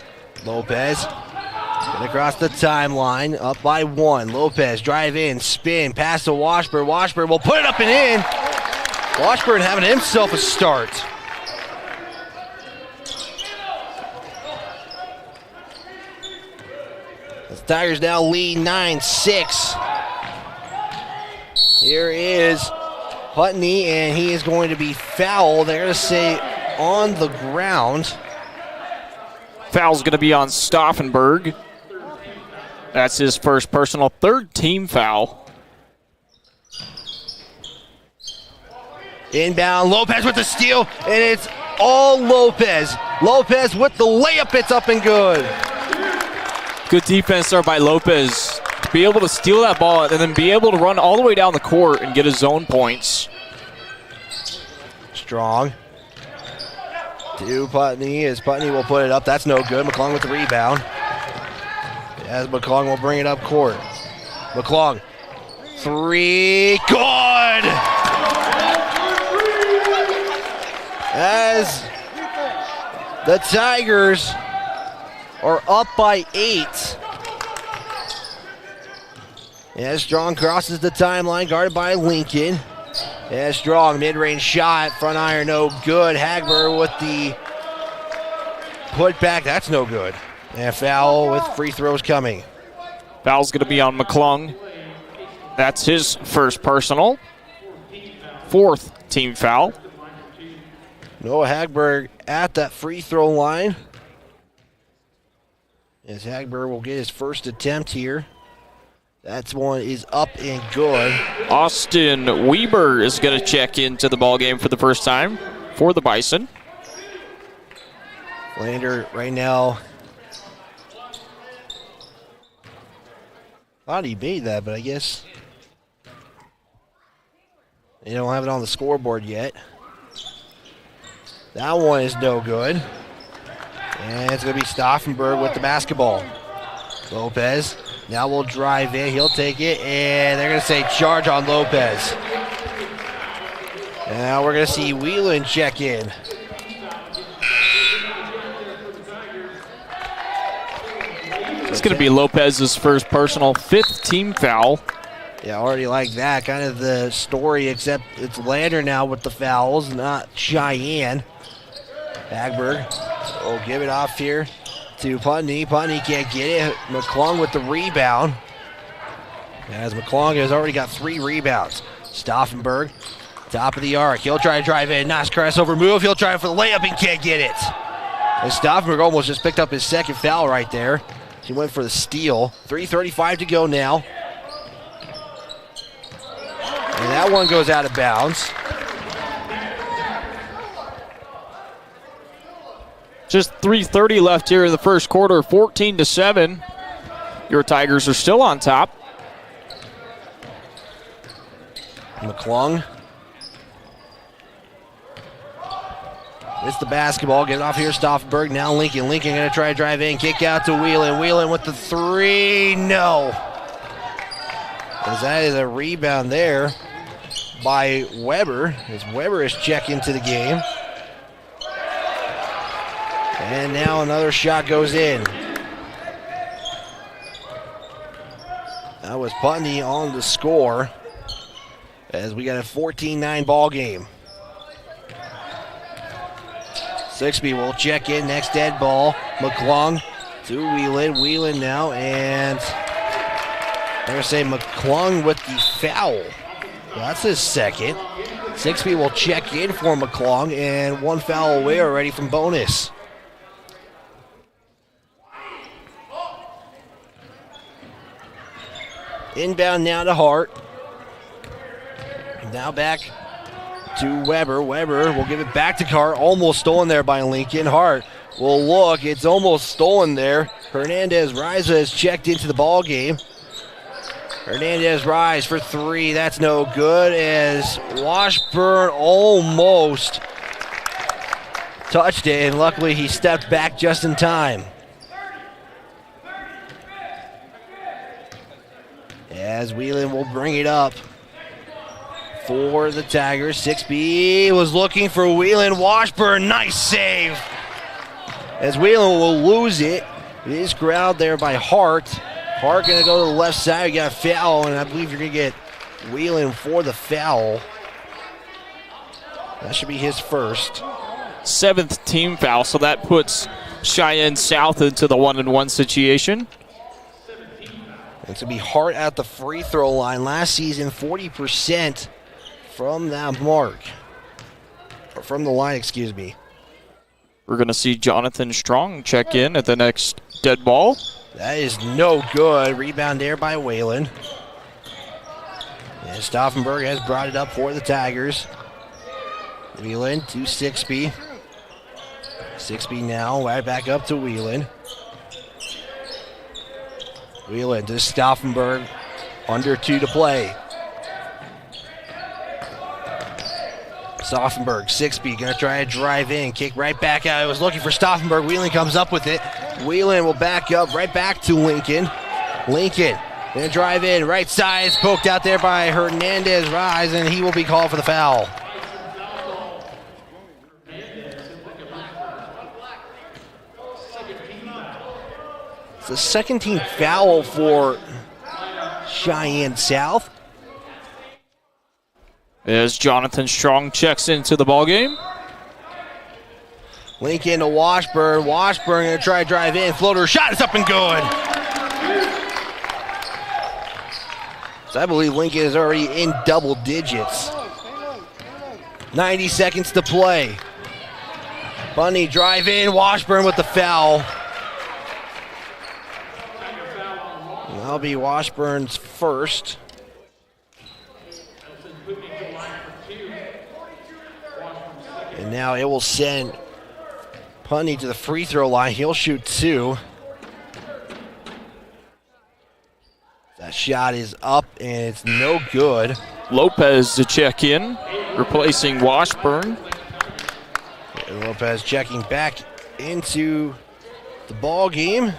Lopez get across the timeline, up by 1. Lopez drive in, spin, pass to Washburn. Washburn will put it up and in. Washburn having himself a start. The Tigers now lead 9-6. Here is Putney, and he is going to be fouled. They're going to say on the ground. Foul's going to be on Stauffenberg. That's his first personal, 3rd team foul. Inbound, Lopez with the steal, and it's all Lopez. Lopez with the layup, it's up and good. Good defense there by Lopez. To be able to steal that ball and then be able to run all the way down the court and get his own points. Strong. To Putney, as Putney will put it up. That's no good. McClung with the rebound. As McClung will bring it up court. McClung. 3. Good! As the Tigers are up by 8. As Strong crosses the timeline, guarded by Lincoln. As Strong, mid-range shot, front iron, no good. Hagberg with the put back, that's no good. And foul with free throws coming. Foul's going to be on McClung. That's his first personal. 4th team foul. Noah Hagberg at that free throw line. As Hagberg will get his first attempt here. That one is up and good. Austin Weber is going to check into the ballgame for the first time for the Bison. Lander right now. Thought he made that, but I guess they don't have it on the scoreboard yet. That one is no good. And it's going to be Stauffenberg with the basketball. Lopez now will drive in. He'll take it, and they're going to say charge on Lopez. And now we're going to see Whelan check in. It's going to be Lopez's first personal, 5th team foul. Yeah, I already like that. Kind of the story, except it's Lander now with the fouls, not Cheyenne. Hagberg will give it off here to Putney. Putney can't get it. McClung with the rebound. As McClung has already got 3 rebounds. Stauffenberg, top of the arc. He'll try to drive in. Nice crossover move. He'll try for the layup and can't get it. And Stauffenberg almost just picked up his second foul right there. He went for the steal. 3:35 to go now. And that one goes out of bounds. Just 3:30 left here in the first quarter, 14-7. Your Tigers are still on top. McClung. It's the basketball. Get it off here, Stauffenberg. Now Lincoln. Lincoln going to try to drive in. Kick out to Whelan. Whelan with the 3. No. As that is a rebound there by Weber. As Weber is checked into the game. And now another shot goes in. That was Putney on the score. As we got a 14-9 ball game. Sixby will check in. Next dead ball. McClung to Whelan. Whelan now. And I'm going to say McClung with the foul. Well, that's his second. Sixby will check in for McClung. And 1 foul away already from bonus. Inbound now to Hart. Now back to Weber. Weber will give it back to Hart. Almost stolen there by Lincoln. Hart will look. It's almost stolen there. Hernandez Riza has checked into the ball game. Hernandez Rise for 3. That's no good as Washburn almost touched it. And luckily he stepped back just in time. As Whelan will bring it up for the Tigers. 6B was looking for Whelan. Washburn, nice save. As Whelan will lose it. It is corralled there by Hart. Hart going to go to the left side. You got a foul, and I believe you're going to get Whelan for the foul. That should be his first. 7th team foul, so that puts Cheyenne South into the 1-1 situation. It's going to be Hart at the free throw line. Last season, 40% from that mark. Or from the line, excuse me. We're going to see Jonathan Strong check in at the next dead ball. That is no good. Rebound there by Whelan. And Stauffenberg has brought it up for the Tigers. Whelan to 6B. 6B now, right back up to Whelan. Whelan to Stauffenberg. Under 2 to play. Stauffenberg, 6B, going to try to drive in. Kick right back out. It was looking for Stauffenberg. Whelan comes up with it. Whelan will back up right back to Lincoln. Lincoln going to drive in. Right side is poked out there by Hernandez Rise, and he will be called for the foul. It's the second team foul for Cheyenne South. As Jonathan Strong checks into the ballgame. Lincoln to Washburn. Washburn going to try to drive in. Floater shot is up and good. So I believe Lincoln is already in double digits. 90 seconds to play. Bunny drive in, Washburn with the foul. That'll be Washburn's first. And now it will send Punny to the free throw line. He'll shoot 2. That shot is up and it's no good. Lopez to check in, replacing Washburn. And Lopez checking back into the ball game.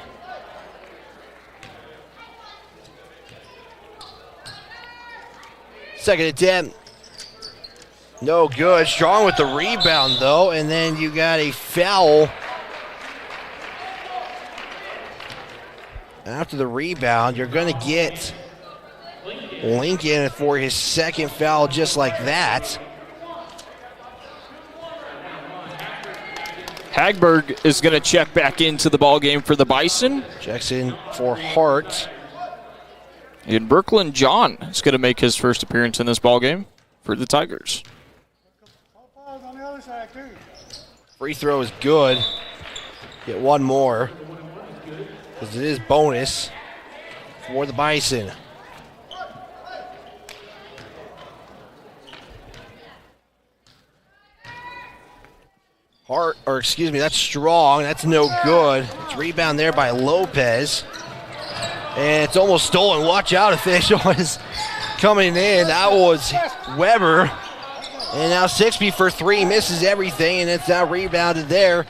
Second attempt. No good. Strong with the rebound, though. And then you got a foul. After the rebound, you're going to get Lincoln for his second foul just like that. Hagberg is going to check back into the ball game for the Bison. Checks in for Hart. And Brooklyn John is going to make his first appearance in this ball game for the Tigers. Free throw is good. Get one more, because it is bonus for the Bison. That's Strong. That's no good. It's rebound there by Lopez. And it's almost stolen. Watch out, official is coming in. That was Weber. And now Sixby for 3, misses everything, and it's now rebounded there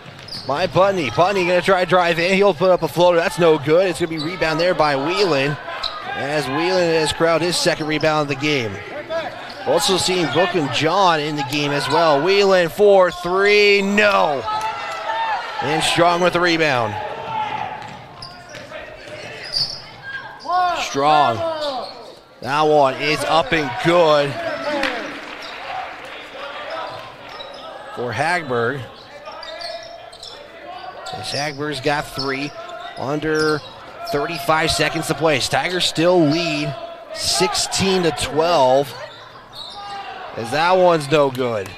by Putney. Putney going to try to drive in. He'll put up a floater. That's no good. It's going to be rebound there by Whelan, as Whelan has crowded his second rebound of the game. Also seeing Brooklyn John in the game as well. Whelan for 3, no. And Strong with the rebound. Strong. That one is up and good for Hagberg. As Hagberg's got 3, under 35 seconds to play. Tigers still lead 16-12. As that one's no good.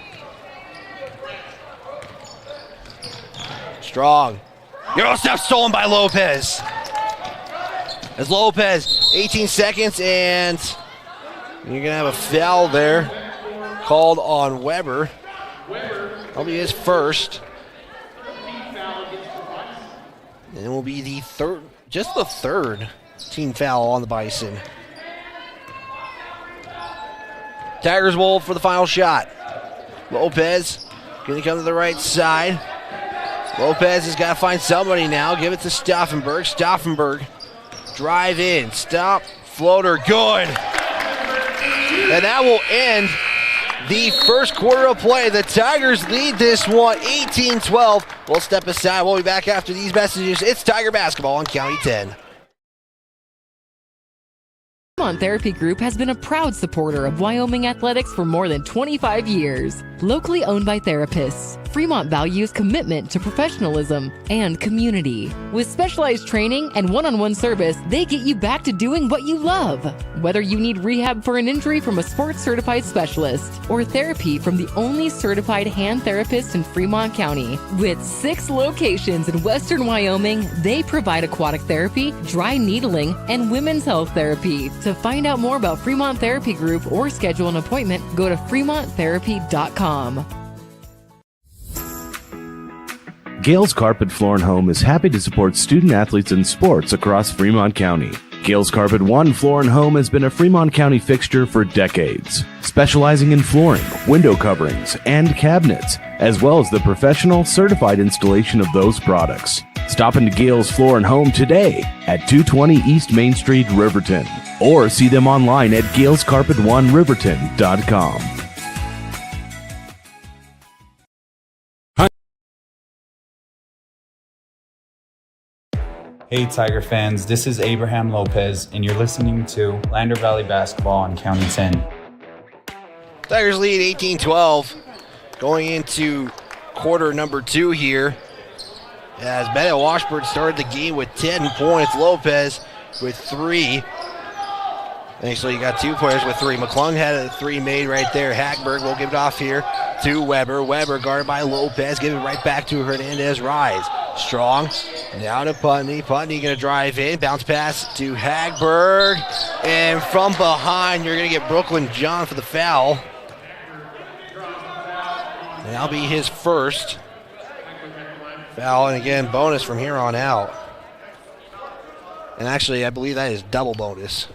Strong. Euro step stolen by Lopez. As Lopez, 18 seconds, and you're going to have a foul there called on Weber. Probably his first. And it will be the third, just the third team foul on the Bison. Tigers will for the final shot. Lopez going to come to the right side. Lopez has got to find somebody now. Give it to Stauffenberg. Stauffenberg, drive in, stop, floater, good. And that will end the first quarter of play. The Tigers lead this one 18-12. We'll step aside. We'll be back after these messages. It's Tiger basketball on County 10. Fremont Therapy Group has been a proud supporter of Wyoming athletics for more than 25 years. Locally owned by therapists, Fremont values commitment to professionalism and community. With specialized training and one-on-one service, they get you back to doing what you love. Whether you need rehab for an injury from a sports-certified specialist or therapy from the only certified hand therapist in Fremont County. With 6 locations in western Wyoming, they provide aquatic therapy, dry needling, and women's health therapy. To find out more about Fremont Therapy Group or schedule an appointment, go to fremonttherapy.com. Gales Carpet Floor and Home is happy to support student athletes in sports across Fremont County. Gales Carpet One Floor and Home has been a Fremont County fixture for decades, specializing in flooring, window coverings, and cabinets, as well as the professional certified installation of those products. Stop into Gales Floor and Home today at 220 East Main Street, Riverton, or see them online at galescarpet1riverton.com. Hey Tiger fans, this is Abraham Lopez, and you're listening to Lander Valley Basketball on County 10. Tigers lead 18-12 going into quarter number 2 here. As Bennett Washburn started the game with 10 points. Lopez with 3. Actually, you got two players with three. McClung had a three made right there. Hackberg will give it off here to Weber. Weber guarded by Lopez. Give it right back to Hernandez. Rise. Strong. Now to Putney. Putney going to drive in. Bounce pass to Hagberg. And from behind, you're going to get Brooklyn John for the foul. And that'll be his first foul. And again, bonus from here on out. And actually, I believe that is double bonus.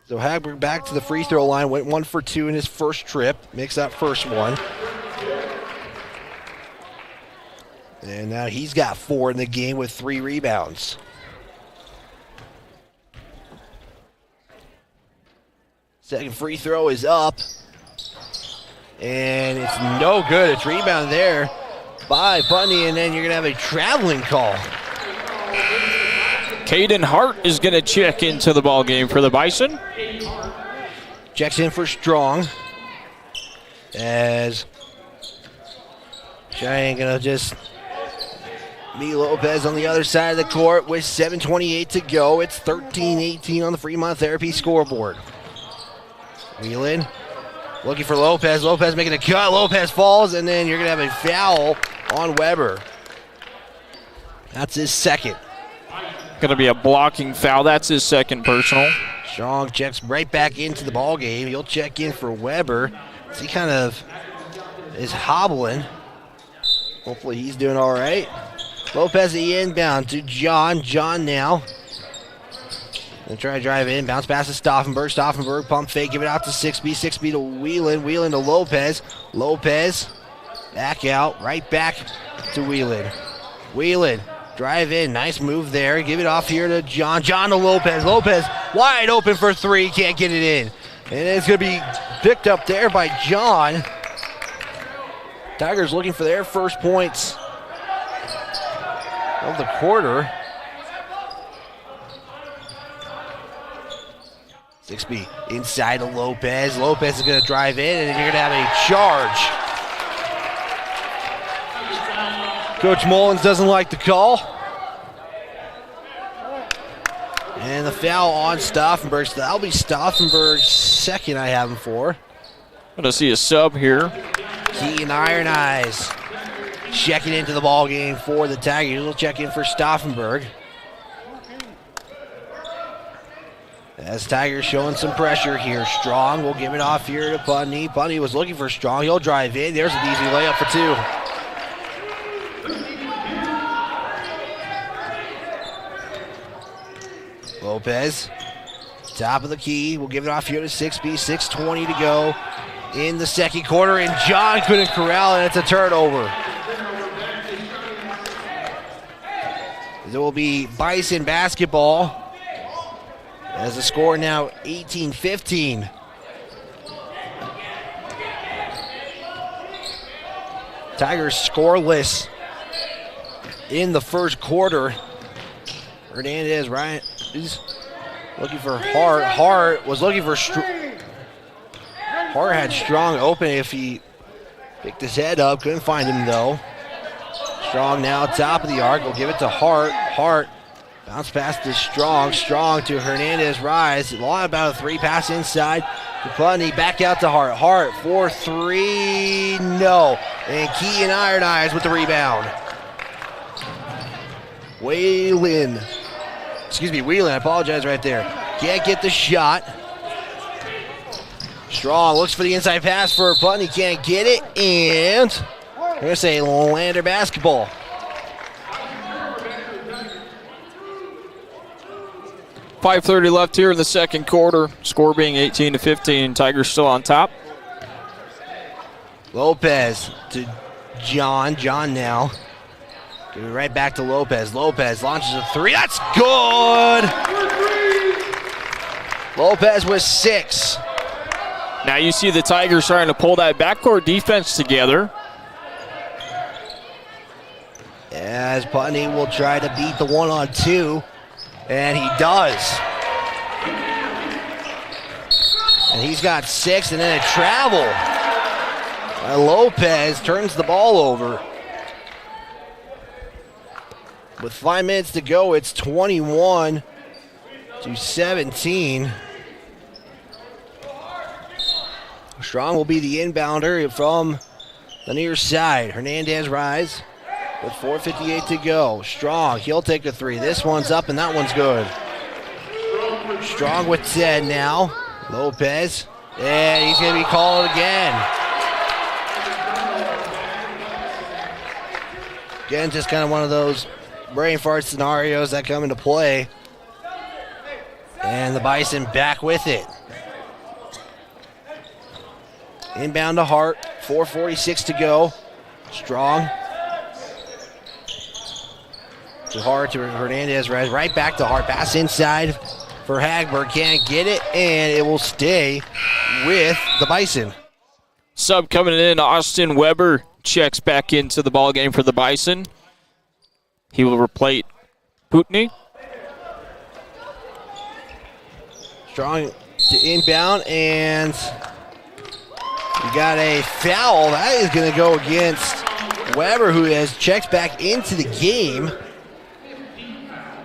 So Hagberg back to the free throw line. Went 1 for 2 in his first trip. Makes that first one. And now he's got 4 in the game with 3 rebounds. Second free throw is up. And it's no good. It's rebounded there by Putney, and then you're going to have a traveling call. Caden Hart is going to check into the ball game for the Bison. Checks in for Strong. As Cheyenne going to just meet Lopez on the other side of the court with 7:28 to go. It's 13-18 on the Fremont Therapy scoreboard. Wheelan looking for Lopez. Lopez making a cut. Lopez falls, and then you're going to have a foul on Weber. That's his second. Going to be a blocking foul. That's his second personal. Strong checks right back into the ball game. He'll check in for Weber. He kind of is hobbling. Hopefully he's doing all right. Lopez the inbound to John. John now. Gonna try to drive in. Bounce pass to Stauffenberg. Stauffenberg pump fake. Give it out to 6B. 6B to Wheelan. Wheelan to Lopez. Lopez back out. Right back to Wheelan. Wheelan. Drive in. Nice move there. Give it off here to John. John to Lopez. Lopez wide open for 3. Can't get it in. And it's going to be picked up there by John. Tigers looking for their first points of the quarter. 6B inside to Lopez. Lopez is going to drive in, and you're going to have a charge. Coach Mullins doesn't like the call. And the foul on Stauffenberg. So that'll be Stauffenberg's second I have him for. Going to see a sub here. Keaton Iron Eyes checking into the ball game for the Tigers. He'll check in for Stauffenberg. As Tigers showing some pressure here. Strong will give it off here to Putney. Putney was looking for Strong. He'll drive in. There's an easy layup for 2. Lopez, top of the key. We'll give it off here to 6B. 6:20 to go in the second quarter, and John couldn't corral it. It's a turnover. There will be Bison basketball as the score now 18-15. Tigers scoreless in the first quarter. Hernandez, Ryan is looking for Hart. Hart was looking for Hart had Strong open if he picked his head up. Couldn't find him though. Strong now top of the arc. We'll give it to Hart. Hart bounce pass to Strong. Strong to Hernandez. Rise. Long about a 3 pass inside to Putney. Back out to Hart. Hart for 3. No. And Keaton Iron Eyes with the rebound. Wheelan, I apologize right there. Can't get the shot. Strong looks for the inside pass for Putney. Can't get it. And we're going to say Lander basketball. .5:30 left here in the second quarter. Score being 18-15. Tigers still on top. Lopez to John. John now. Give it right back to Lopez. Lopez launches a 3. That's good! Lopez with 6. Now you see the Tigers trying to pull that backcourt defense together. As Putney will try to beat the 1-on-2, and he does. And he's got 6, and then a travel. Lopez turns the ball over. with 5 minutes to go, it's 21-17. Strong will be the inbounder from the near side. Hernandez rise with 4:58 to go. Strong, he'll take the three. This one's up and that one's good. Strong with 10 now. Lopez, and he's going to be called again. Again, just kind of one of those brain fart scenarios that come into play. And the Bison back with it. Inbound to Hart, 4:46 to go. Strong. To Hart, to Hernandez, right back to Hart. Pass inside for Hagberg, can't get it, and it will stay with the Bison. Sub coming in, Austin Weber checks back into the ball game for the Bison. He will replace Putney. Strong to inbound, and we got a foul. That is going to go against Weber, who has checked back into the game.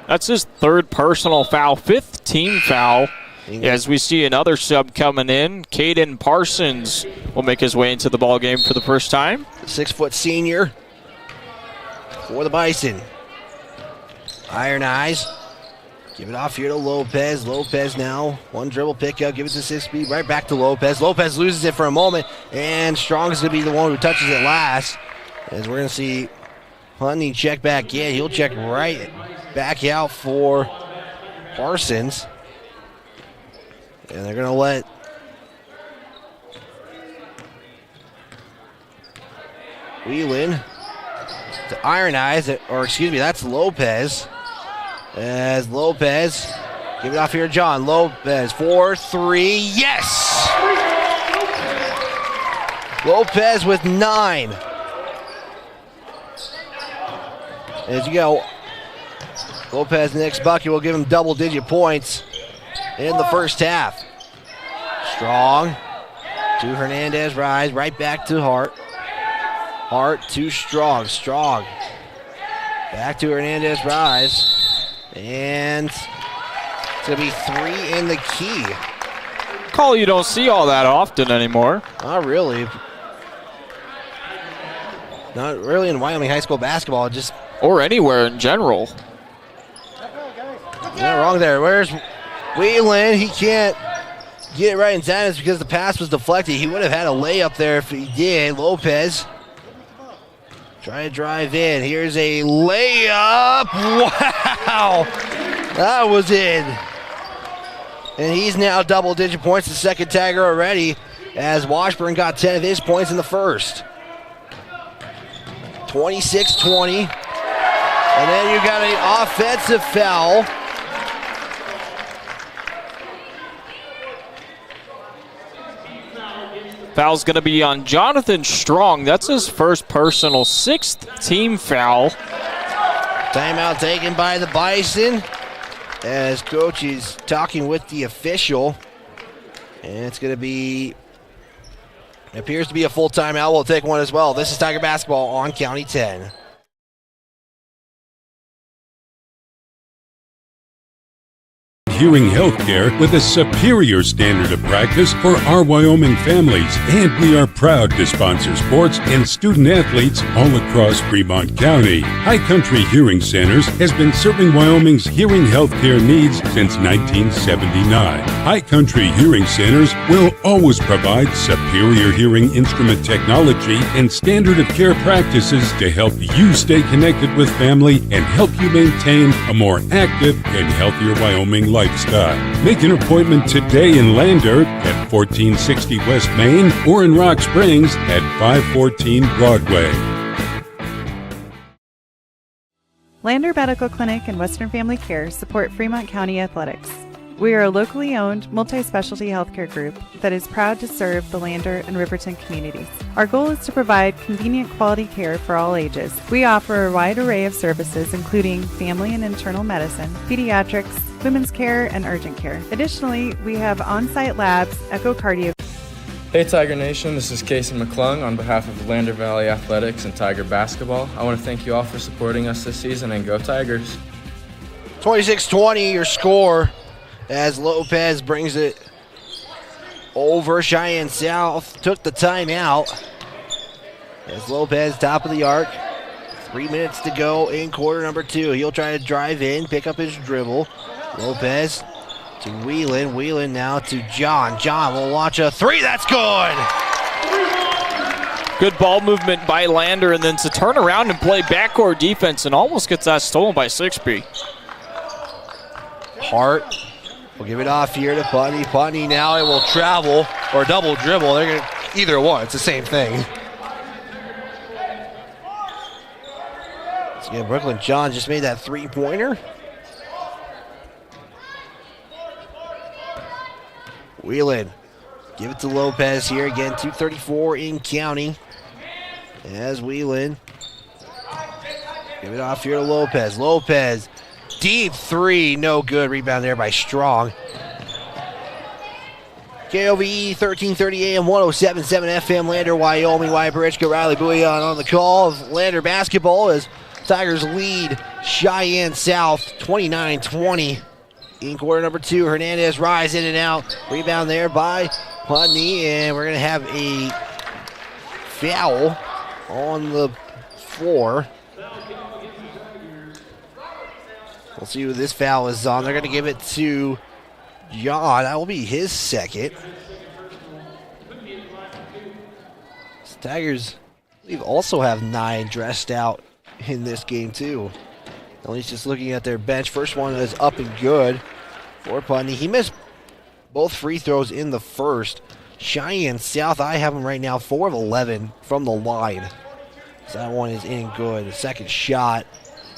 That's his third personal foul, fifth team foul. As we see another sub coming in, Caden Parsons will make his way into the ball game for the first time. 6-foot senior for the Bison. Iron Eyes. Give it off here to Lopez. Lopez now, one dribble pickup, give it to 6-speed, right back to Lopez. Lopez loses it for a moment, and Strong is going to be the one who touches it last. As we're going to see Hunting check back in. He'll check right back out for Parsons. And they're going to let Whelan to Iron Eyes, or excuse me, that's Lopez. As Lopez, give it off here, John. Lopez, 4-3, yes! Lopez with 9. As you go, Lopez next bucket will give him double-digit points in the first half. Strong to Hernandez, rise right back to Hart. Hart to Strong. Strong back to Hernandez, rise. And it's going to be 3 in the key. Call you don't see all that often anymore. Not really. Not really in Wyoming high school basketball, just... Or anywhere in general. Not wrong there. Where's Whelan? He can't get it right in time. It's because the pass was deflected. He would have had a layup there if he did. Lopez trying to drive in. Here's a layup. Wow. That was in. And he's now double-digit points, the second tagger already, as Washburn got 10 of his points in the first. 26-20. And then you got an offensive foul. Foul's going to be on Jonathan Strong. That's his first personal, 6th team foul. Timeout taken by the Bison as coach is talking with the official. And it's going to be, it appears to be a full timeout. We'll take one as well. This is Tiger Basketball on County 10. Hearing healthcare with a superior standard of practice for our Wyoming families. And we are proud to sponsor sports and student athletes all across Fremont County. High Country Hearing Centers has been serving Wyoming's hearing healthcare needs since 1979. High Country Hearing Centers will always provide superior hearing instrument technology and standard of care practices to help you stay connected with family and help you maintain a more active and healthier Wyoming lifestyle. Make an appointment today in Lander at 1460 West Main or in Rock Springs at 514 Broadway. Lander Medical Clinic and Western Family Care support Fremont County athletics. We are a locally owned, multi-specialty healthcare group that is proud to serve the Lander and Riverton communities. Our goal is to provide convenient quality care for all ages. We offer a wide array of services including family and internal medicine, pediatrics, women's care, and urgent care. Additionally, we have on-site labs, echocardiogram. Hey Tiger Nation, this is Casey McClung on behalf of Lander Valley Athletics and Tiger Basketball. I want to thank you all for supporting us this season, and go Tigers. 26-20 your score as Lopez brings it over. Cheyenne South took the timeout as Lopez top of the arc. 3 minutes to go in quarter number 2. He'll try to drive in, pick up his dribble. Lopez to Whelan. Whelan now to John. John will launch a 3. That's good. Good ball movement by Lander, and then to turn around and play backcourt defense and almost gets that stolen by 6B. Hart will give it off here to Putney. Putney now it will travel or double dribble. They're gonna either one. It's the same thing. So again, Brooklyn John just made that 3-pointer. Whelan, give it to Lopez here again. 2:34 in counting. As Whelan, give it off here to Lopez. Lopez, deep 3, no good. Rebound there by Strong. KOVE 1330 AM, 107.7 FM, Lander, Wyoming. Wyatt Barichka, Riley Bouillon on the call of Lander basketball as Tigers lead Cheyenne South 29-20. In quarter number 2, Hernandez rise in and out. Rebound there by Putney, and we're going to have a foul on the floor. We'll see who this foul is on. They're going to give it to John. That will be his second. The Tigers, I believe, also have 9 dressed out in this game, too. At least just looking at their bench. First one is up and good for Putney. He missed both free throws in the first. Cheyenne South, I have him right now 4 of 11 from the line. So that one is in good. The second shot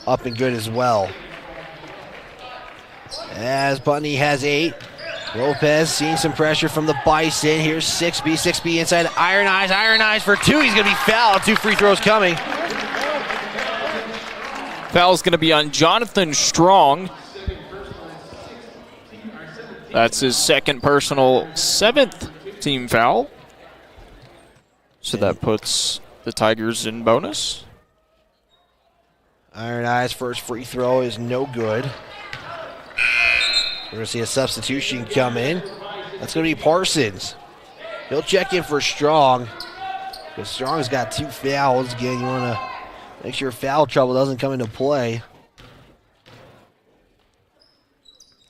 up and good as well. As Putney has 8. Lopez seeing some pressure from the Bison. Here's 6B. 6B inside Iron Eyes. Iron Eyes for 2. He's going to be fouled. 2 free throws coming. Foul's going to be on Jonathan Strong. That's his second personal, 7th team foul. So that puts the Tigers in bonus. Iron Eyes' first free throw is no good. We're going to see a substitution come in. That's going to be Parsons. He'll check in for Strong. Because Strong's got 2 fouls. Again, you want to make sure foul trouble doesn't come into play.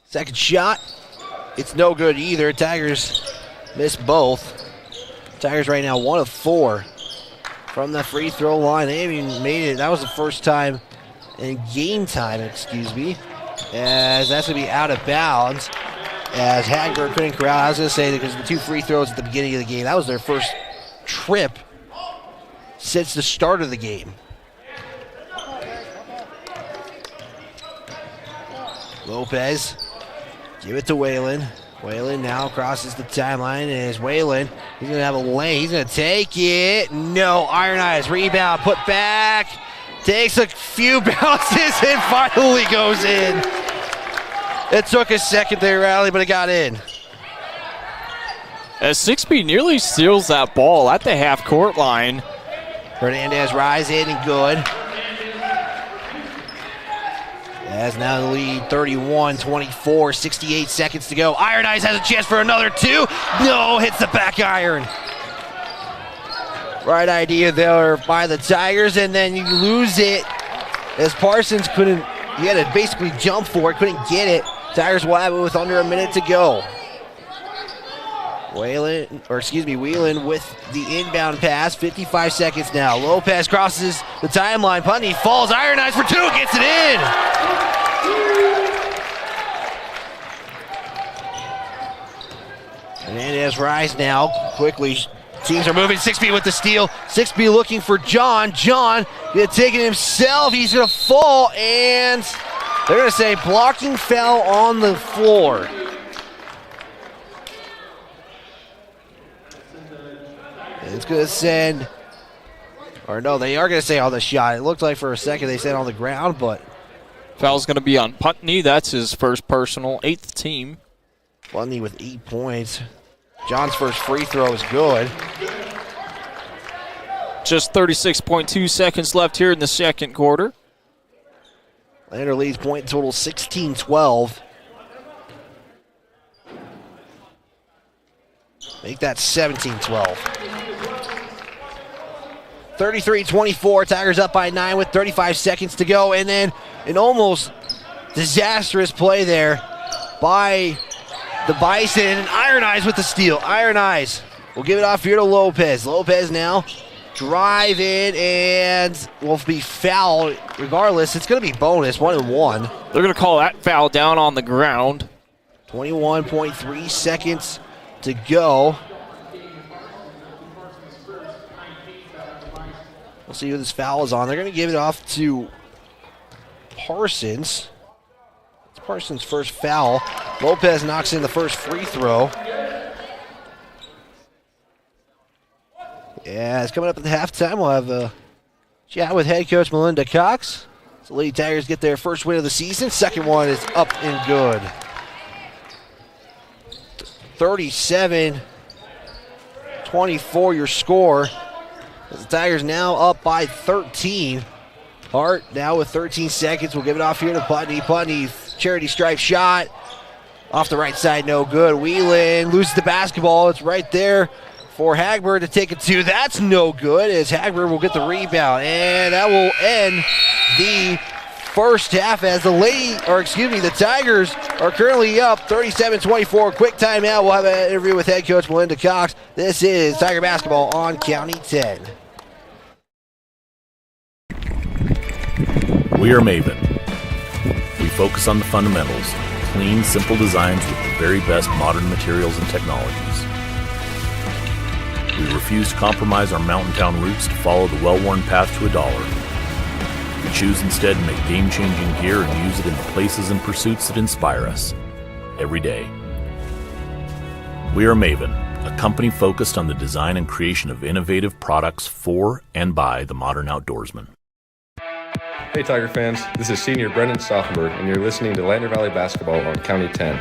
Second shot. It's no good either. Tigers missed both. Tigers right now 1 of 4 from the free throw line. They haven't even made it. That was the first time in game time, excuse me. As that's going to be out of bounds. As Hagberg couldn't corral. I was going to say that because the 2 free throws at the beginning of the game, that was their first trip since the start of the game. Lopez, give it to Whalen. Whalen now crosses the timeline, and is Whalen. He's going to have a lane. He's going to take it. No, Iron Eyes rebound, put back. Takes a few bounces and finally goes in. It took a second there, Riley, but it got in. As 6B nearly steals that ball at the half-court line. Hernandez rise in and good. As now the lead 31-24, 68 seconds to go. Iron Eyes has a chance for another 2. No, hits the back iron. Right idea there by the Tigers, and then you lose it as Parsons couldn't, he had to basically jump for it, couldn't get it. Tigers will have it with under a minute to go. Whelan with the inbound pass, 55 seconds now. Lopez crosses the timeline, Putney falls, Iron Eyes for 2, gets it in! Hernandez rise now, quickly. Teams are moving, 6B with the steal. 6B looking for John. John gonna take it himself, he's gonna fall, and they're gonna say blocking foul on the floor. It's going to send, or no, they are going to say on the shot. It looked like for a second they said on the ground, but. Foul's going to be on Putney. That's his first personal, 8th team. Putney with 8 points. John's first free throw is good. Just 36.2 seconds left here in the second quarter. Lander leads point total 16-12. Make that 17-12. 33-24. Tigers up by 9 with 35 seconds to go. And then an almost disastrous play there by the Bison. And Iron Eyes with the steal. Iron Eyes will give it off here to Lopez. Lopez now drive in and will be fouled. Regardless, it's going to be bonus, 1-1. They're going to call that foul down on the ground. 21.3 seconds to go. We'll see who this foul is on. They're going to give it off to Parsons. It's Parsons' first foul. Lopez knocks in the first free throw. Yeah, it's coming up at the halftime. We'll have a chat with head coach Melinda Cox. So Lady Tigers get their first win of the season. Second one is up and good. 37-24 your score. The Tigers now up by 13. Hart now with 13 seconds. We'll give it off here to Putney. Putney, charity stripe shot. Off the right side, no good. Whelan loses the basketball. It's right there for Hagberg to take it to. That's no good as Hagberg will get the rebound. And that will end the first half as the Tigers are currently up 37-24. Quick timeout. We'll have an interview with head coach Melinda Cox. This is Tiger basketball on County 10. We are Maven. We focus on the fundamentals, clean, simple designs with the very best modern materials and technologies. We refuse to compromise our mountain town roots to follow the well-worn path to $1. We choose instead to make game-changing gear and use it in the places and pursuits that inspire us every day. We are Maven, a company focused on the design and creation of innovative products for and by the modern outdoorsman. Hey Tiger fans, this is senior Brendan Stauffenberg, and you're listening to Lander Valley Basketball on County 10.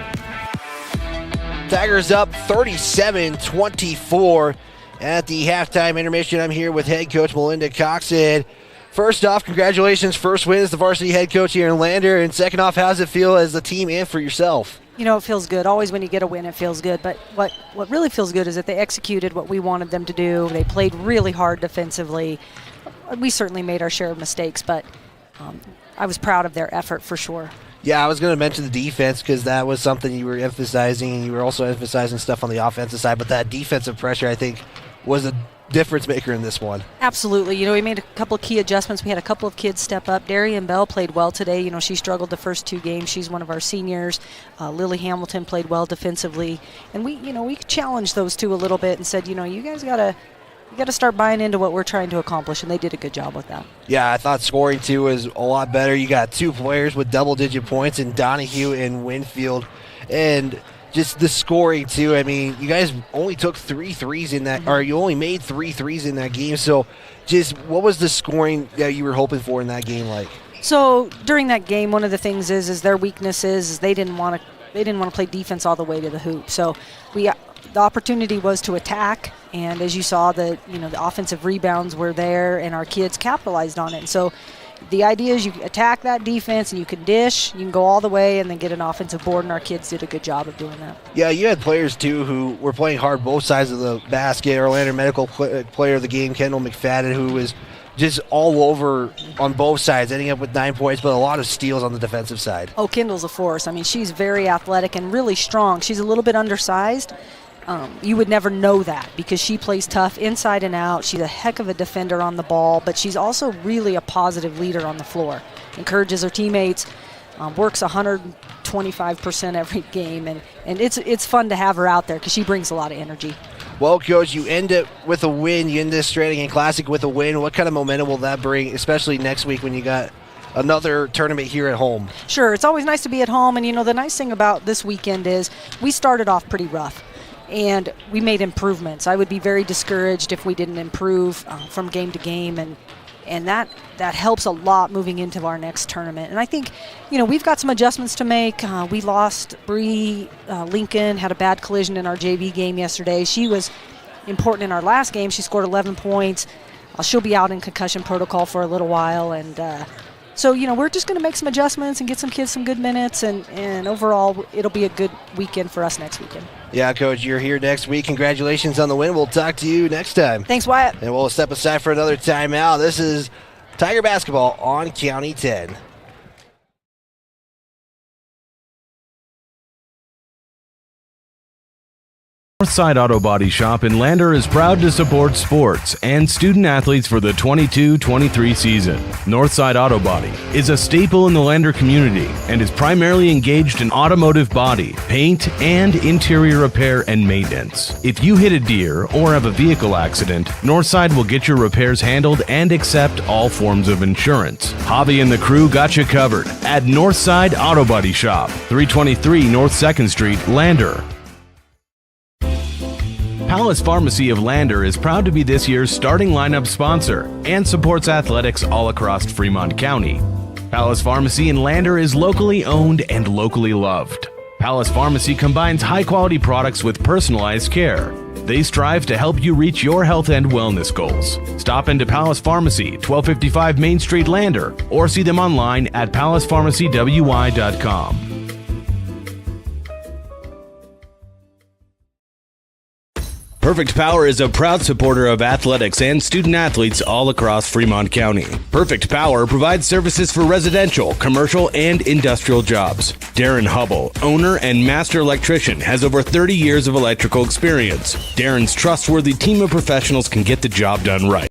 Tigers up 37-24 at the halftime intermission. I'm here with head coach Melinda Cox. And first off, congratulations. First win as the varsity head coach here in Lander. And second off, how does it feel as a team and for yourself? You know, it feels good. Always when you get a win, it feels good. But what really feels good is that they executed what we wanted them to do. They played really hard defensively. We certainly made our share of mistakes, but I was proud of their effort for sure. Yeah, I was going to mention the defense because that was something you were emphasizing, and you were also emphasizing stuff on the offensive side, but that defensive pressure, I think, was a difference maker in this one. Absolutely. You know, we made a couple of key adjustments. We had a couple of kids step up. Darian Bell played well today. You know, she struggled the first two games. She's one of our seniors. Lily Hamilton played well defensively. And we challenged those two a little bit and said, you guys got to start buying into what we're trying to accomplish, and they did a good job with that. Yeah, I thought scoring, too, was a lot better. You got two players with double-digit points in Donahue and Winfield. And just the scoring, too. I mean, you guys only took 3 threes in that, or you only made 3 threes in that game. So just what was the scoring that you were hoping for in that game like? So during that game, one of the things is their weakness is they didn't want to play defense all the way to the hoop. So the opportunity was to attack, and as you saw, the offensive rebounds were there, and our kids capitalized on it. And so the idea is you attack that defense, and you can dish, you can go all the way, and then get an offensive board, and our kids did a good job of doing that. Yeah, you had players, too, who were playing hard both sides of the basket. Orlando Medical player of the game, Kendall McFadden, who was just all over on both sides, ending up with 9 points, but a lot of steals on the defensive side. Oh, Kendall's a force. I mean, she's very athletic and really strong. She's a little bit undersized. You would never know that because she plays tough inside and out. She's a heck of a defender on the ball, but she's also really a positive leader on the floor. Encourages her teammates, works 125% every game, and it's fun to have her out there because she brings a lot of energy. Well, Coach, you end it with a win. You end this Strannigan Classic with a win. What kind of momentum will that bring, especially next week when you got another tournament here at home? Sure, it's always nice to be at home, and the nice thing about this weekend is we started off pretty rough. And we made improvements. I would be very discouraged if we didn't improve from game to game. And And that helps a lot moving into our next tournament. And I think, we've got some adjustments to make. We lost Bree Lincoln, had a bad collision in our JV game yesterday. She was important in our last game. She scored 11 points. She'll be out in concussion protocol for a little while. And so, we're just going to make some adjustments and get some kids some good minutes. And overall, it'll be a good weekend for us next weekend. Yeah, Coach, you're here next week. Congratulations on the win. We'll talk to you next time. Thanks, Wyatt. And we'll step aside for another timeout. This is Tiger Basketball on County 10. Northside Auto Body Shop in Lander is proud to support sports and student athletes for the 22-23 season. Northside Auto Body is a staple in the Lander community and is primarily engaged in automotive body, paint, and interior repair and maintenance. If you hit a deer or have a vehicle accident, Northside will get your repairs handled and accept all forms of insurance. Javi and the crew got you covered at Northside Auto Body Shop, 323 North 2nd Street, Lander. Palace Pharmacy of Lander is proud to be this year's starting lineup sponsor and supports athletics all across Fremont County. Palace Pharmacy in Lander is locally owned and locally loved. Palace Pharmacy combines high-quality products with personalized care. They strive to help you reach your health and wellness goals. Stop into Palace Pharmacy, 1255 Main Street, Lander, or see them online at palacepharmacywy.com. Perfect Power is a proud supporter of athletics and student athletes all across Fremont County. Perfect Power provides services for residential, commercial, and industrial jobs. Darren Hubble, owner and master electrician, has over 30 years of electrical experience. Darren's trustworthy team of professionals can get the job done right.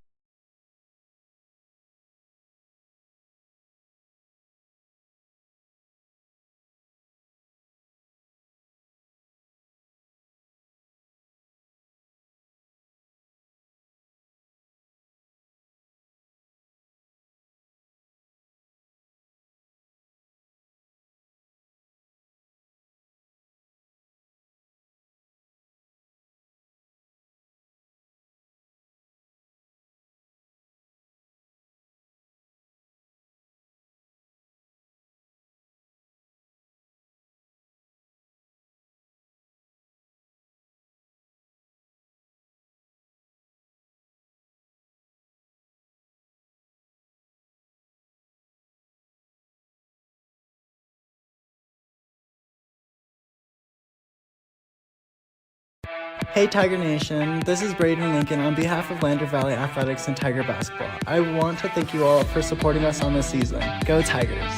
Hey Tiger Nation, this is Braden Lincoln on behalf of Lander Valley Athletics and Tiger Basketball. I want to thank you all for supporting us on this season. Go Tigers!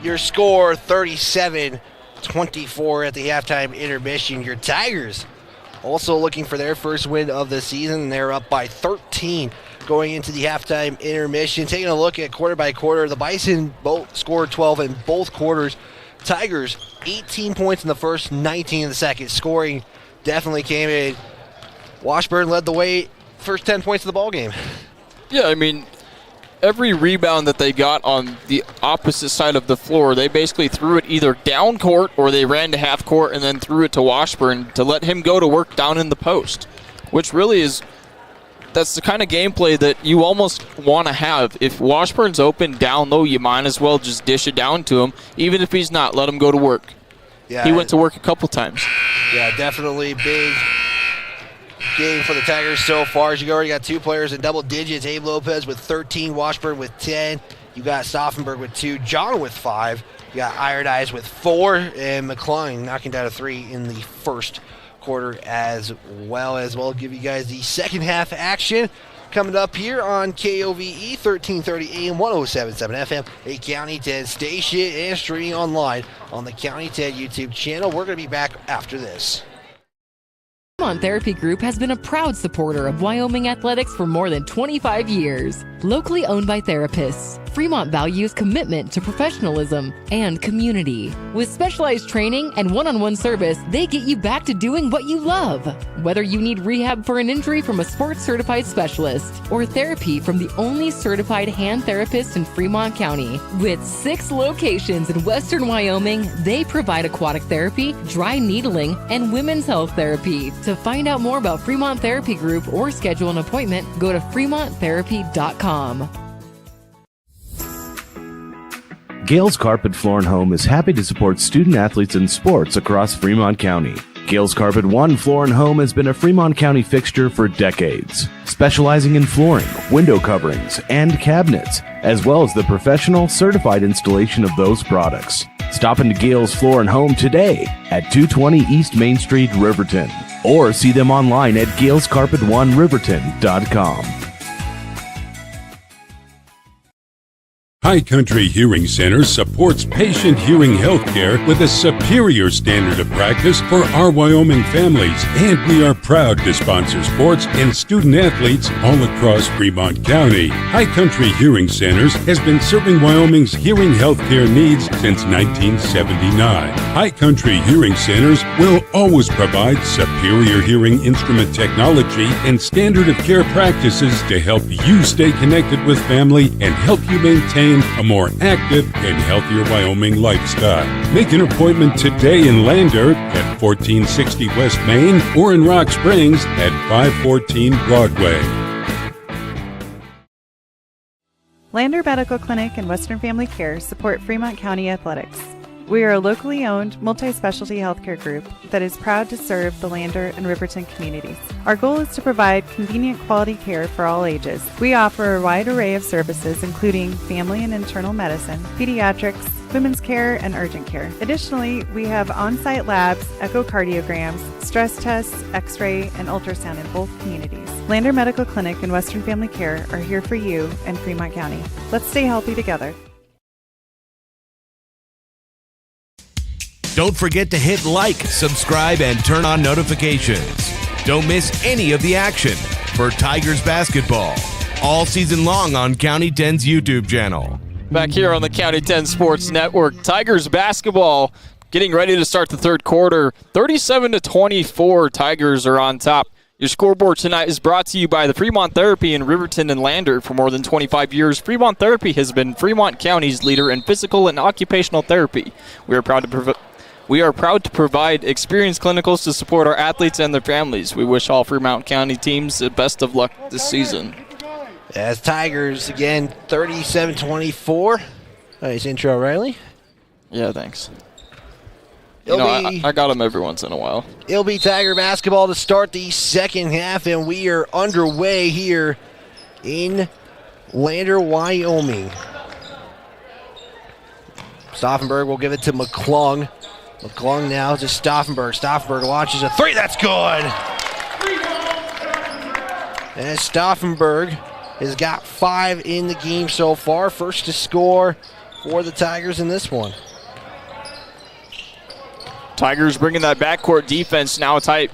Your score, 37-24 at the halftime intermission. Your Tigers also looking for their first win of the season. They're up by 13 going into the halftime intermission. Taking a look at quarter by quarter, the Bison both scored 12 in both quarters. Tigers, 18 points in the first, 19 in the second. Scoring definitely came in. Washburn led the way, first 10 points of the ballgame. Yeah, I mean, every rebound that they got on the opposite side of the floor, they basically threw it either down court or they ran to half court and then threw it to Washburn to let him go to work down in the post, which really is, that's the kind of gameplay that you almost want to have. If Washburn's open down low, you might as well just dish it down to him. Even if he's not, let him go to work. Yeah, he went to work a couple times. Yeah, definitely big game for the Tigers so far. As you already got two players in double digits. Abe Lopez with 13, Washburn with 10. You got Stauffenberg with 2, John with 5. You got Iredeyes with 4, and McClung knocking down a 3 in the first quarter as well. Give you guys the second half action coming up here on KOVE 1330 AM 107.7 FM, a County 10 station, and streaming online on the County 10 YouTube channel. We're going to be back after this. Fremont Therapy Group has been a proud supporter of Wyoming athletics for more than 25 years. Locally owned by therapists, Fremont values commitment to professionalism and community. With specialized training and one-on-one service, they get you back to doing what you love. Whether you need rehab for an injury from a sports-certified specialist or therapy from the only certified hand therapist in Fremont County. With 6 locations in Western Wyoming, they provide aquatic therapy, dry needling, and women's health therapy. To find out more about Fremont Therapy Group or schedule an appointment, go to fremonttherapy.com. Gales Carpet Floor and Home is happy to support student athletes in sports across Fremont County. Gales Carpet One Floor and Home has been a Fremont County fixture for decades, specializing in flooring, window coverings, and cabinets, as well as the professional, certified installation of those products. Stop into Gales Floor and Home today at 220 East Main Street, Riverton, or see them online at galescarpet1riverton.com. High Country Hearing Center supports patient hearing health care with a superior standard of practice for our Wyoming families, and we are proud to sponsor sports and student athletes all across Fremont County. High Country Hearing Centers has been serving Wyoming's hearing health care needs since 1979. High Country Hearing Centers will always provide superior hearing instrument technology and standard of care practices to help you stay connected with family and help you maintain a more active and healthier Wyoming lifestyle. Make an appointment today in Lander at 1460 West Main or in Rock Springs at 514 Broadway. Lander Medical Clinic and Western Family Care support Fremont County athletics. We are a locally owned, multi-specialty healthcare group that is proud to serve the Lander and Riverton communities. Our goal is to provide convenient quality care for all ages. We offer a wide array of services including family and internal medicine, pediatrics, women's care, and urgent care. Additionally, we have on-site labs, echocardiograms, stress tests, x-ray, and ultrasound in both communities. Lander Medical Clinic and Western Family Care are here for you in Fremont County. Let's stay healthy together. Don't forget to hit like, subscribe, and turn on notifications. Don't miss any of the action for Tigers basketball all season long on County 10's YouTube channel. Back here on the County 10 Sports Network, Tigers basketball getting ready to start the third quarter. 37-24, Tigers are on top. Your scoreboard tonight is brought to you by the Fremont Therapy in Riverton and Lander. For more than 25 years, Fremont Therapy has been Fremont County's leader in physical and occupational therapy. We are proud to provide experienced clinicals to support our athletes and their families. We wish all Fremont County teams the best of luck this season. As Tigers, again, 37-24. Nice intro, Riley. Yeah, thanks. I got them every once in a while. It'll be Tiger basketball to start the second half, and we are underway here in Lander, Wyoming. Stauffenberg will give it to McClung. McClung now to Stauffenberg. Stauffenberg launches a three. That's good. And Stauffenberg has got 5 in the game so far. First to score for the Tigers in this one. Tigers bringing that backcourt defense now tight.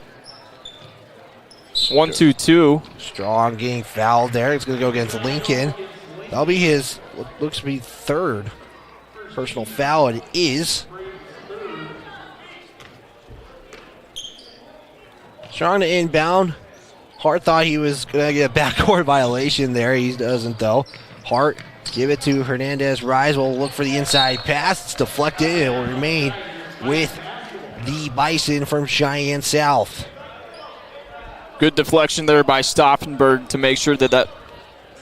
1-2-2. Strong getting fouled there. It's going to go against Lincoln. That'll be his, what looks to be third personal foul. It is. Trying to inbound. Hart thought he was going to get a backcourt violation there. He doesn't, though. Hart, give it to Hernandez. Rise will look for the inside pass. It's deflected. It will remain with the Bison from Cheyenne South. Good deflection there by Stauffenberg to make sure that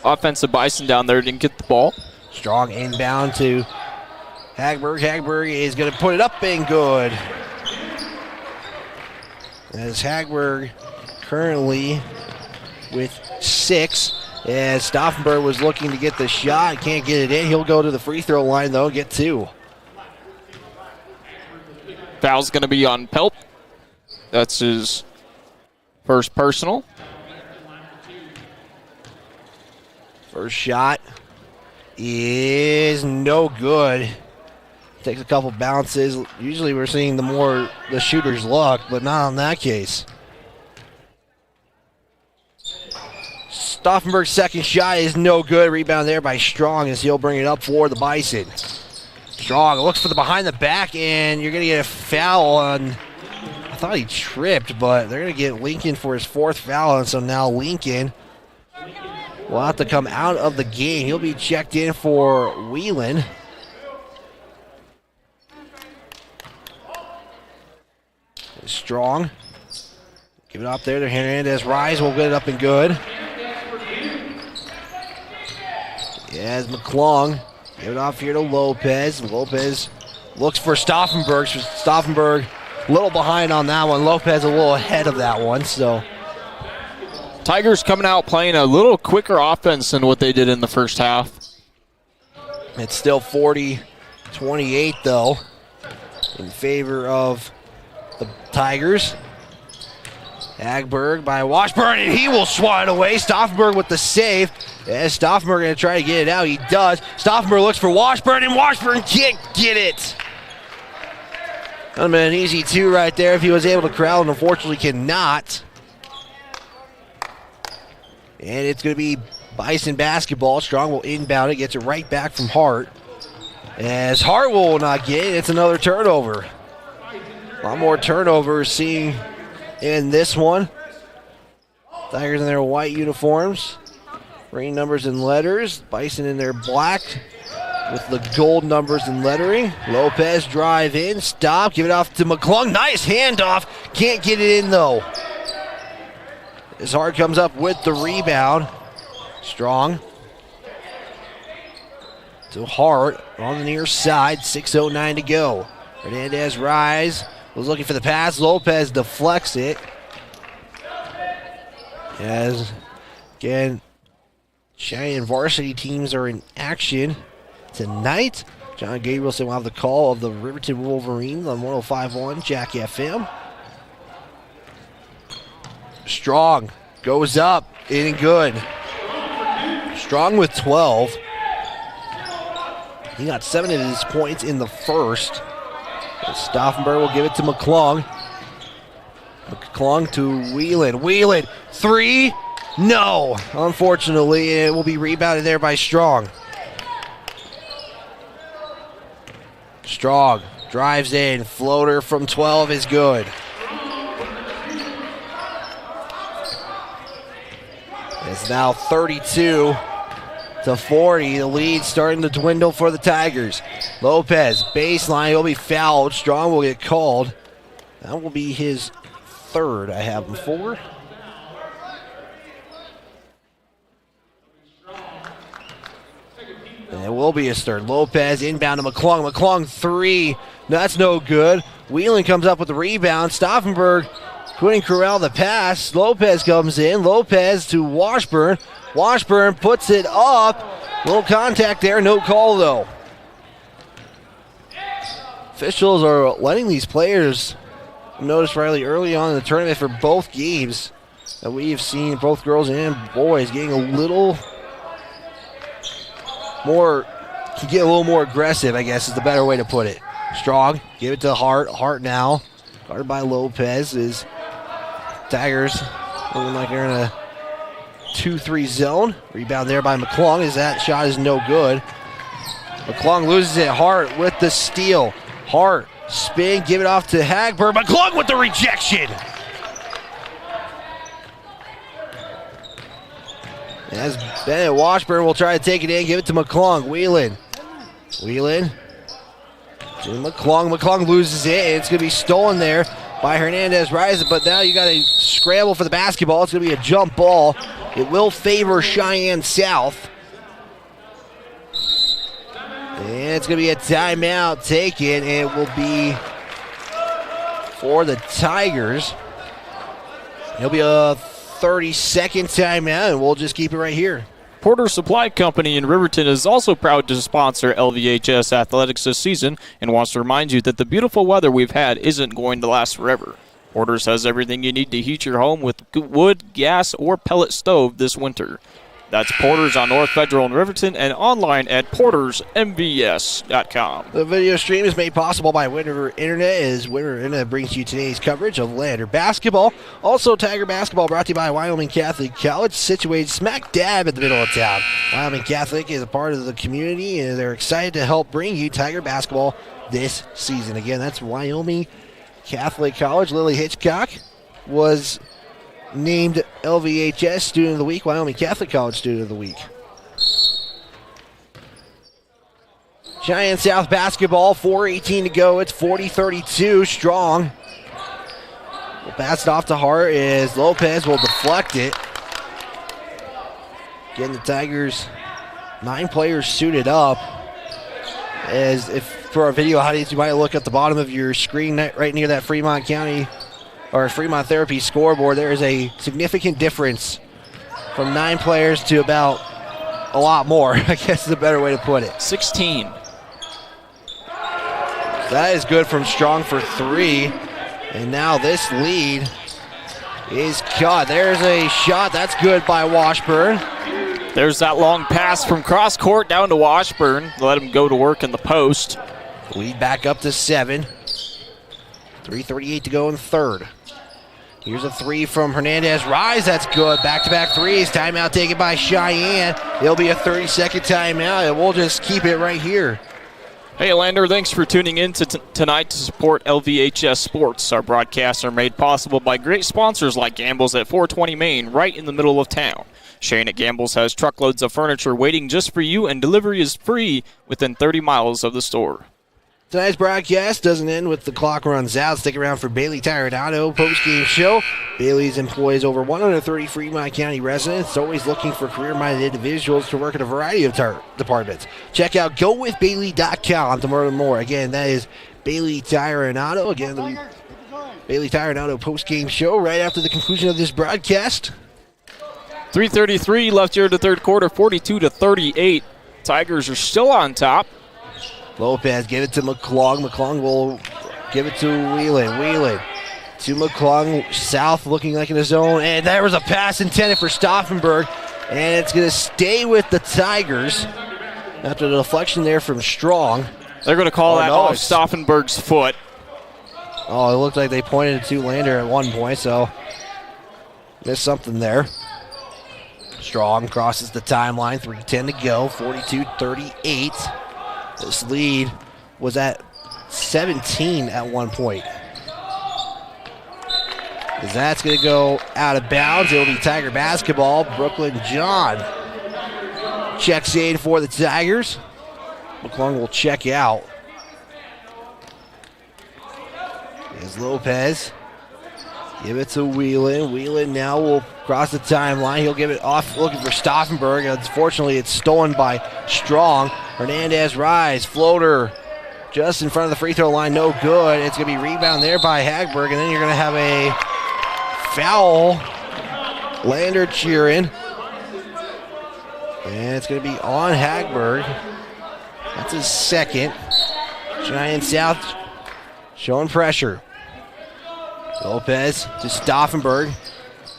offensive Bison down there didn't get the ball. Strong inbound to Hagberg. Hagberg is going to put it up and good. As Hagberg currently with 6. As Stauffenberg was looking to get the shot, can't get it in. He'll go to the free throw line, though, get 2. Foul's going to be on Pelt. That's his first personal. First shot is no good. Takes a couple bounces. Usually we're seeing the shooter's luck, but not on that case. Stauffenberg's second shot is no good. Rebound there by Strong as he'll bring it up for the Bison. Strong looks for the behind the back, and you're going to get a foul on... I thought he tripped, but they're going to get Lincoln for his fourth foul, and so now Lincoln will have to come out of the game. He'll be checked in for Whelan. Strong. Give it up there to Hernandez. Rise will get it up and good. As McClung. Give it off here to Lopez. Lopez looks for Stauffenberg. Stauffenberg a little behind on that one. Lopez a little ahead of that one. So Tigers coming out playing a little quicker offense than what they did in the first half. It's still 40-28 though in favor of the Tigers. Hagberg by Washburn, and he will swat it away. Stauffenberg with the save. As Stauffenberg going to try to get it out. He does. Stauffenberg looks for Washburn, and Washburn can't get it. That would have been an easy two right there if he was able to corral, and unfortunately cannot. And it's going to be Bison basketball. Strong will inbound it, gets it right back from Hart. As Hart will not get it, it's another turnover. A lot more turnovers seen in this one. Tigers in their white uniforms. Green numbers and letters. Bison in their black with the gold numbers and lettering. Lopez drive in. Stop. Give it off to McClung. Nice handoff. Can't get it in though. As Hart comes up with the rebound. Strong. To Hart on the near side. 6:09 to go. Hernandez rise. Was looking for the pass. Lopez deflects it. As, again, Cheyenne varsity teams are in action tonight. John Gabrielson will have the call of the Riverton Wolverines on 105.1 Jack FM. Strong goes up, in and good. Strong with 12. He got 7 of his points in the first. Stauffenberg will give it to McClung. McClung to Whelan. Whelan, three. No. Unfortunately, it will be rebounded there by Strong. Strong drives in. Floater from 12 is good. It's now 32-40. The lead starting to dwindle for the Tigers. Lopez, baseline, he'll be fouled. Strong will get called. That will be his third. I have him for. And it will be his third. Lopez inbound to McClung. McClung three. No, that's no good. Whelan comes up with the rebound. Stauffenberg couldn't corral the pass. Lopez comes in. Lopez to Washburn. Washburn puts it up. Little contact there. No call, though. Officials are letting these players notice Riley early on in the tournament for both games that we have seen both girls and boys getting a little more, can get a little more aggressive, I guess is the better way to put it. Strong, give it to Hart. Hart now, guarded by Lopez, is Tigers looking like they're in a 2-3 zone. Rebound there by McClung as that shot is no good. McClung loses it. Hart with the steal. Hart, spin, give it off to Hagberg. McClung with the rejection. As Bennett Washburn will try to take it in, give it to McClung. Whelan to McClung. McClung loses it, and it's going to be stolen there by Hernandez Rising, but now you got to scramble for the basketball. It's going to be a jump ball. It will favor Cheyenne South. And it's going to be a timeout taken, and it will be for the Tigers. It'll be a 30-second timeout, and we'll just keep it right here. Porter Supply Company in Riverton is also proud to sponsor LVHS athletics this season and wants to remind you that the beautiful weather we've had isn't going to last forever. Porter's has everything you need to heat your home with wood, gas, or pellet stove this winter. That's Porter's on North Federal and Riverton and online at portersmvs.com. The video stream is made possible by Wind River Internet, as Wind River Internet brings you today's coverage of Lander basketball. Also, Tiger basketball brought to you by Wyoming Catholic College, situated smack dab in the middle of town. Wyoming Catholic is a part of the community, and they're excited to help bring you Tiger basketball this season. Again, that's Wyoming Catholic College. Lily Hitchcock was named LVHS Student of the Week, Wyoming Catholic College Student of the Week. Cheyenne South basketball, 4:18 to go. It's 40-32, Strong. We'll pass it off to Hart as Lopez will deflect it. Getting the Tigers, 9 players suited up. As if for our video audience, you might look at the bottom of your screen right near that Fremont County or Fremont Therapy scoreboard. There is a significant difference from 9 players to about a lot more, I guess is a better way to put it. 16. That is good from Strong for 3. And now this lead is cut. There's a shot. That's good by Washburn. There's that long pass from cross court down to Washburn. Let him go to work in the post. Lead back up to 7. 3:38 to go in the third. Here's a 3 from Hernandez. Rise, that's good. Back-to-back threes. Timeout taken by Cheyenne. It'll be a 30-second timeout, and we'll just keep it right here. Hey, Lander, thanks for tuning in tonight to support LVHS Sports. Our broadcasts are made possible by great sponsors like Gamble's at 420 Main, right in the middle of town. Shane at Gamble's has truckloads of furniture waiting just for you, and delivery is free within 30 miles of the store. Tonight's broadcast doesn't end with the clock runs out. Stick around for Bailey Tire and Auto post-game show. Bailey's employs over 130 Fremont County residents, always looking for career-minded individuals to work in a variety of departments. Check out GoWithBailey.com to learn more. Again, that is Bailey Tire and Auto. Again, the Bailey Tire and Auto post-game show right after the conclusion of this broadcast. 3:33 left here in the third quarter, 42-38. Tigers are still on top. Lopez give it to McClung. McClung will give it to Whelan. Whelan to McClung. South looking like in the zone. And there was a pass intended for Stauffenberg. And it's going to stay with the Tigers after the deflection there from Strong. They're going to call that off Stauffenberg's foot. Oh, it looked like they pointed to Lander at one point, so missed something there. Strong crosses the timeline. 3:10 to go. 42-38. This lead was at 17 at one point. As that's going to go out of bounds. It'll be Tiger basketball. Brooklyn John checks in for the Tigers. McClung will check out. There's Lopez. Give it to Whelan. Whelan now will cross the timeline. He'll give it off looking for Stauffenberg. Unfortunately, it's stolen by Strong. Hernandez rise. Floater just in front of the free throw line. No good. It's going to be rebound there by Hagberg. And then you're going to have a foul. Lander cheering. And it's going to be on Hagberg. That's his second. Cheyenne South showing pressure. Lopez to Stauffenberg.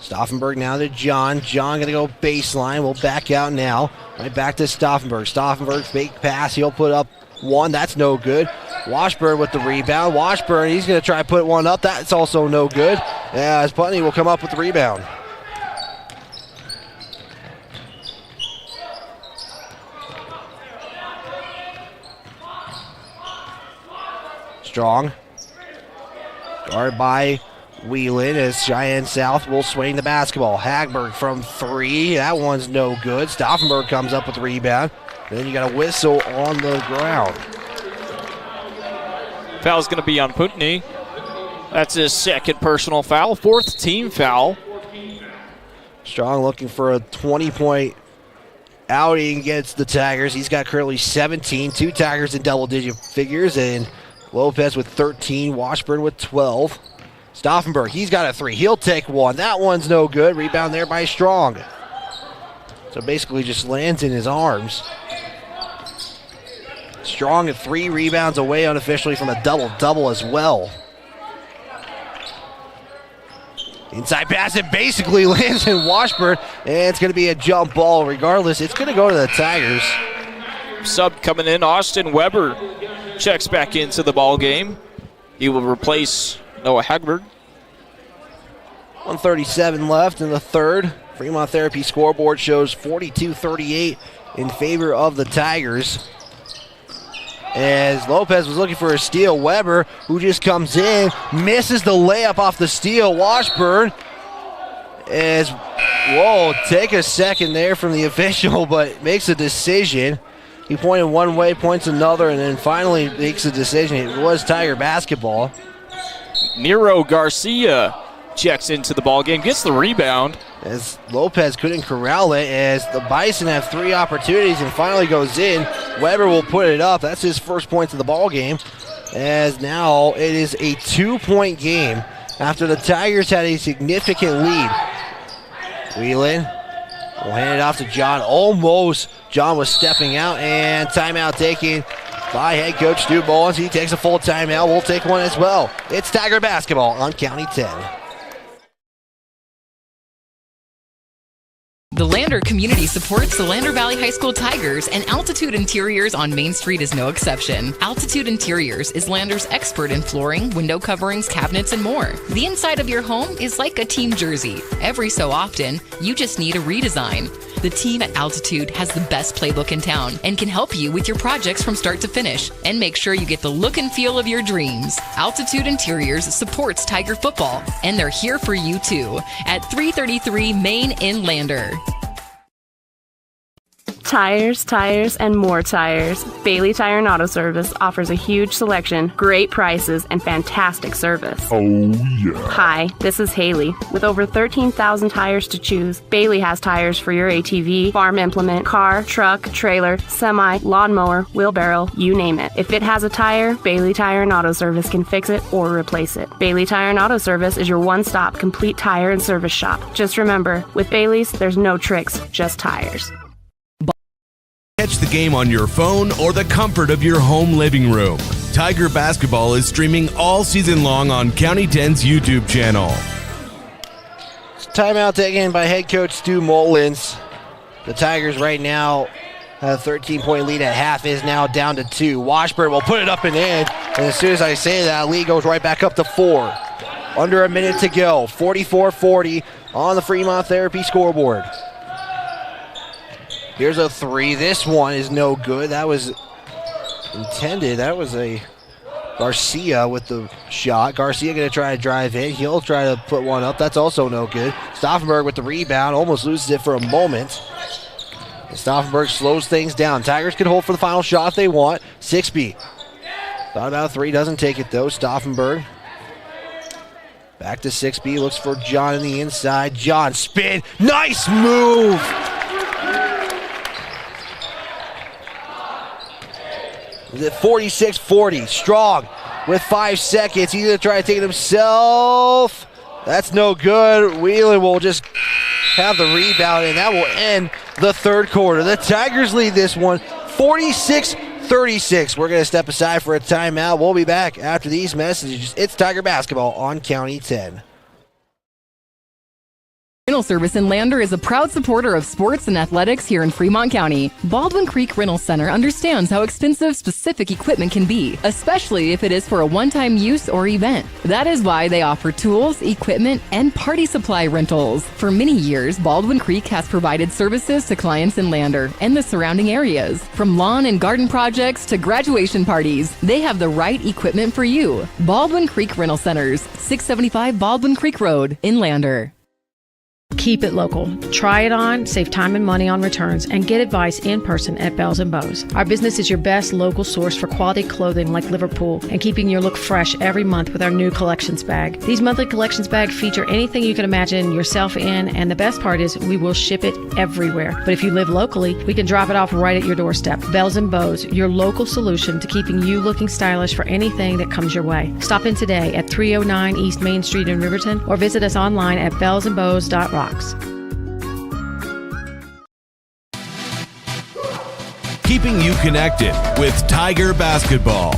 Stauffenberg now to John. John going to go baseline. We'll back out now. Right back to Stauffenberg. Stauffenberg fake pass. He'll put up one. That's no good. Washburn with the rebound. Washburn, he's going to try to put one up. That's also no good. As Putney will come up with the rebound. Strong. Guarded by Whelan as Cheyenne South will swing the basketball. Hagberg from 3. That one's no good. Stauffenberg comes up with the rebound. Then you got a whistle on the ground. Foul's going to be on Putney. That's his second personal foul. 4th team foul. Strong looking for a 20-point outing against the Tigers. He's got currently 17. 2 Tigers in double-digit figures, and Lopez with 13. Washburn with 12. Stauffenberg, he's got a 3. He'll take one. That one's no good. Rebound there by Strong. So basically just lands in his arms. Strong at 3 rebounds away unofficially from a double-double as well. Inside pass, it basically lands in Washburn, and it's going to be a jump ball regardless. It's going to go to the Tigers. Sub coming in, Austin Weber checks back into the ball game. He will replace Noah Hagberg. 1:37 left in the third. Fremont Therapy scoreboard shows 42-38 in favor of the Tigers. As Lopez was looking for a steal, Weber, who just comes in, misses the layup off the steal. Washburn take a second there from the official, but makes a decision. He pointed one way, points another, and then finally makes a decision. It was Tiger basketball. Nero Garcia checks into the ball game, gets the rebound. As Lopez couldn't corral it, as the Bison have 3 opportunities and finally goes in. Weber will put it up. That's his first points of the ball game. As now it is a 2-point game after the Tigers had a significant lead. Whelan will hand it off to John. Almost John was stepping out, and timeout taken by head coach Stu Mullins. He takes a full timeout. We'll take one as well. It's Tiger basketball on County 10. The Lander community supports the Lander Valley High School Tigers, and Altitude Interiors on Main Street is no exception. Altitude Interiors is Lander's expert in flooring, window coverings, cabinets, and more. The inside of your home is like a team jersey. Every so often, you just need a redesign. The team at Altitude has the best playbook in town and can help you with your projects from start to finish and make sure you get the look and feel of your dreams. Altitude Interiors supports Tiger football, and they're here for you too at 333 Main in Lander. Tires, tires, and more tires. Bailey Tire and Auto Service offers a huge selection, great prices, and fantastic service. Oh, yeah. Hi, this is Haley. With over 13,000 tires to choose, Bailey has tires for your ATV, farm implement, car, truck, trailer, semi, lawnmower, wheelbarrow, you name it. If it has a tire, Bailey Tire and Auto Service can fix it or replace it. Bailey Tire and Auto Service is your one-stop complete tire and service shop. Just remember, with Bailey's, there's no tricks, just tires. Catch the game on your phone or the comfort of your home living room. Tiger basketball is streaming all season long on County 10's YouTube channel. Timeout taken by head coach Stu Mullins. The Tigers right now have a 13-point lead at half, is now down to 2. Washburn will put it up and in, and as soon as I say that, lead goes right back up to 4. Under a minute to go, 44-40 on the Fremont Therapy scoreboard. Here's a 3. This one is no good. That was intended. That was a Garcia with the shot. Garcia going to try to drive in. He'll try to put one up. That's also no good. Stauffenberg with the rebound. Almost loses it for a moment. And Stauffenberg slows things down. Tigers can hold for the final shot if they want. 6B. Thought about a 3. Doesn't take it though. Stauffenberg. Back to 6B. Looks for John on the inside. John spin. Nice move. Is it 46-40? Strong with 5 seconds. He's going to try to take it himself. That's no good. Whelan will just have the rebound, and that will end the third quarter. The Tigers lead this one 46-36. We're going to step aside for a timeout. We'll be back after these messages. It's Tiger basketball on County 10. Rental Service in Lander is a proud supporter of sports and athletics here in Fremont County. Baldwin Creek Rental Center understands how expensive specific equipment can be, especially if it is for a one-time use or event. That is why they offer tools, equipment, and party supply rentals. For many years, Baldwin Creek has provided services to clients in Lander and the surrounding areas. From lawn and garden projects to graduation parties, they have the right equipment for you. Baldwin Creek Rental Centers, 675 Baldwin Creek Road in Lander. Keep it local. Try it on, save time and money on returns, and get advice in person at Bells & Bows. Our business is your best local source for quality clothing like Liverpool and keeping your look fresh every month with our new collections bag. These monthly collections bags feature anything you can imagine yourself in, and the best part is we will ship it everywhere. But if you live locally, we can drop it off right at your doorstep. Bells & Bows, your local solution to keeping you looking stylish for anything that comes your way. Stop in today at 309 East Main Street in Riverton or visit us online at bellsandbows.rocks. Keeping you connected with Tiger basketball.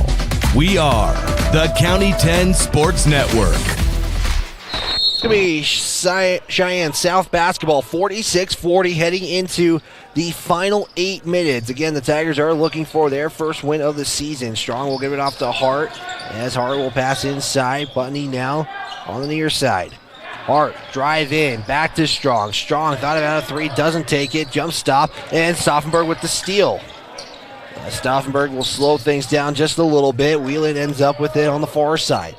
We are the County 10 Sports Network. It's going to be Cheyenne South basketball, 46-40, heading into the final 8 minutes. Again, the Tigers are looking for their first win of the season. Strong will give it off to Hart, as Hart will pass inside. Putney now on the near side. Hart, drive in, back to Strong. Strong thought about a three, doesn't take it. Jump stop, and Stauffenberg with the steal. Stauffenberg will slow things down just a little bit. Wheelan ends up with it on the far side.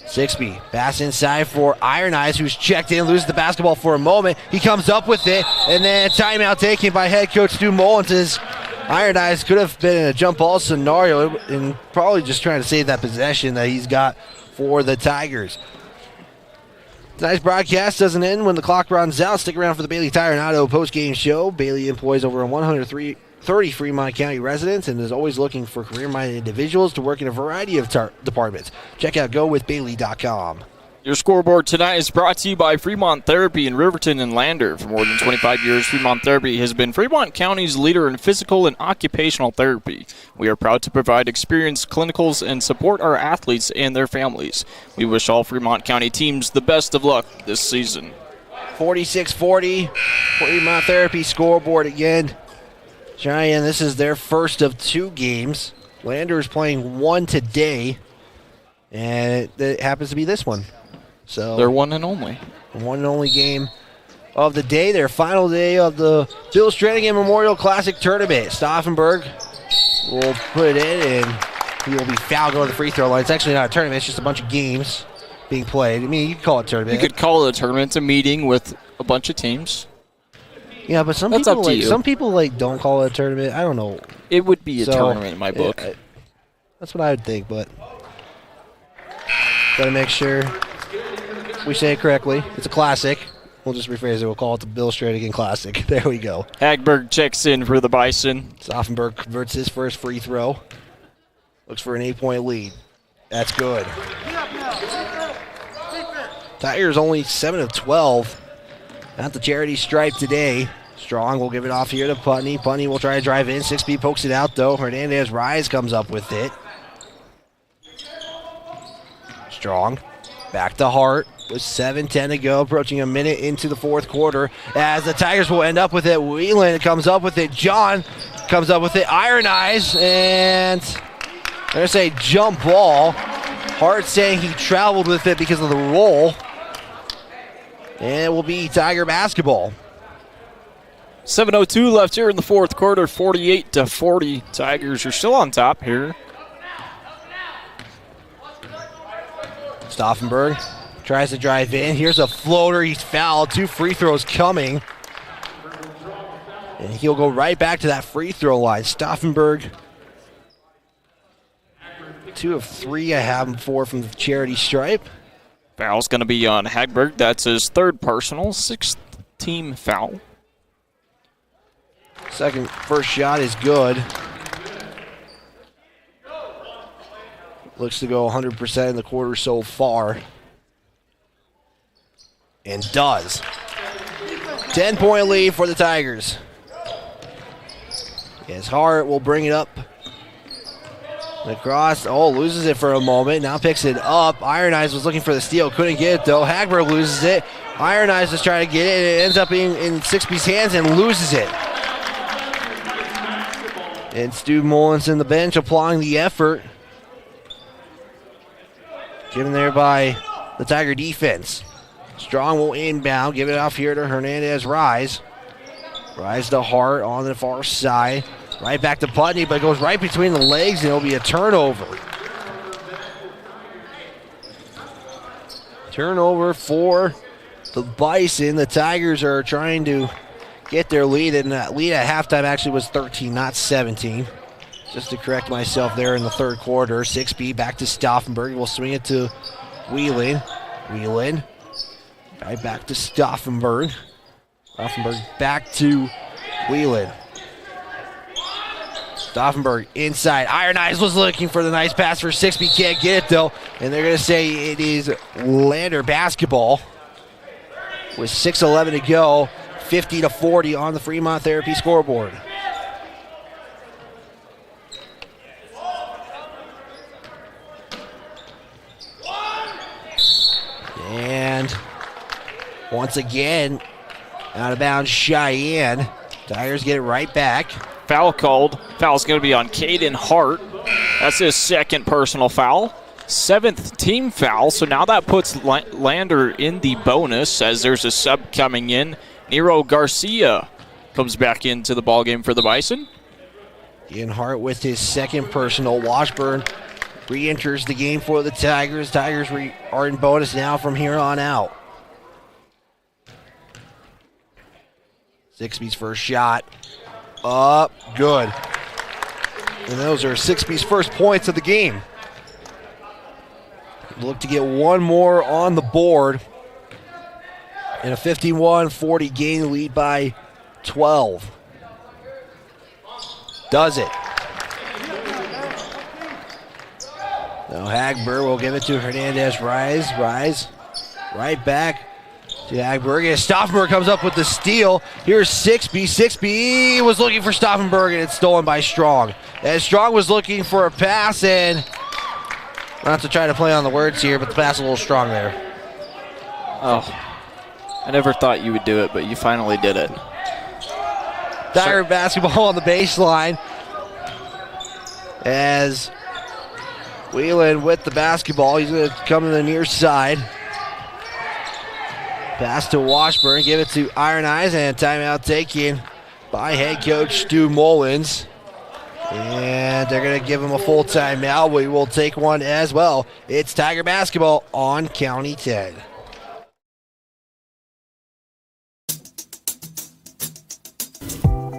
Sixby, pass inside for Iron Eyes, who's checked in, loses the basketball for a moment. He comes up with it, and then timeout taken by head coach Stu Mullins, as Iron Eyes could have been in a jump ball scenario and probably just trying to save that possession that he's got for the Tigers. Tonight's broadcast doesn't end when the clock runs out. Stick around for the Bailey Tire and Auto post-game show. Bailey employs over 130 Fremont County residents and is always looking for career-minded individuals to work in a variety of departments. Check out GoWithBailey.com. Your scoreboard tonight is brought to you by Fremont Therapy in Riverton and Lander. For more than 25 years, Fremont Therapy has been Fremont County's leader in physical and occupational therapy. We are proud to provide experienced clinicals and support our athletes and their families. We wish all Fremont County teams the best of luck this season. 46-40, Fremont Therapy scoreboard again. Cheyenne, this is their first of 2 games. Lander is playing 1 today, and it happens to be this one. So their one and only game of the day, their final day of the Bill Strannigan Memorial Classic Tournament. Stauffenberg will put it in, and he will be fouled going to the free throw line. It's actually not a tournament, it's just a bunch of games being played. I mean, you could call it a tournament. You could call it a tournament. It's a meeting with a bunch of teams. Yeah, but some people don't call it a tournament. I don't know. It would be a tournament in my book. That's what I would think, but got to make sure we say it correctly. It's a classic. We'll just rephrase it. We'll call it the Bill Strannigan Classic. There we go. Hagberg checks in for the Bison. Stauffenberg converts his first free throw. Looks for an 8-point lead. That's good. Tigers only 7 of 12. At the charity stripe today. Strong will give it off here to Putney. Putney will try to drive in. 6B pokes it out, though. Hernandez Rise comes up with it. Strong back to Hart with 7:10 to go, approaching a minute into the fourth quarter, as the Tigers will end up with it. Whelan comes up with it. John comes up with it. Iron Eyes, and I'm going to say jump ball. Hart saying he traveled with it because of the roll. And it will be Tiger basketball. 7:02 left here in the fourth quarter, 48-40. Tigers are still on top here. Stauffenberg tries to drive in. Here's a floater. He's fouled. 2 free throws coming. And he'll go right back to that free throw line. Stauffenberg, 2 of 3. I have him 4 from the charity stripe. Foul's going to be on Hagberg. That's his 3rd personal, 6th team foul. First shot is good. Looks to go 100% in the quarter so far. And does. 10-point lead for the Tigers. As Hart will bring it up. Across, loses it for a moment. Now picks it up. Iron Eyes was looking for the steal. Couldn't get it, though. Hagberg loses it. Iron Eyes is trying to get it. It ends up being in 6B's hands and loses it. And Stu Mullins in the bench applying the effort. Given there by the Tiger defense. Strong will inbound. Give it off here to Hernandez Rise. Rise to Hart on the far side. Right back to Putney, but it goes right between the legs, and it'll be a turnover. Turnover for the Bison. The Tigers are trying to get their lead, and that lead at halftime actually was 13, not 17. Just to correct myself there in the third quarter. 6B back to Stauffenberg. We'll swing it to Whelan. Whelan. Right back to Stauffenberg. Stauffenberg back to Whelan. Stauffenberg inside. Iron Eyes was looking for the nice pass for 6B. Can't get it, though. And they're going to say it is Lander basketball. With 6:11 to go. 50-40 on the Fremont Therapy scoreboard. And Once again, out of bounds Cheyenne. Tigers get it right back. Foul called. Foul's going to be on Caden Hart. That's his second personal foul. 7th team foul, so now that puts Lander in the bonus as there's a sub coming in. Nero Garcia comes back into the ballgame for the Bison. Ian Hart with his second personal. Washburn re-enters the game for the Tigers. Tigers are in bonus now from here on out. Sixby's first shot. Up, good. And those are Sixby's first points of the game. Look to get one more on the board. In a 51-40 game, lead by 12. Does it. Now Hagberg will give it to Hernandez. Rise. Right back to Hagberg. And Stauffenberg comes up with the steal. Here's Sixby. Sixby was looking for Stauffenberg, and it's stolen by Strong. And Strong was looking for a pass, and not to try to play on the words here, but the pass a little strong there. Oh, I never thought you would do it, but you finally did it. Tiger basketball on the baseline as Whelan with the basketball. He's going to come to the near side. Pass to Washburn. Give it to Iron Eyes, and timeout taken by head coach Stu Mullins. And they're going to give him a full timeout. We will take one as well. It's Tiger basketball on County 10.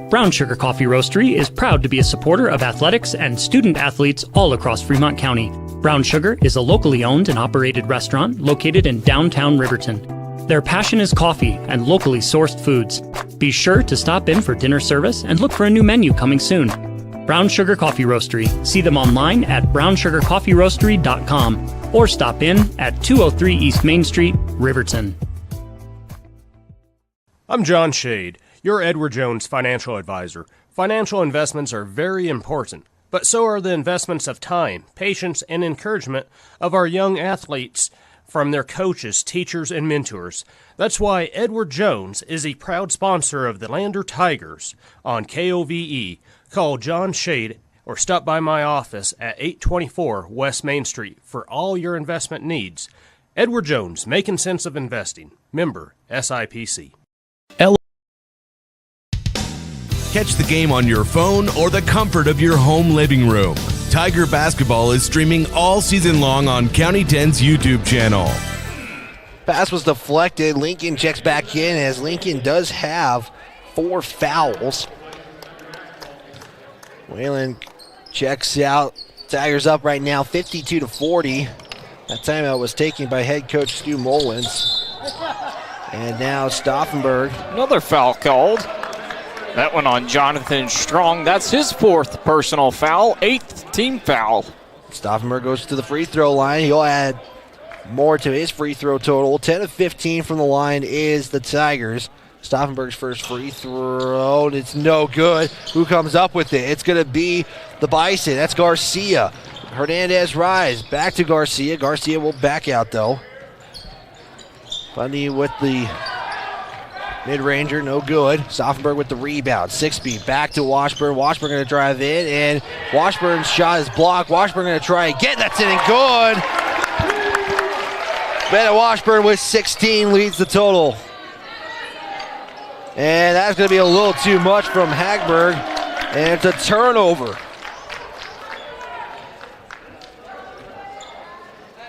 Brown Sugar Coffee Roastery is proud to be a supporter of athletics and student athletes all across Fremont County. Brown Sugar is a locally owned and operated restaurant located in downtown Riverton. Their passion is coffee and locally sourced foods. Be sure to stop in for dinner service and look for a new menu coming soon. Brown Sugar Coffee Roastery. See them online at brownsugarcoffeeroastery.com or stop in at 203 East Main Street, Riverton. I'm John Shade, your Edward Jones financial advisor. Financial investments are very important, but so are the investments of time, patience, and encouragement of our young athletes from their coaches, teachers, and mentors. That's why Edward Jones is a proud sponsor of the Lander Tigers on KOVE. Call John Shade or stop by my office at 824 West Main Street for all your investment needs. Edward Jones, making sense of investing. Member SIPC. Catch the game on your phone or the comfort of your home living room. Tiger basketball is streaming all season long on County 10's YouTube channel. Pass was deflected. Lincoln checks back in as Lincoln does have 4 fouls. Whalen checks out. Tigers up right now 52-40. That timeout was taken by head coach Stu Mullins. And now Stauffenberg. Another foul called. That one on Jonathan Strong. That's his 4th personal foul, 8th team foul. Stauffenberg goes to the free throw line. He'll add more to his free throw total. 10 of 15 from the line is the Tigers. Stauffenberg's first free throw, and it's no good. Who comes up with it? It's going to be the Bison. That's Garcia. Hernandez rise. Back to Garcia. Garcia will back out, though. Bundy with the mid-ranger, no good. Stauffenberg with the rebound. Sixby back to Washburn. Washburn going to drive in, and Washburn's shot is blocked. Washburn going to try again. That's in and good. Bennett Washburn with 16 leads the total. And that's going to be a little too much from Hagberg, and it's a turnover.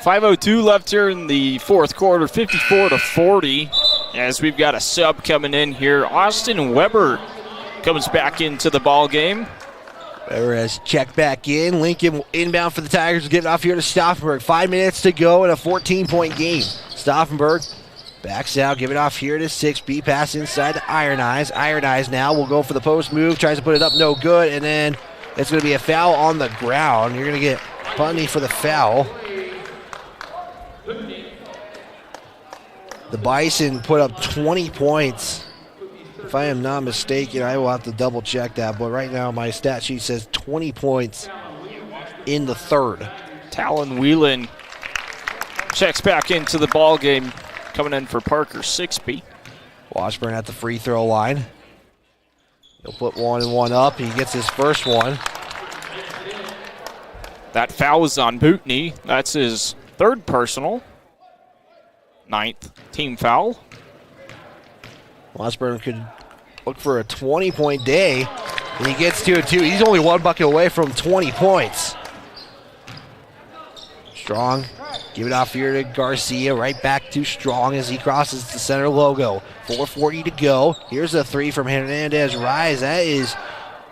5:02 left here in the 4th quarter, 54-40. As we've got a sub coming in here. Austin Weber comes back into the ball game. Weber has checked back in. Lincoln inbound for the Tigers. Get it off here to Stauffenberg. 5 minutes to go in a 14-point game. Stauffenberg backs out. Give it off here to 6B. Pass inside to Iron Eyes. Iron Eyes now will go for the post move. Tries to put it up. No good. And then it's going to be a foul on the ground. You're going to get Bundy for the foul. The Bison put up 20 points. If I am not mistaken, I will have to double check that. But right now my stat sheet says 20 points in the 3rd. Talon Whelan checks back into the ball game. coming in for Parker Sixby. Washburn at the free throw line. He'll put 1 and 1 up. He gets his first one. That foul was on Bootney. That's his third personal. 9th team foul. Washburn could look for a 20-point day, and he gets to it too. He's only 1 bucket away from 20 points. Strong, give it off here to Garcia, right back to Strong as he crosses the center logo. 4:40 to go. Here's a 3 from Hernandez Rise. That is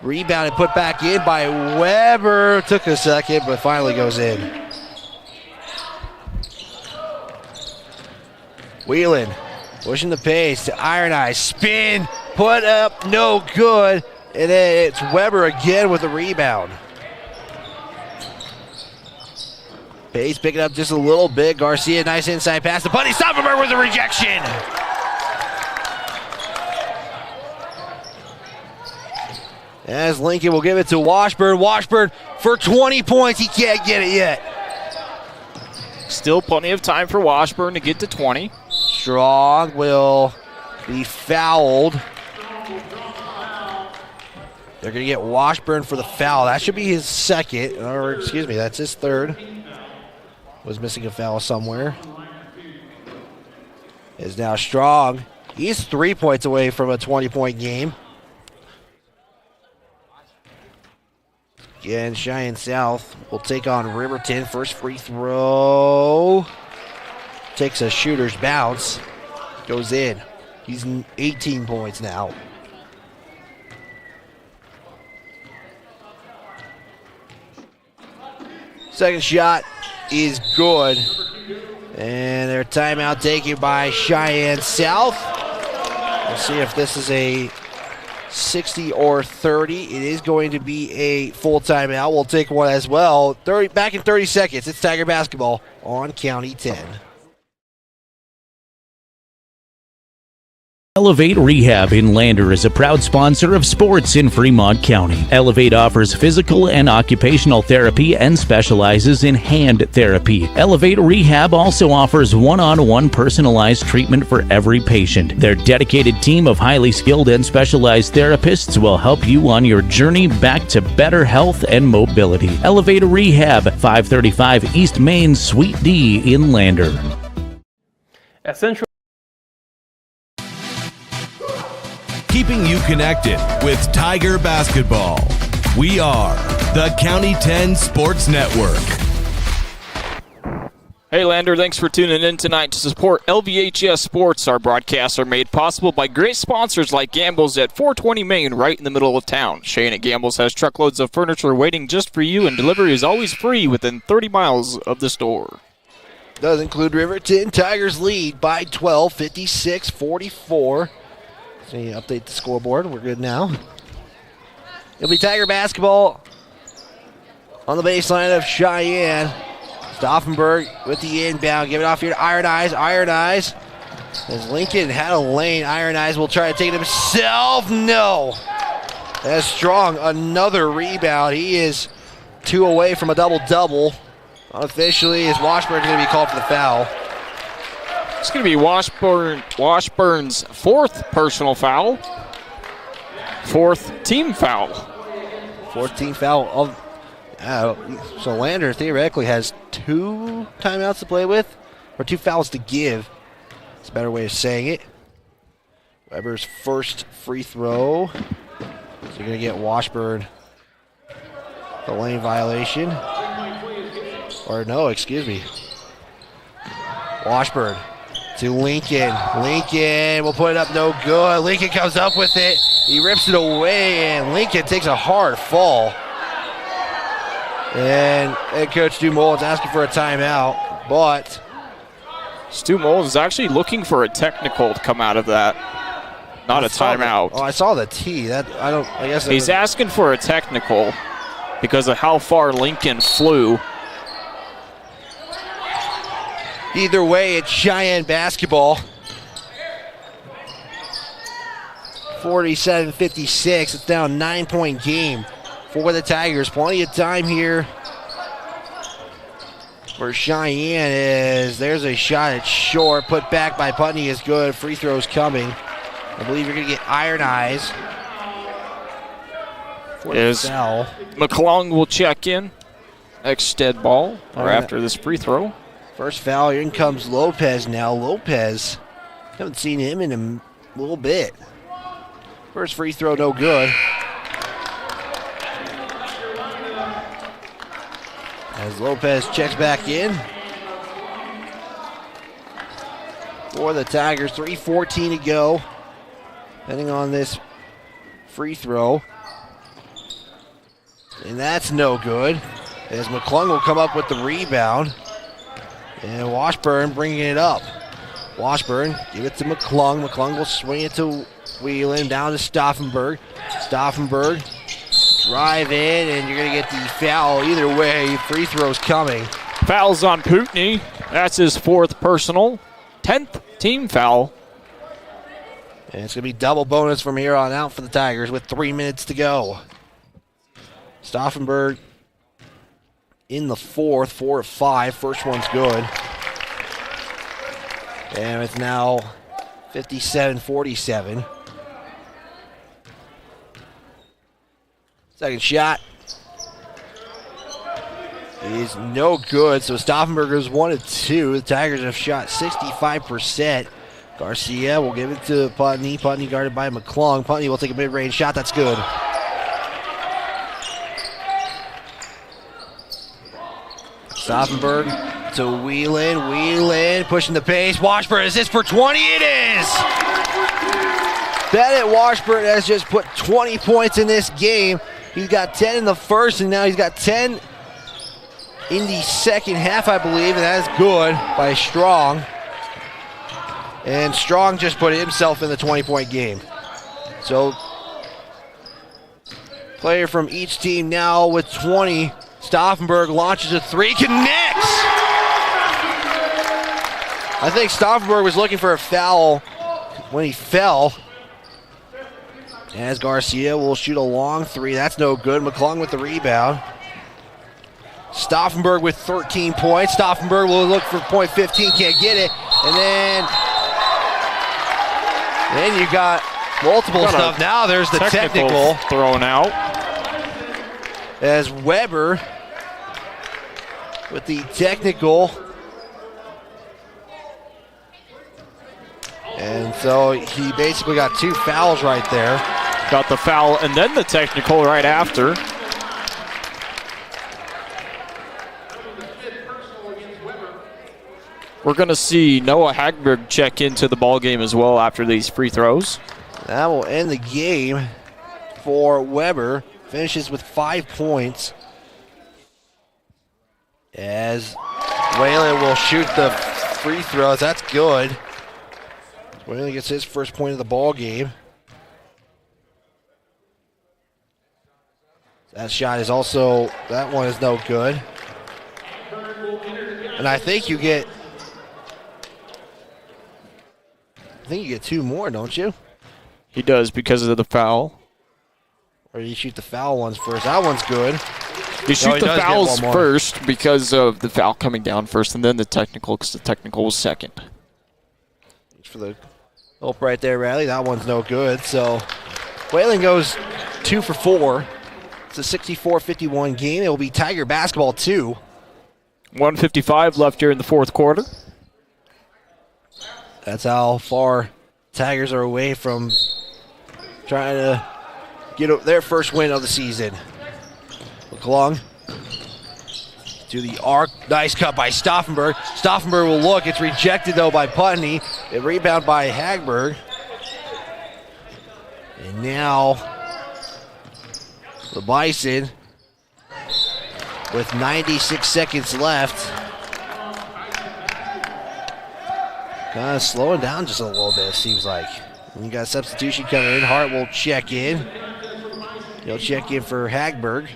rebounded, put back in by Weber. Took a second, but finally goes in. Wheelan pushing the pace to Iron Eyes. Spin, put up, no good. And then it's Weber again with a rebound. Pace picking up just a little bit. Garcia, nice inside pass. The Putty Stoppenberg with a rejection. As Lincoln will give it to Washburn. Washburn for 20 points. He can't get it yet. Still plenty of time for Washburn to get to 20. Strong will be fouled. They're going to get Washburn for the foul. That should be his second, or excuse me, that's his third. Was missing a foul somewhere. Is now Strong. He's 3 points away from a 20-point game. Again, Cheyenne South will take on Riverton. First free throw. Takes a shooter's bounce. Goes in. He's 18 points now. Second shot is good. And their timeout taken by Cheyenne South. We'll see if this is a 60 or 30. It is going to be a full timeout. We'll take one as well. Back in 30 seconds. It's Tiger basketball on County 10. Elevate Rehab in Lander is a proud sponsor of sports in Fremont County. Elevate offers physical and occupational therapy and specializes in hand therapy. Elevate Rehab also offers one-on-one personalized treatment for every patient. Their dedicated team of highly skilled and specialized therapists will help you on your journey back to better health and mobility. Elevate Rehab, 535 East Main, Suite D in Lander. At Central Keeping you connected with Tiger basketball. We are the County 10 Sports Network. Hey Lander, thanks for tuning in tonight to support LVHS Sports. Our broadcasts are made possible by great sponsors like Gamble's at 420 Main, right in the middle of town. Cheyenne at Gamble's has truckloads of furniture waiting just for you, and delivery is always free within 30 miles of the store. Does include Riverton. Tigers lead by 12, 56-44. So you update the scoreboard. We're good now. It'll be Tiger basketball on the baseline of Cheyenne. Stauffenberg with the inbound. Give it off here to Iron Eyes. Iron Eyes. As Lincoln had a lane, Iron Eyes will try to take it himself. No. That's Strong. Another rebound. He is 2 away from a double-double. Unofficially, as Washburn's going to be called for the foul. It's going to be Washburn's fourth personal foul. Fourth team foul. Fourth team foul. So Lander theoretically has 2 timeouts to play with, or 2 fouls to give. It's a better way of saying it. Weber's first free throw. So you're going to get Washburn the lane violation. Or no, excuse me. Washburn to Lincoln. Lincoln will put it up, no good. Lincoln comes up with it. He rips it away, and Lincoln takes a hard fall. And head coach Stu Mullins asking for a timeout, but Stu Mullins is actually looking for a technical to come out of that, not a timeout. I saw the T. I guess he's asking for a technical because of how far Lincoln flew. Either way, it's Cheyenne basketball. 47-56. It's now a 9-point game for the Tigers. Plenty of time here for Cheyenne is there's a shot at short. Put back by Putney is good. Free throws coming. I believe you're going to get Iron Eyes. Foul. McClung will check in. Next dead ball or after this free throw. First foul. In comes Lopez now. Lopez, haven't seen him in a little bit. First free throw, no good. As Lopez checks back in for the Tigers. 3:14 to go. Depending on this free throw. And that's no good. As McClung will come up with the rebound. And Washburn bringing it up. Washburn, give it to McClung. McClung will swing it to Whelan, down to Stauffenberg. Stauffenberg, drive in, and you're going to get the foul. Either way, free throw's coming. Fouls on Putney. That's his 4th personal. 10th team foul. And it's going to be double bonus from here on out for the Tigers with 3 minutes to go. Stauffenberg in the 4th, 4 of 5. First one's good. And it's now 57-47. Second shot is no good. So Stauffenberg is 1 of 2. The Tigers have shot 65%. Garcia will give it to Putney. Putney guarded by McClung. Putney will take a mid-range shot. That's good. Stauffenberg to Whelan. Whelan pushing the pace. Washburn, is this for 20? It is! Bennett Washburn has just put 20 points in this game. He's got 10 in the first, and now he's got 10 in the second half, I believe, and that is good by Strong. And Strong just put himself in the 20-point game. So, player from each team now with 20. Stauffenberg launches a 3, connects! I think Stauffenberg was looking for a foul when he fell. As Garcia will shoot a long 3. That's no good. McClung with the rebound. Stauffenberg with 13 points. Stauffenberg will look for point 15. Can't get it. And then you got multiple stuff. Now there's the technical thrown out. As Weber with the technical. And so he basically got 2 fouls right there. Got the foul and then the technical right after. We're going to see Noah Hagberg check into the ball game as well after these free throws. That will end the game for Weber. Finishes with 5 points. As Whalen will shoot the free throws. That's good. Whalen gets his first point of the ball game. That shot is also, that one is no good. And I think you get 2 more, don't you? He does because of the foul. Or you shoot the foul ones first. That one's good. You shoot the fouls first because of the foul coming down first, and then the technical because the technical was second. Thanks for the help right there, Riley. That one's no good. So Whalen goes 2 for 4. It's a 64-51 game. It will be Tiger basketball 2. 1:55 left here in the fourth quarter. That's how far Tigers are away from trying to get their first win of the season. McClung to the arc. Nice cut by Stauffenberg. Stauffenberg will look. It's rejected, though, by Putney. A rebound by Hagberg. And now the Bison with 96 seconds left. Kind of slowing down just a little bit, it seems like. And you got a substitution coming in. Hart will check in. He'll check in for Hagberg.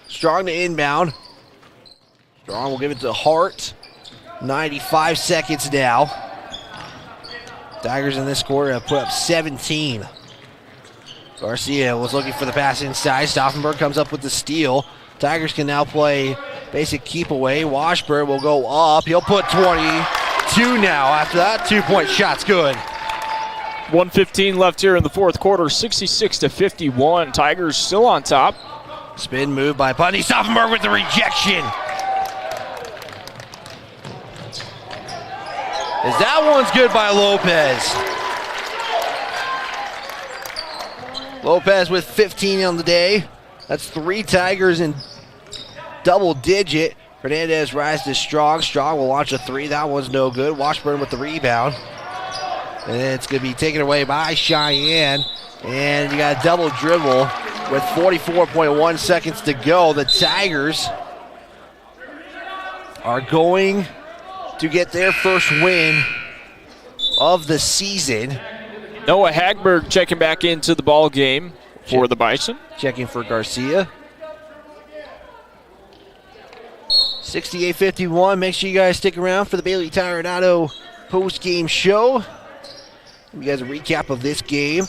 Strong to inbound. Strong will give it to Hart. 95 seconds now. Tigers in this quarter have put up 17. Garcia was looking for the pass inside. Stauffenberg comes up with the steal. Tigers can now play basic keep away. Washburn will go up. He'll put 22 now after that 2-point shot's good. 1:15 left here in the fourth quarter, 66-51. Tigers still on top. Spin move by Putney. Stauffenberg with the rejection. As that one's good by Lopez. Lopez with 15 on the day. That's 3 Tigers in double digit. Hernandez rises to Strong. Strong will launch a 3. That one's no good. Washburn with the rebound. And it's going to be taken away by Cheyenne. And you got a double dribble with 44.1 seconds to go. The Tigers are going to get their first win of the season. Noah Hagberg checking back into the ball game for the Bison. Checking for Garcia. 68-51. Make sure you guys stick around for the Bailey Tire and Auto post-game show. You guys a recap of this game.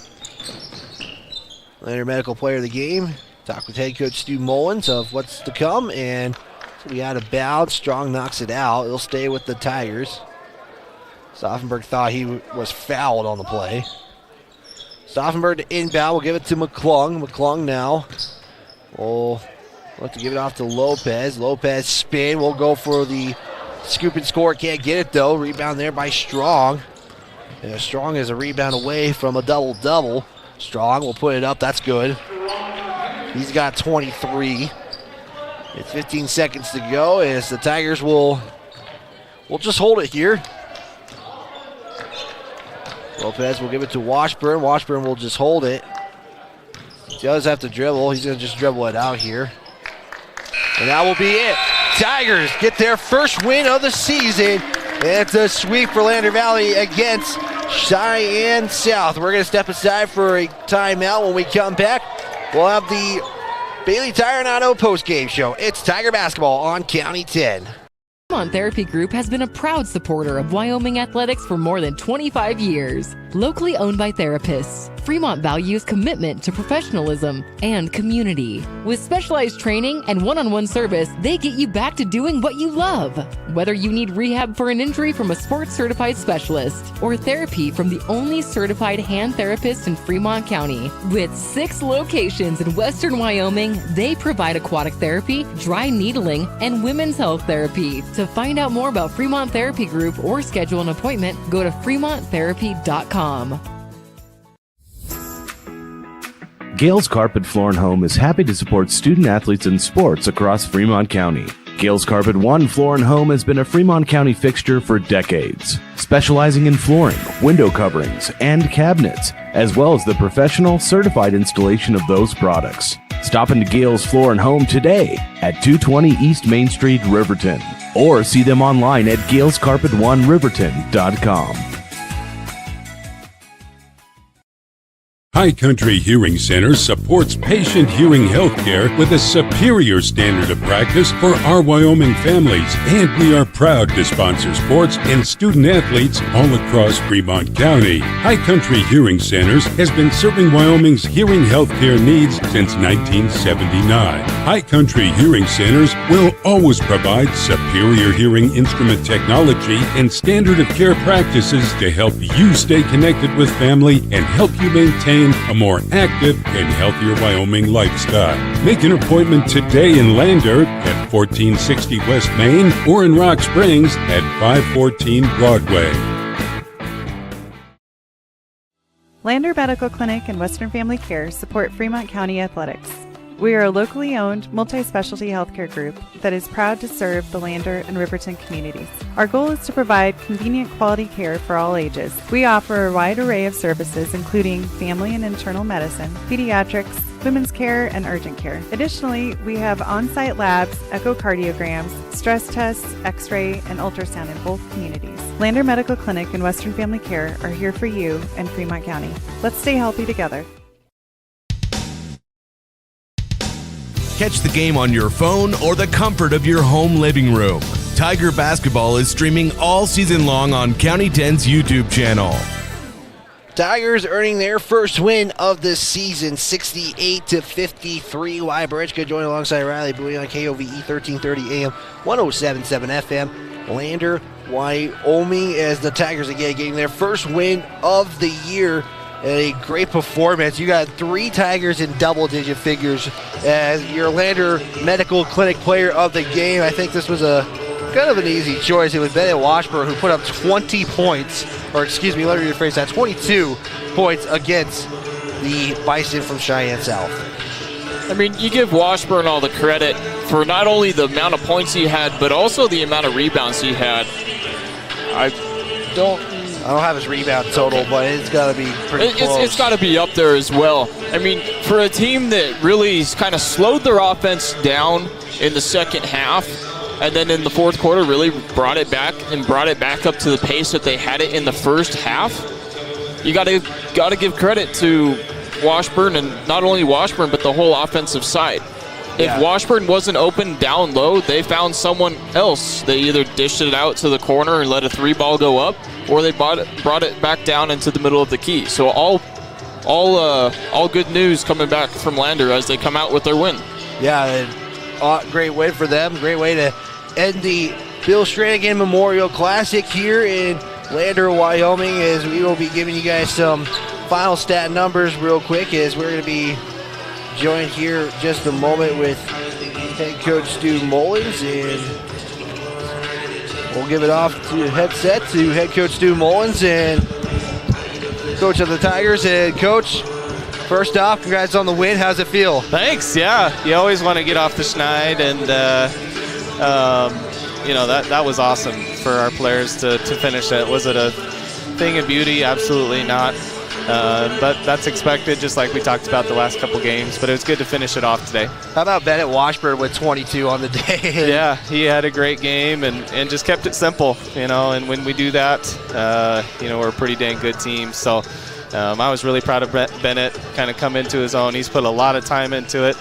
Lander Medical Player of the Game. Talk with head coach Stu Mullins of what's to come. And so we out of bounds. Strong knocks it out. It'll stay with the Tigers. Stauffenberg thought he was fouled on the play. Stauffenberg to inbound. We'll give it to McClung. McClung now will look to give it off to Lopez. Lopez spin. We'll go for the scoop and score. Can't get it though. Rebound there by Strong. And Strong is a rebound away from a double-double. Strong will put it up. That's good. He's got 23. It's 15 seconds to go as the Tigers will just hold it here. Lopez will give it to Washburn. Washburn will just hold it. He does have to dribble. He's going to just dribble it out here. And that will be it. Tigers get their first win of the season. And it's a sweep for Lander Valley against Cheyenne South. We're going to step aside for a timeout. When we come back, we'll have the Bailey Tire and Auto post-game show. It's Tiger basketball on County 10. Fremont Therapy Group has been a proud supporter of Wyoming athletics for more than 25 years. Locally owned by therapists, Fremont values commitment to professionalism and community. With specialized training and one-on-one service, they get you back to doing what you love. Whether you need rehab for an injury from a sports-certified specialist or therapy from the only certified hand therapist in Fremont County. With 6 locations in western Wyoming, they provide aquatic therapy, dry needling, and women's health therapy. To find out more about Fremont Therapy Group or schedule an appointment, go to fremonttherapy.com. Gales Carpet Floor & Home is happy to support student athletes in sports across Fremont County. Gales Carpet One Floor & Home has been a Fremont County fixture for decades, specializing in flooring, window coverings, and cabinets, as well as the professional, certified installation of those products. Stop into Gales Floor & Home today at 220 East Main Street, Riverton, or see them online at galescarpet1riverton.com. High Country Hearing Center supports patient hearing health care with a superior standard of practice for our Wyoming families, and we are proud to sponsor sports and student athletes all across Fremont County. High Country Hearing Centers has been serving Wyoming's hearing health care needs since 1979. High Country Hearing Centers will always provide superior hearing instrument technology and standard of care practices to help you stay connected with family and help you maintain a more active and healthier Wyoming lifestyle. Make an appointment today in Lander at 1460 West Main or in Rock Springs at 514 Broadway. Lander Medical Clinic and Western Family Care support Fremont County athletics. We are a locally owned, multi-specialty healthcare group that is proud to serve the Lander and Riverton communities. Our goal is to provide convenient quality care for all ages. We offer a wide array of services including family and internal medicine, pediatrics, women's care, and urgent care. Additionally, we have on-site labs, echocardiograms, stress tests, x-ray, and ultrasound in both communities. Lander Medical Clinic and Western Family Care are here for you in Fremont County. Let's stay healthy together. Catch the game on your phone or the comfort of your home living room. Tiger basketball is streaming all season long on County 10's YouTube channel. Tigers earning their first win of the season, 68-53. Wyatt Barichka joined alongside Riley Bowie on KOVE 1330 AM, 107.7 FM. Lander, Wyoming, as the Tigers again getting their first win of the year. A great performance. You got 3 Tigers in double-digit figures as your Lander Medical Clinic player of the game. I think this was a kind of an easy choice. It was Bennett Washburn who put up 20 points, or excuse me, let me rephrase that, 22 points against the Bison from Cheyenne South. I mean, you give Washburn all the credit for not only the amount of points he had, but also the amount of rebounds he had. I don't have his rebound total, but it's got to be pretty close. It's got to be up there as well. I mean, for a team that really kind of slowed their offense down in the second half, and then in the fourth quarter really brought it back up to the pace that they had it in the first half, you got to give credit to Washburn, and not only Washburn, but the whole offensive side. If Washburn wasn't open down low, they found someone else. They either dished it out to the corner and let a 3-ball go up, or they brought it back down into the middle of the key. So all good news coming back from Lander as they come out with their win. Yeah, great win for them. Great way to end the Bill Strannigan Memorial Classic here in Lander, Wyoming, as we will be giving you guys some final stat numbers real quick, as we're going to be joined here just a moment with head coach Stu Mullins, and we'll give it off to headset to head coach Stu Mullins and coach of the Tigers. And coach, first off, congrats on the win. How's it feel? Thanks. Yeah, you always want to get off the schneid, and that was awesome for our players to finish that. Was it a thing of beauty? Absolutely not. But that's expected, just like we talked about the last couple games. But it was good to finish it off today. How about Bennett Washburn with 22 on the day? Yeah, he had a great game and just kept it simple, And when we do that, we're a pretty dang good team. So I was really proud of Bennett, kind of come into his own. He's put a lot of time into it,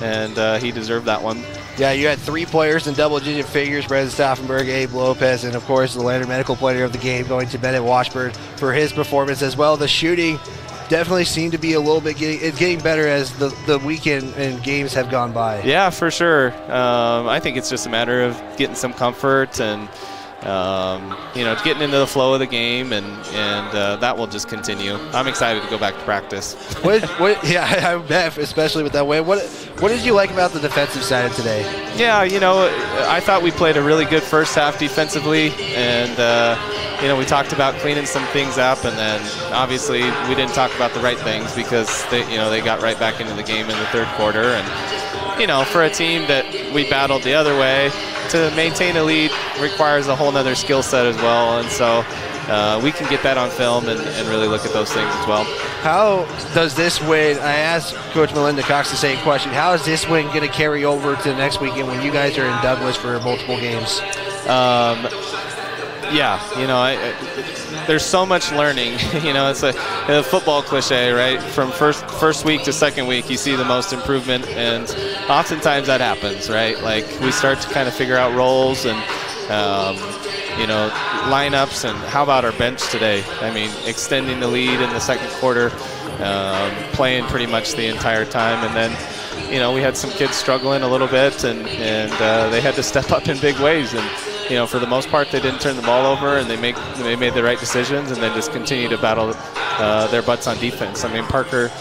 and he deserved that one. Yeah, you had 3 players in double-digit figures, Brendan Stauffenberg, Abe Lopez, and, of course, the Lander Medical Player of the game going to Bennett Washburn for his performance as well. The shooting definitely seemed to be a little bit getting better as the weekend and games have gone by. Yeah, for sure. I think it's just a matter of getting some comfort and, getting into the flow of the game, and that will just continue. I'm excited to go back to practice. I bet, especially with that win. What did you like about the defensive side of today? Yeah, I thought we played a really good first half defensively, and we talked about cleaning some things up, and then obviously we didn't talk about the right things because they got right back into the game in the third quarter, and for a team that we battled the other way, to maintain a lead requires a whole nother skill set as well, and so we can get that on film and really look at those things as well. How does this win, I asked Coach Melinda Cox the same question, how is this win going to carry over to next weekend when you guys are in Douglas for multiple games? There's so much learning. It's a football cliche, right? From first week to second week, you see the most improvement, and oftentimes that happens, right? Like we start to kind of figure out roles and lineups, and how about our bench today? I mean, extending the lead in the second quarter, playing pretty much the entire time, and then we had some kids struggling a little bit, and they had to step up in big ways, and for the most part, they didn't turn the ball over, and they made the right decisions, and then just continue to battle their butts on defense. I mean, Parker,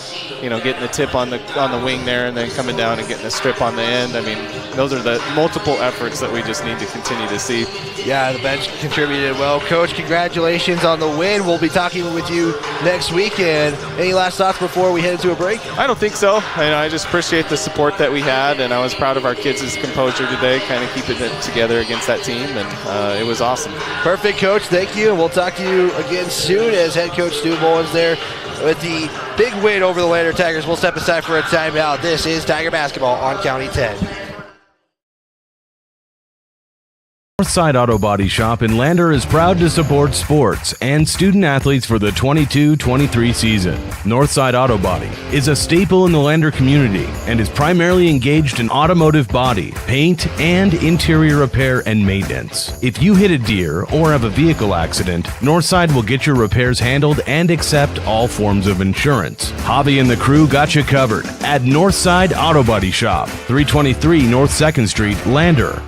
getting the tip on the wing there, and then coming down and getting a strip on the end. I mean, those are the multiple efforts that we just need to continue to see. Yeah, the bench contributed well. Coach, congratulations on the win. We'll be talking with you next weekend. Any last thoughts before we head into a break? I don't think so. I just appreciate the support that we had, and I was proud of our kids' composure today, kind of keeping it together against that team, and it was awesome. Perfect, Coach. Thank you, and we'll talk to you again soon as head coach Stu Mullins there with the big win over the Lander Tigers. We'll step aside for a timeout. This is Tiger Basketball on County 10. Northside Auto Body Shop in Lander is proud to support sports and student athletes for the 22-23 season. Northside Auto Body is a staple in the Lander community and is primarily engaged in automotive body, paint, and interior repair and maintenance. If you hit a deer or have a vehicle accident, Northside will get your repairs handled and accept all forms of insurance. Hobby and the crew got you covered at Northside Auto Body Shop, 323 North 2nd Street, Lander.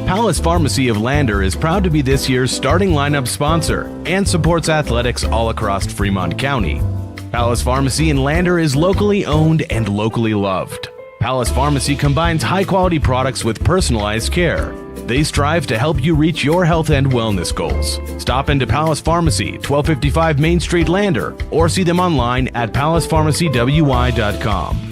Palace Pharmacy of Lander is proud to be this year's starting lineup sponsor and supports athletics all across Fremont County. Palace Pharmacy in Lander is locally owned and locally loved. Palace Pharmacy combines high-quality products with personalized care. They strive to help you reach your health and wellness goals. Stop into Palace Pharmacy, 1255 Main Street, Lander, or see them online at palacepharmacywy.com.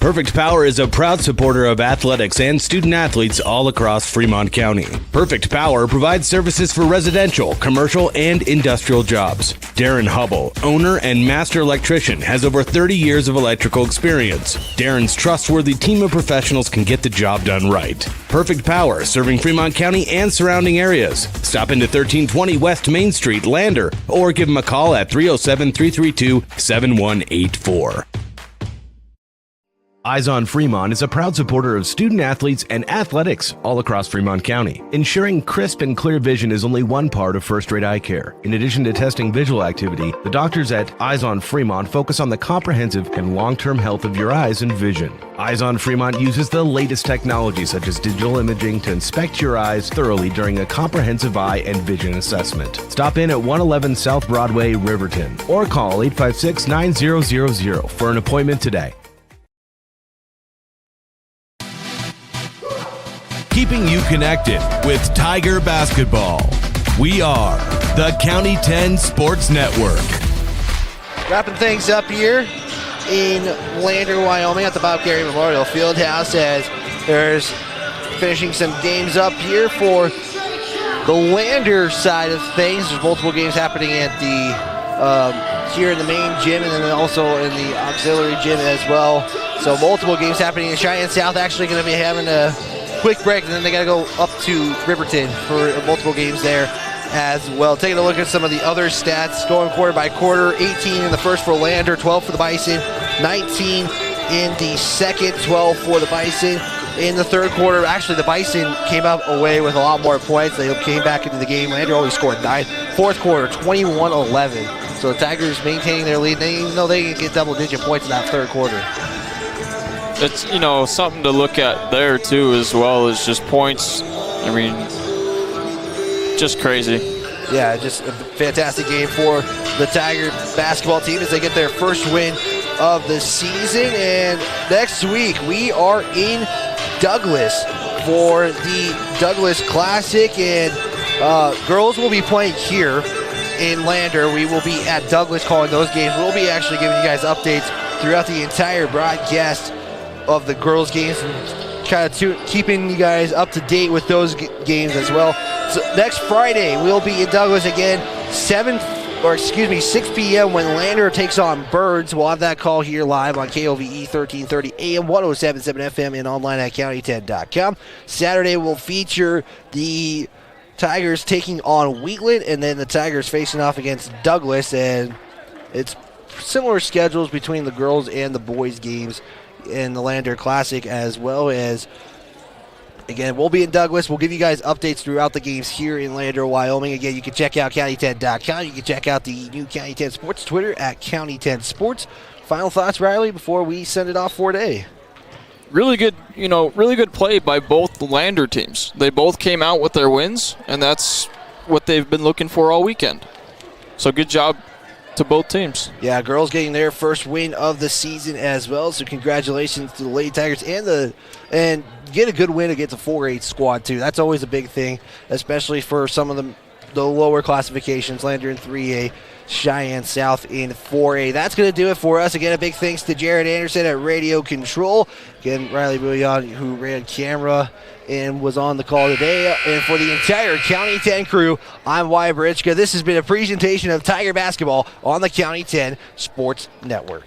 Perfect Power is a proud supporter of athletics and student athletes all across Fremont County. Perfect Power provides services for residential, commercial, and industrial jobs. Darren Hubble, owner and master electrician, has over 30 years of electrical experience. Darren's trustworthy team of professionals can get the job done right. Perfect Power, serving Fremont County and surrounding areas. Stop into 1320 West Main Street, Lander, or give them a call at 307-332-7184. Eyes on Fremont is a proud supporter of student athletes and athletics all across Fremont County. Ensuring crisp and clear vision is only one part of first-rate eye care. In addition to testing visual activity, the doctors at Eyes on Fremont focus on the comprehensive and long-term health of your eyes and vision. Eyes on Fremont uses the latest technology such as digital imaging to inspect your eyes thoroughly during a comprehensive eye and vision assessment. Stop in at 111 South Broadway, Riverton, or call 856-9000 for an appointment today. Keeping you connected with Tiger Basketball. We are the County 10 Sports Network. Wrapping things up here in Lander, Wyoming at the Bob Carey Memorial Fieldhouse as there's finishing some games up here for the Lander side of things. There's multiple games happening at the here in the main gym and then also in the auxiliary gym as well. So multiple games happening in Cheyenne South. Actually going to be having a quick break, and then they got to go up to Riverton for multiple games there as well. Taking a look at some of the other stats, going quarter by quarter. 18 in the first for Lander, 12 for the Bison, 19 in the second, 12 for the Bison. In the third quarter, actually the Bison came out away with a lot more points. They came back into the game. Lander only scored 9. Fourth quarter, 21-11. So the Tigers maintaining their lead. They even know they can get double-digit points in that third quarter. It's, something to look at there, too, as well as just points. I mean, just crazy. Yeah, just a fantastic game for the Tiger basketball team as they get their first win of the season. And next week, we are in Douglas for the Douglas Classic. And girls will be playing here in Lander. We will be at Douglas calling those games. We'll be actually giving you guys updates throughout the entire broadcast of the girls' games and kind of keeping you guys up to date with those games as well. So next Friday, we'll be in Douglas again, 6 p.m. when Lander takes on Birds. We'll have that call here live on KOVE 1330 AM, 107.7 FM, and online at county10.com. Saturday will feature the Tigers taking on Wheatland, and then the Tigers facing off against Douglas, and it's similar schedules between the girls and the boys games in the Lander Classic, as well as, again, we'll be in Douglas. We'll give you guys updates throughout the games here in Lander, Wyoming. Again, you can check out county10.com. You can check out the new County 10 Sports Twitter at County 10 Sports. Final thoughts, Riley, before we send it off for today? Really good play by both the Lander teams. They both came out with their wins, and that's what they've been looking for all weekend. So good job to both teams. Yeah, girls getting their first win of the season as well. So congratulations to the Lady Tigers and get a good win against a 4A squad too. That's always a big thing, especially for some of the lower classifications. Lander in 3A, Cheyenne South in 4A. That's going to do it for us. Again, a big thanks to Jared Anderson at Radio Control. Again, Riley Bouillon, who ran camera and was on the call today. And for the entire County 10 crew, I'm Wyatt Barichka. This has been a presentation of Tiger Basketball on the County 10 Sports Network.